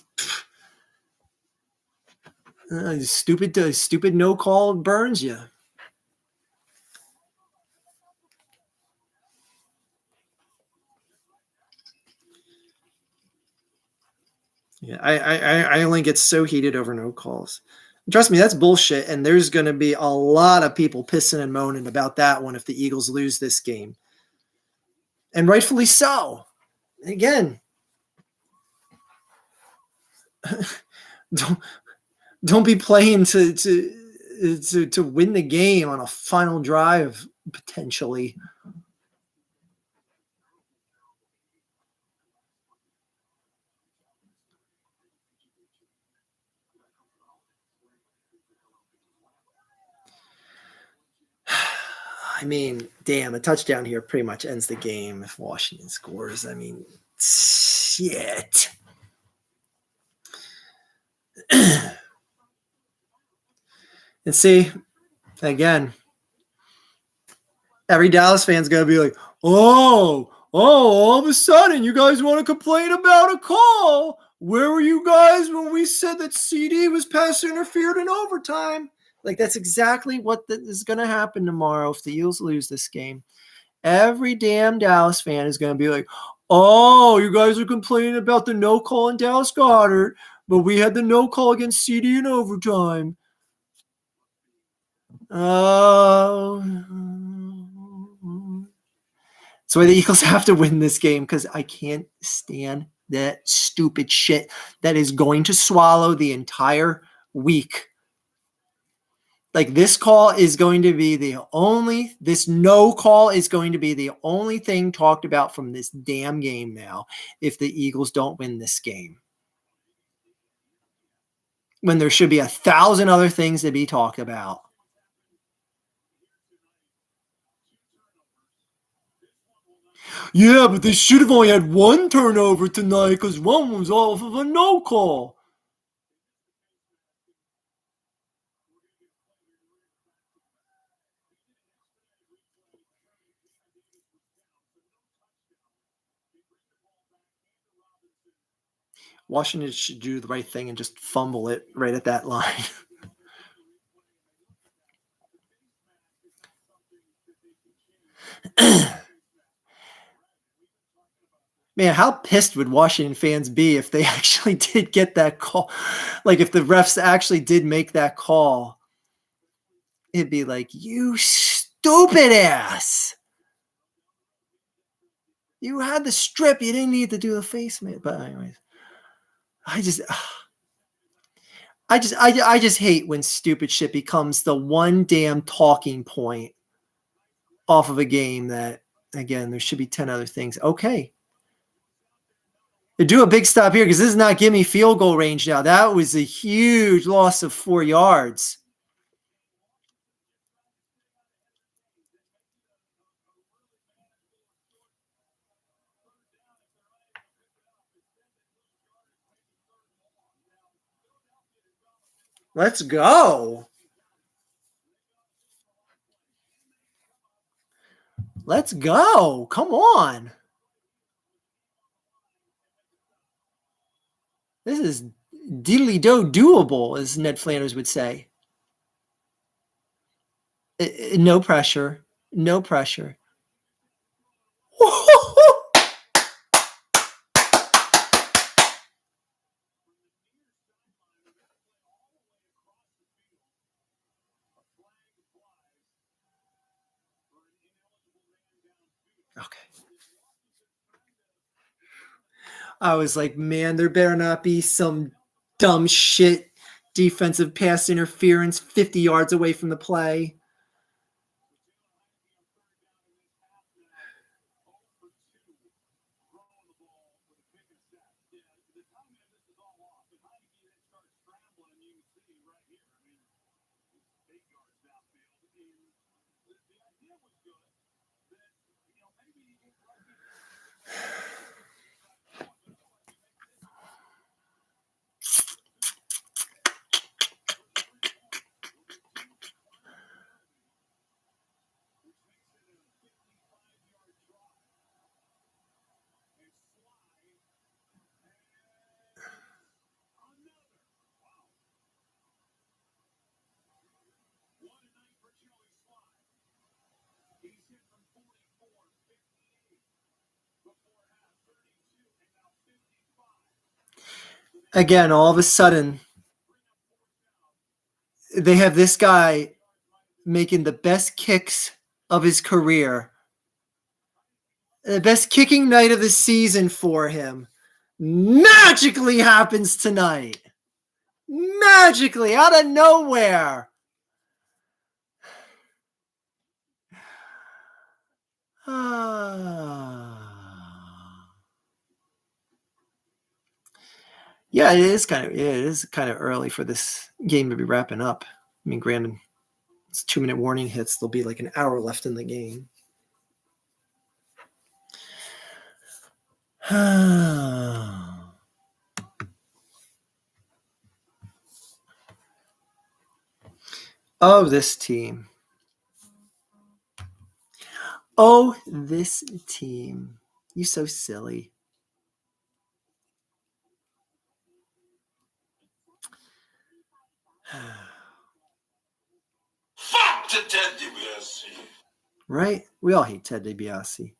stupid no call burns you. Yeah, I only get so heated over no calls. Trust me, that's bullshit, and there's going to be a lot of people pissing and moaning about that one if the Eagles lose this game. And rightfully so. Again, don't be playing to win the game on a final drive potentially. I mean, damn, a touchdown here pretty much ends the game if Washington scores. I mean, shit. And see, again, every Dallas fan's going to be like, all of a sudden you guys want to complain about a call. Where were you guys when we said that CD was pass interfered in overtime? Like, that's exactly what is going to happen tomorrow if the Eagles lose this game. Every damn Dallas fan is going to be like, oh, you guys are complaining about the no call in Dallas Goddard, but we had the no call against CD in overtime. Oh. That's why the Eagles have to win this game because I can't stand that stupid shit that is going to swallow the entire week. Like this call is going to be this no call is going to be the only thing talked about from this damn game now if the Eagles don't win this game. When there should be 1,000 other things to be talked about. Yeah, but they should have only had one turnover tonight because one was off of a no call. Washington should do the right thing and just fumble it right at that line. Man, how pissed would Washington fans be if they actually did get that call? Like if the refs actually did make that call, it'd be like, you stupid ass. You had the strip. You didn't need to do the face mask. But anyways, I just hate when stupid shit becomes the one damn talking point off of a game that, again, there should be 10 other things. Okay. Do a big stop here because this is not giving me field goal range now. That was a huge loss of 4 yards. Let's go. Let's go. Come on. This is diddly-do doable, as Ned Flanders would say. No pressure. No pressure. Okay. I was like, man, there better not be some dumb shit defensive pass interference 50 yards away from the play. Again, all of a sudden, they have this guy making the best kicks of his career, the best kicking night of the season for him, magically happens tonight. Magically, out of nowhere. Yeah, it is kind of early for this game to be wrapping up. I mean, granted, it's 2-minute warning hits. There'll be like an hour left in the game. Oh, this team. Oh, this team. You so silly. Fuck to Ted DiBiase. Right? We all hate Ted DiBiase.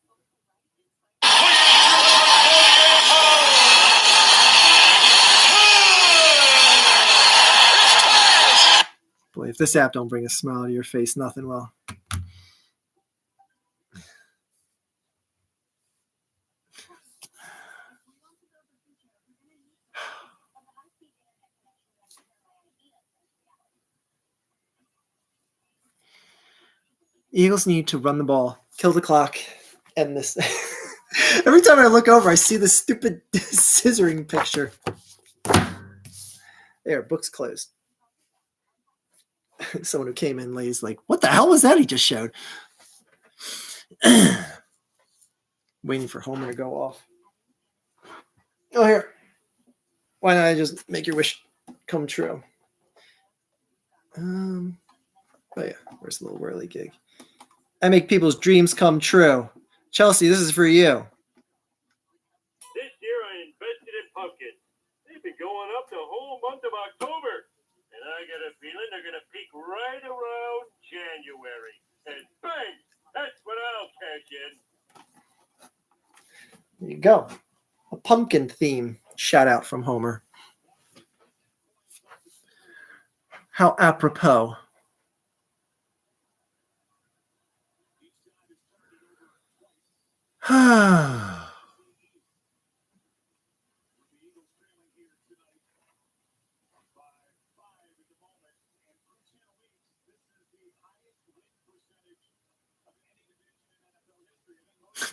Boy, if this app don't bring a smile to your face, nothing will. Eagles need to run the ball, kill the clock, end this. Every time I look over, I see this stupid scissoring picture. There, book's closed. Someone who came in late is like, what the hell was that he just showed? Waiting for Homer to go off. Oh, here. Why not I just make your wish come true? Oh yeah, where's the little whirly gig? I make people's dreams come true. Chelsea, this is for you. This year I invested in pumpkins, on up the whole month of October. And I got a feeling they're going to peak right around January. And bang, that's when I'll cash in. There you go. A pumpkin theme shout out from Homer. How apropos.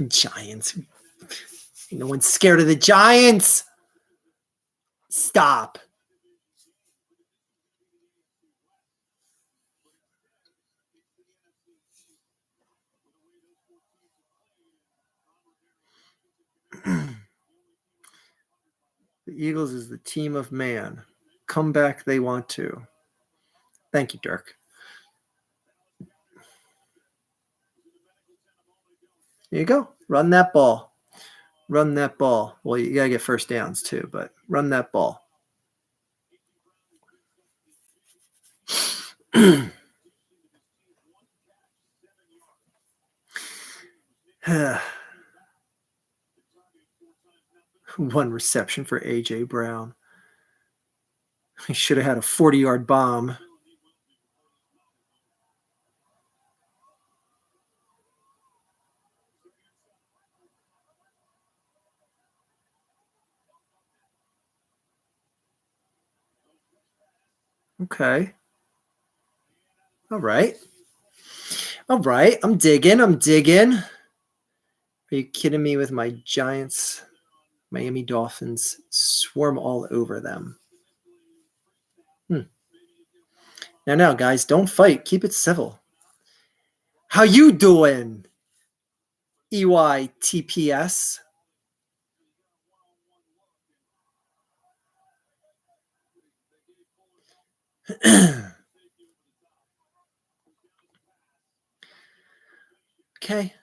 Giants. No one's scared of the Giants. Stop. The Eagles is the team of man. Come back, they want to. Thank you, Dirk. There you go. Run that ball. Run that ball. Well, you got to get first downs too, but run that ball. One reception for A.J. Brown. He should have had a 40-yard bomb. Okay. All right. All right. I'm digging. Are you kidding me with my Giants? Miami Dolphins swarm all over them. Now, guys, don't fight. Keep it civil. How you doing? EYTPS. Okay.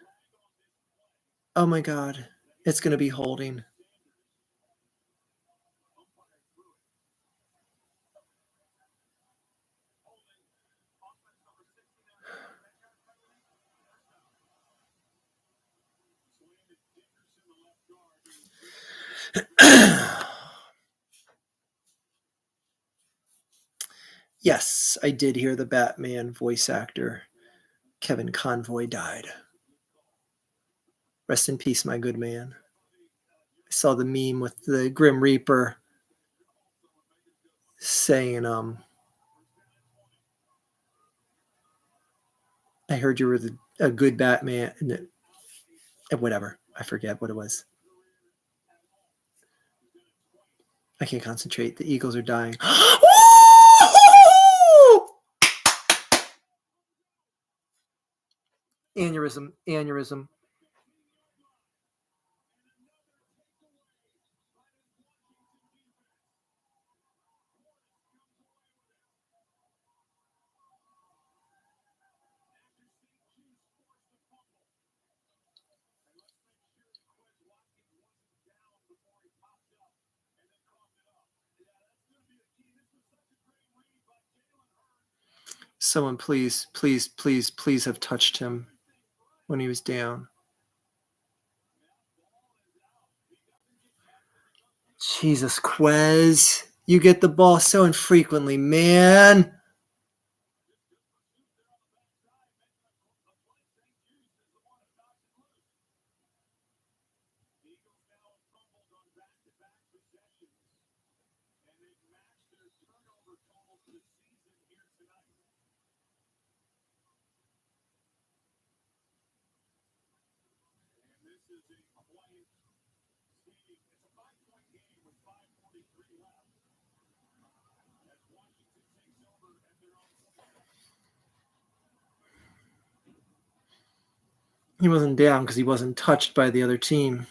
Oh my God. It's going to be holding. Yes, I did hear the Batman voice actor, Kevin Convoy, died. Rest in peace, my good man. I saw the meme with the Grim Reaper saying, I heard you were a good Batman. And whatever. I forget what it was. I can't concentrate. The Eagles are dying. Aneurysm. Someone please have touched him when he was down. Jesus, Quez. You get the ball so infrequently, man. He wasn't down because he wasn't touched by the other team.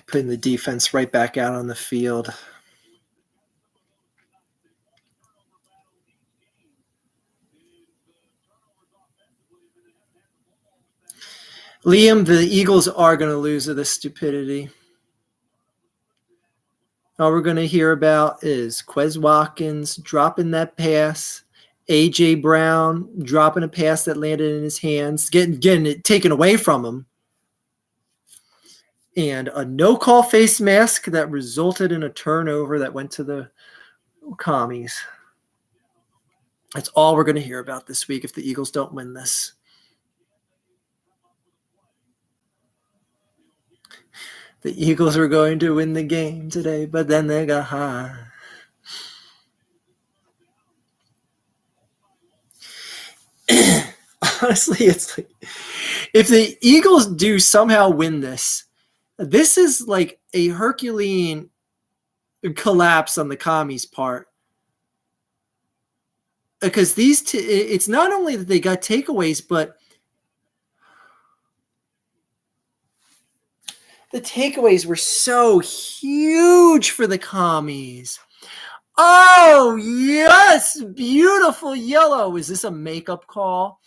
Putting the defense right back out on the field. Liam, the Eagles are going to lose to this stupidity. All we're going to hear about is Quez Watkins dropping that pass, A.J. Brown dropping a pass that landed in his hands, getting it taken away from him, and a no-call face mask that resulted in a turnover that went to the Commies. That's all we're going to hear about this week if the Eagles don't win this. The Eagles were going to win the game today, but then they got high. Honestly, it's like if the Eagles do somehow win this, this is like a Herculean collapse on the Commies' part. Because it's not only that they got takeaways, but the takeaways were so huge for the Commies. Oh, yes! Beautiful yellow. Is this a makeup call?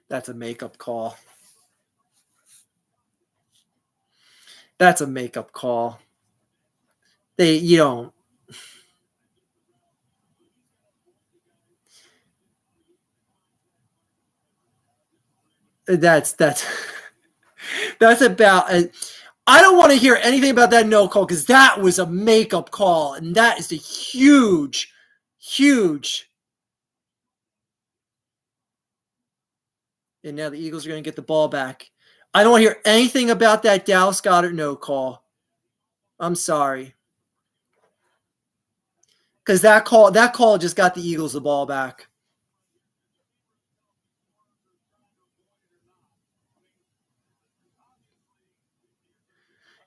That's a makeup call. That's a makeup call. You don't. That's about. I don't want to hear anything about that no call because that was a makeup call, and that is a huge. And now the Eagles are going to get the ball back. I don't want to hear anything about that Dallas Goedert no call. I'm sorry. Because that call just got the Eagles the ball back.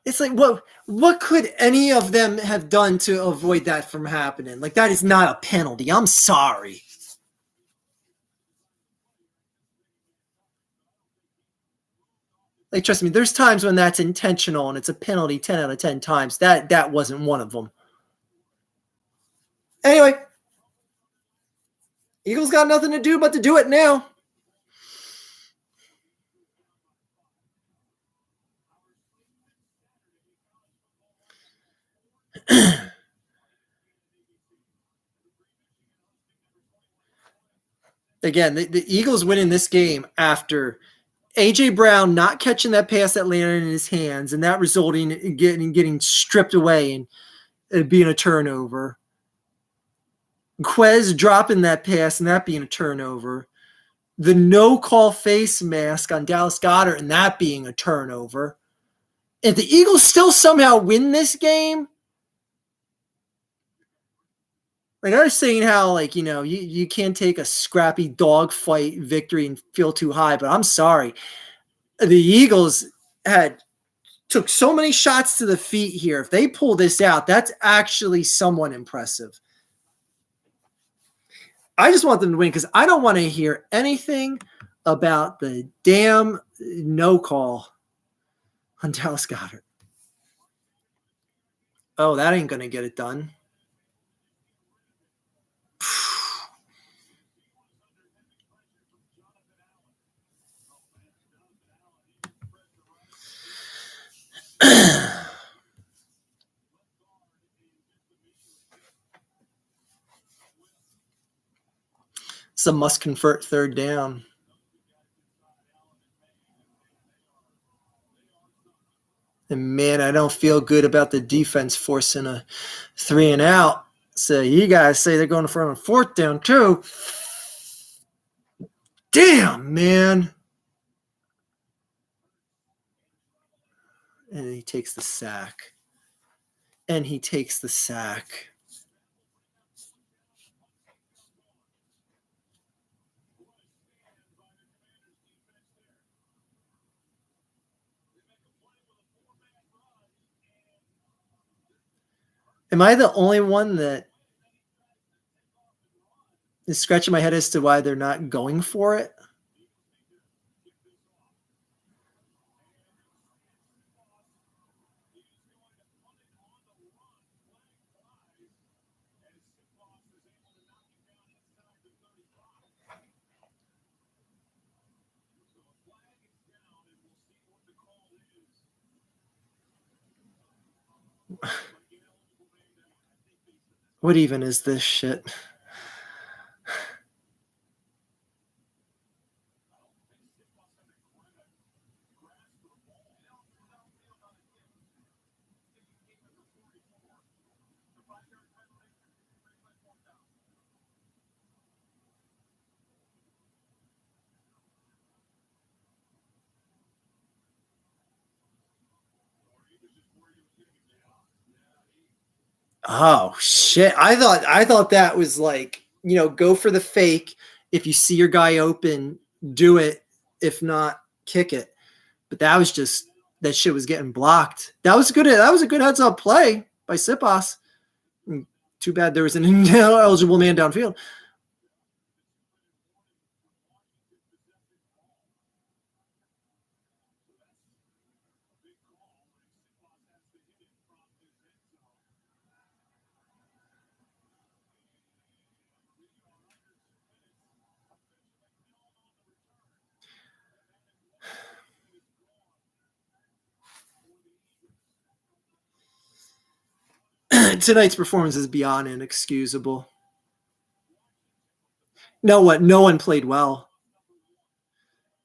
It's like, what could any of them have done to avoid that from happening? Like, that is not a penalty. I'm sorry. Like, trust me, there's times when that's intentional and it's a penalty 10 out of 10 times. That wasn't one of them. Anyway, Eagles got nothing to do but to do it now. Again, the Eagles winning this game after A.J. Brown not catching that pass that landed in his hands, and that resulting in getting stripped away and it being a turnover. Quez dropping that pass and that being a turnover. The no-call face mask on Dallas Goedert and that being a turnover. If the Eagles still somehow win this game, like I was saying how, like, you can't take a scrappy dogfight victory and feel too high, but I'm sorry. The Eagles took so many shots to the feet here. If they pull this out, that's actually somewhat impressive. I just want them to win because I don't want to hear anything about the damn no call on Dallas Goedert. Oh, that ain't going to get it done. It's a must-convert third down. And, man, I don't feel good about the defense forcing a 3-and-out. So you guys say they're going for a fourth down, too. Damn, man. And he takes the sack. Am I the only one that is scratching my head as to why they're not going for it? What even is this shit? Oh shit. I thought that was like, go for the fake. If you see your guy open, do it. If not, kick it. But that shit was getting blocked. That was a good heads up play by Sipas. Too bad there was an ineligible man downfield. Tonight's performance is beyond inexcusable. No one played well.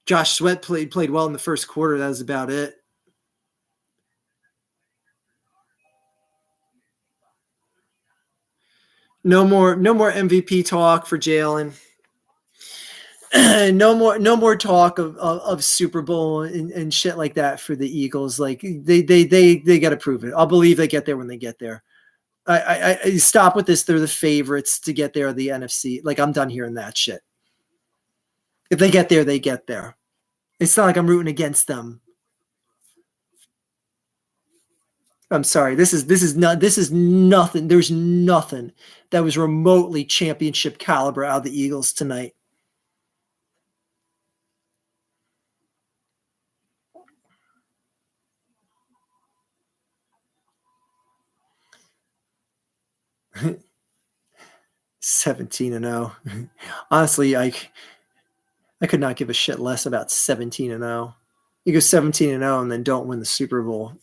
Josh Sweat played well in the first quarter. That was about it. No more MVP talk for Jalen. No more talk of Super Bowl and shit like that for the Eagles. Like they got to prove it. I'll believe they get there when they get there. I stop with this. They're the favorites to get there. The NFC. Like I'm done hearing that shit. If they get there, they get there. It's not like I'm rooting against them. I'm sorry. This is nothing. There's nothing that was remotely championship caliber out of the Eagles tonight. (17-0). Honestly, I could not give a shit less about 17-0. You go 17-0 and then don't win the Super Bowl.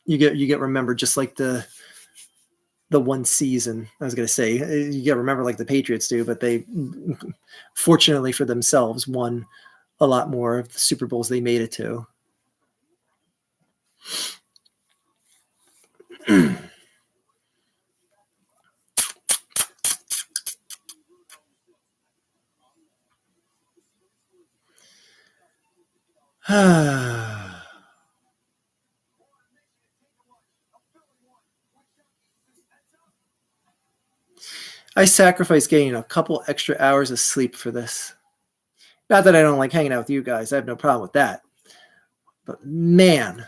You get remembered just like the one season. I was gonna say you get remembered like the Patriots do, but they, fortunately for themselves, won a lot more of the Super Bowls they made it to. I sacrificed getting a couple extra hours of sleep for this. Not that I don't like hanging out with you guys. I have no problem with that. But man,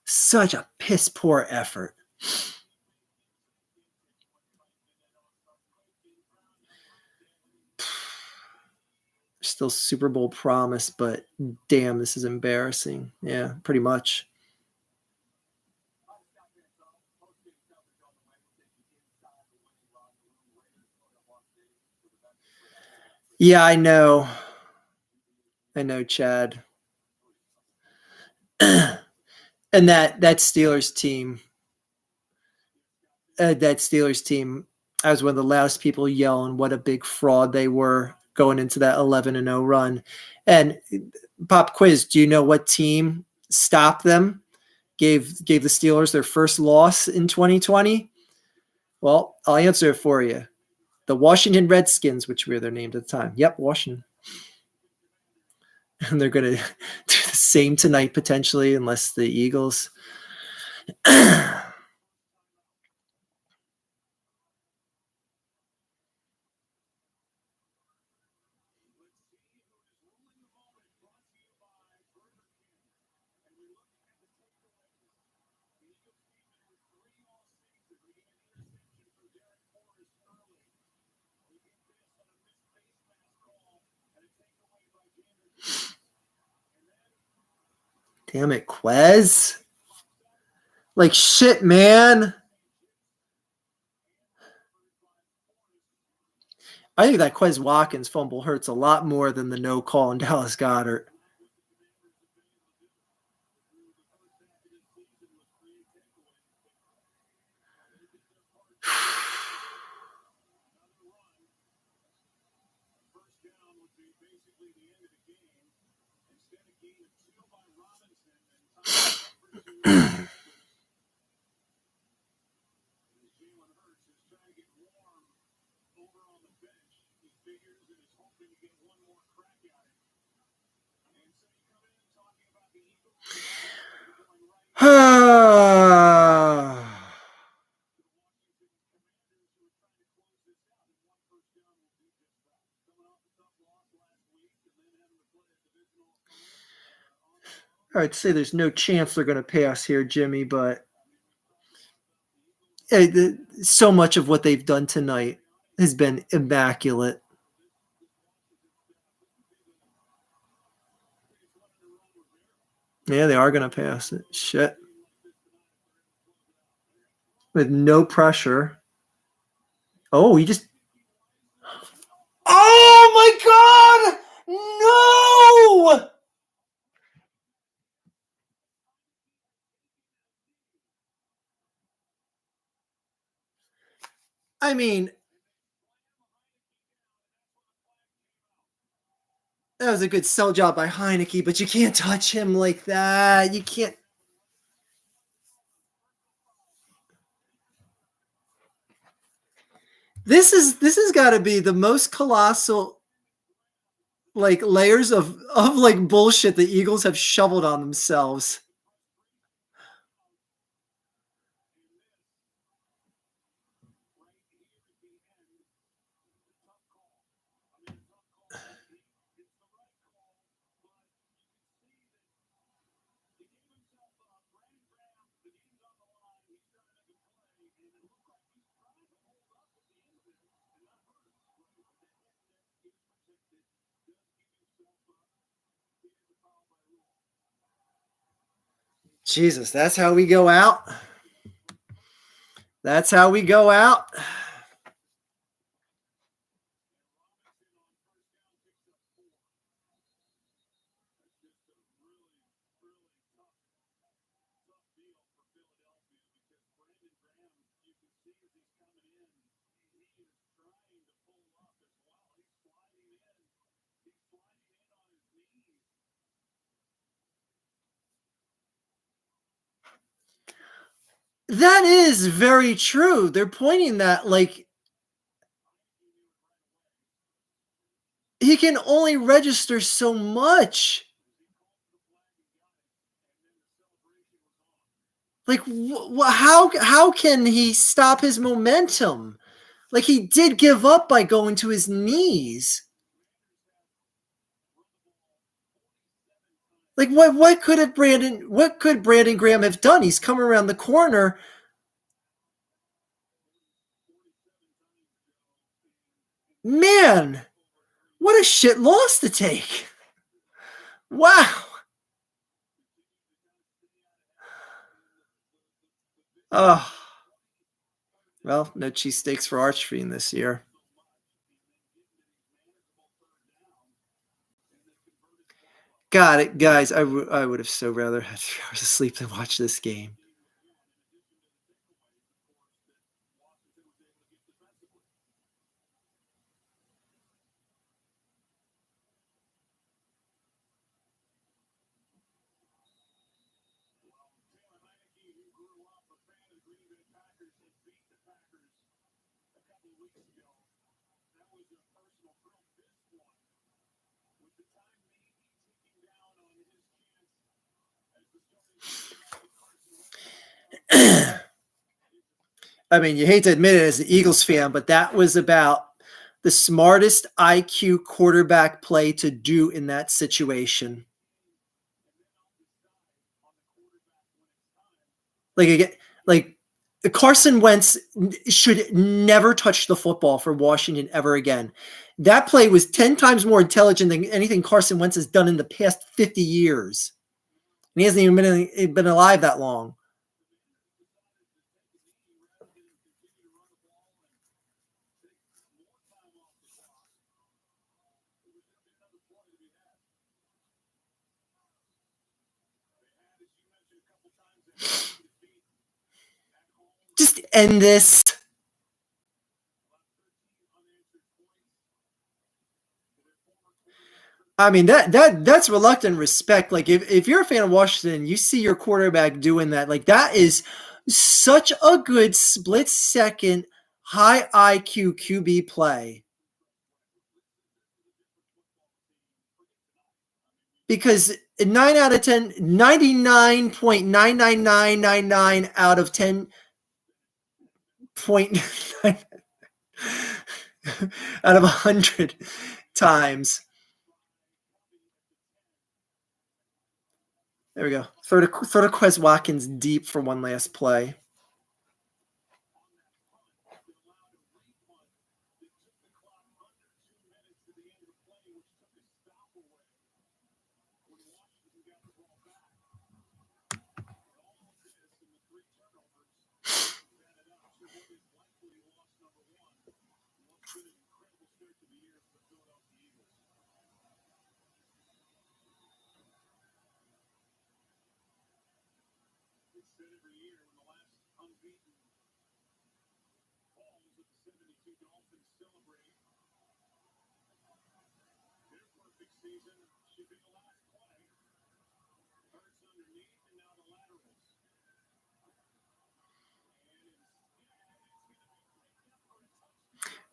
such a piss poor effort. Still Super Bowl promise, but damn, this is embarrassing. Yeah, pretty much. Yeah, I know, Chad. And that Steelers team, I was one of the loudest people yelling what a big fraud they were going into that 11-0 run. And pop quiz, do you know what team stopped them? Gave the Steelers their first loss in 2020? Well, I'll answer it for you. The Washington Redskins, which were their name at the time. Yep, Washington. And they're going to do the same tonight, potentially, unless the Eagles. Damn it, Quez. Like shit, man. I think that Quez Watkins fumble hurts a lot more than the no call on Dallas Goedert. I'd say there's no chance they're going to pass here, Jimmy, but so much of what they've done tonight has been immaculate. Yeah, they are going to pass it. Shit. With no pressure. Oh, he just... Oh, my God! No! I mean, that was a good sell job by Heineke, but you can't touch him like that. You can't. This has got to be the most colossal like layers of like bullshit the Eagles have shoveled on themselves. Jesus, that's how we go out. That's how we go out. That is very true. They're pointing that like he can only register so much. Like, how can he stop his momentum? Like he did give up by going to his knees. Like what could Brandon Graham have done? He's come around the corner. Man, what a shit loss to take. Wow. Oh. Well, no cheesesteaks for Archfiend this year. Got it, guys. I would have so rather had 3 hours of sleep than watch this game. I mean, you hate to admit it as an Eagles fan, but that was about the smartest IQ quarterback play to do in that situation. Like Carson Wentz should never touch the football for Washington ever again. That play was 10 times more intelligent than anything Carson Wentz has done in the past 50 years. he hasn't even been alive that long. Just end this. I mean, that's reluctant respect. Like if you're a fan of Washington, you see your quarterback doing that. Like that is such a good split second high IQ QB play. Because 9 out of 10, 99.99999 out of 10 out of 100 times. There we go. Throw to Quez Watkins deep for one last play.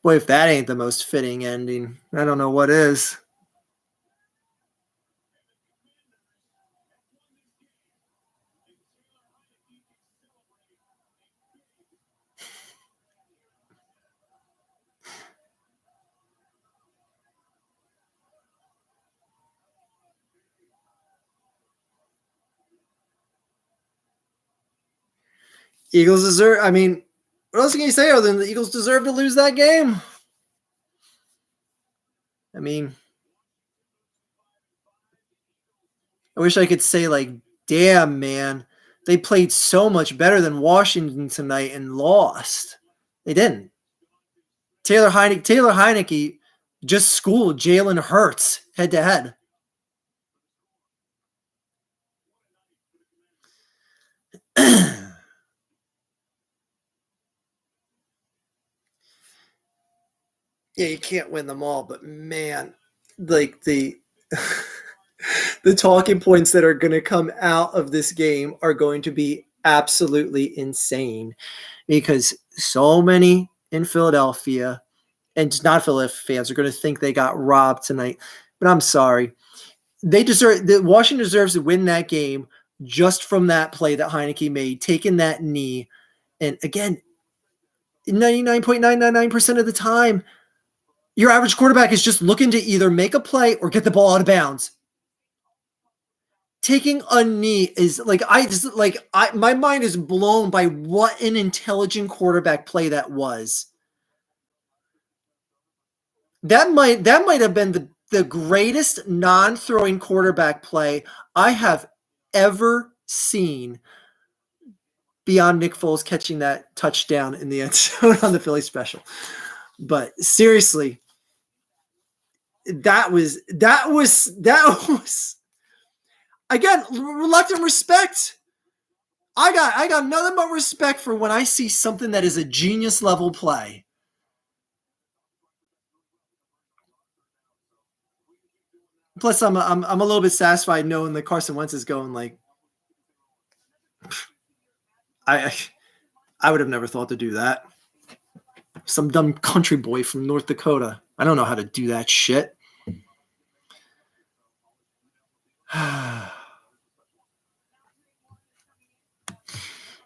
Boy, if that ain't the most fitting ending, I don't know what is. Eagles deserve, I mean, what else can you say other than the Eagles deserve to lose that game? I mean, I wish I could say, like, damn, man, they played so much better than Washington tonight and lost. They didn't. Taylor Heineke just schooled Jalen Hurts head to head. Yeah, you can't win them all, but man, like the talking points that are going to come out of this game are going to be absolutely insane because so many in Philadelphia and not Philadelphia fans are going to think they got robbed tonight. But I'm sorry. Washington deserves to win that game just from that play that Heineke made, taking that knee. And again, 99.999% of the time, your average quarterback is just looking to either make a play or get the ball out of bounds. Taking a knee is my mind is blown by what an intelligent quarterback play that was. That might have been the greatest non-throwing quarterback play I have ever seen beyond Nick Foles catching that touchdown in the end zone on the Philly special. But seriously, that was again, reluctant respect. I got nothing but respect for when I see something that is a genius level play. Plus, I'm a little bit satisfied knowing that Carson Wentz is going like, I would have never thought to do that. Some dumb country boy from North Dakota. I don't know how to do that shit. All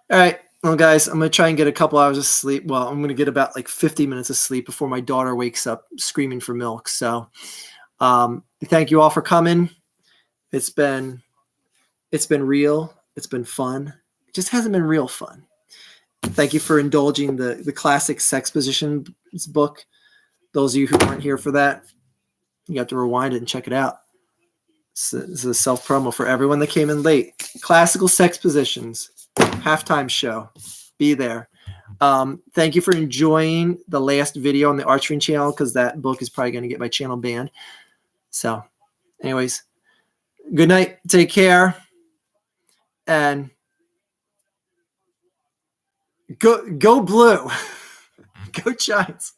right. Well, guys, I'm going to try and get a couple hours of sleep. Well, I'm going to get about like 50 minutes of sleep before my daughter wakes up screaming for milk. So thank you all for coming. It's been real. It's been fun. It just hasn't been real fun. Thank you for indulging the classic Sex Positions book. Those of you who weren't here for that, you have to rewind it and check it out. This is a self promo for everyone that came in late. Classical sex positions, halftime show. Be there. Thank you for enjoying the last video on the Archery channel, because that book is probably going to get my channel banned. So, anyways, good night. Take care. And go blue. Go Giants.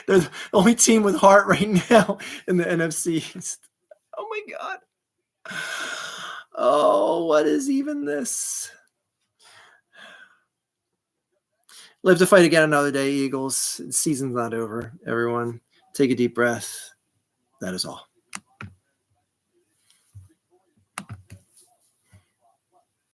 They're the only team with heart right now in the NFC East. Oh my God. Oh, what is even this? Live to fight again another day, Eagles. The season's not over. Everyone, take a deep breath. That is all.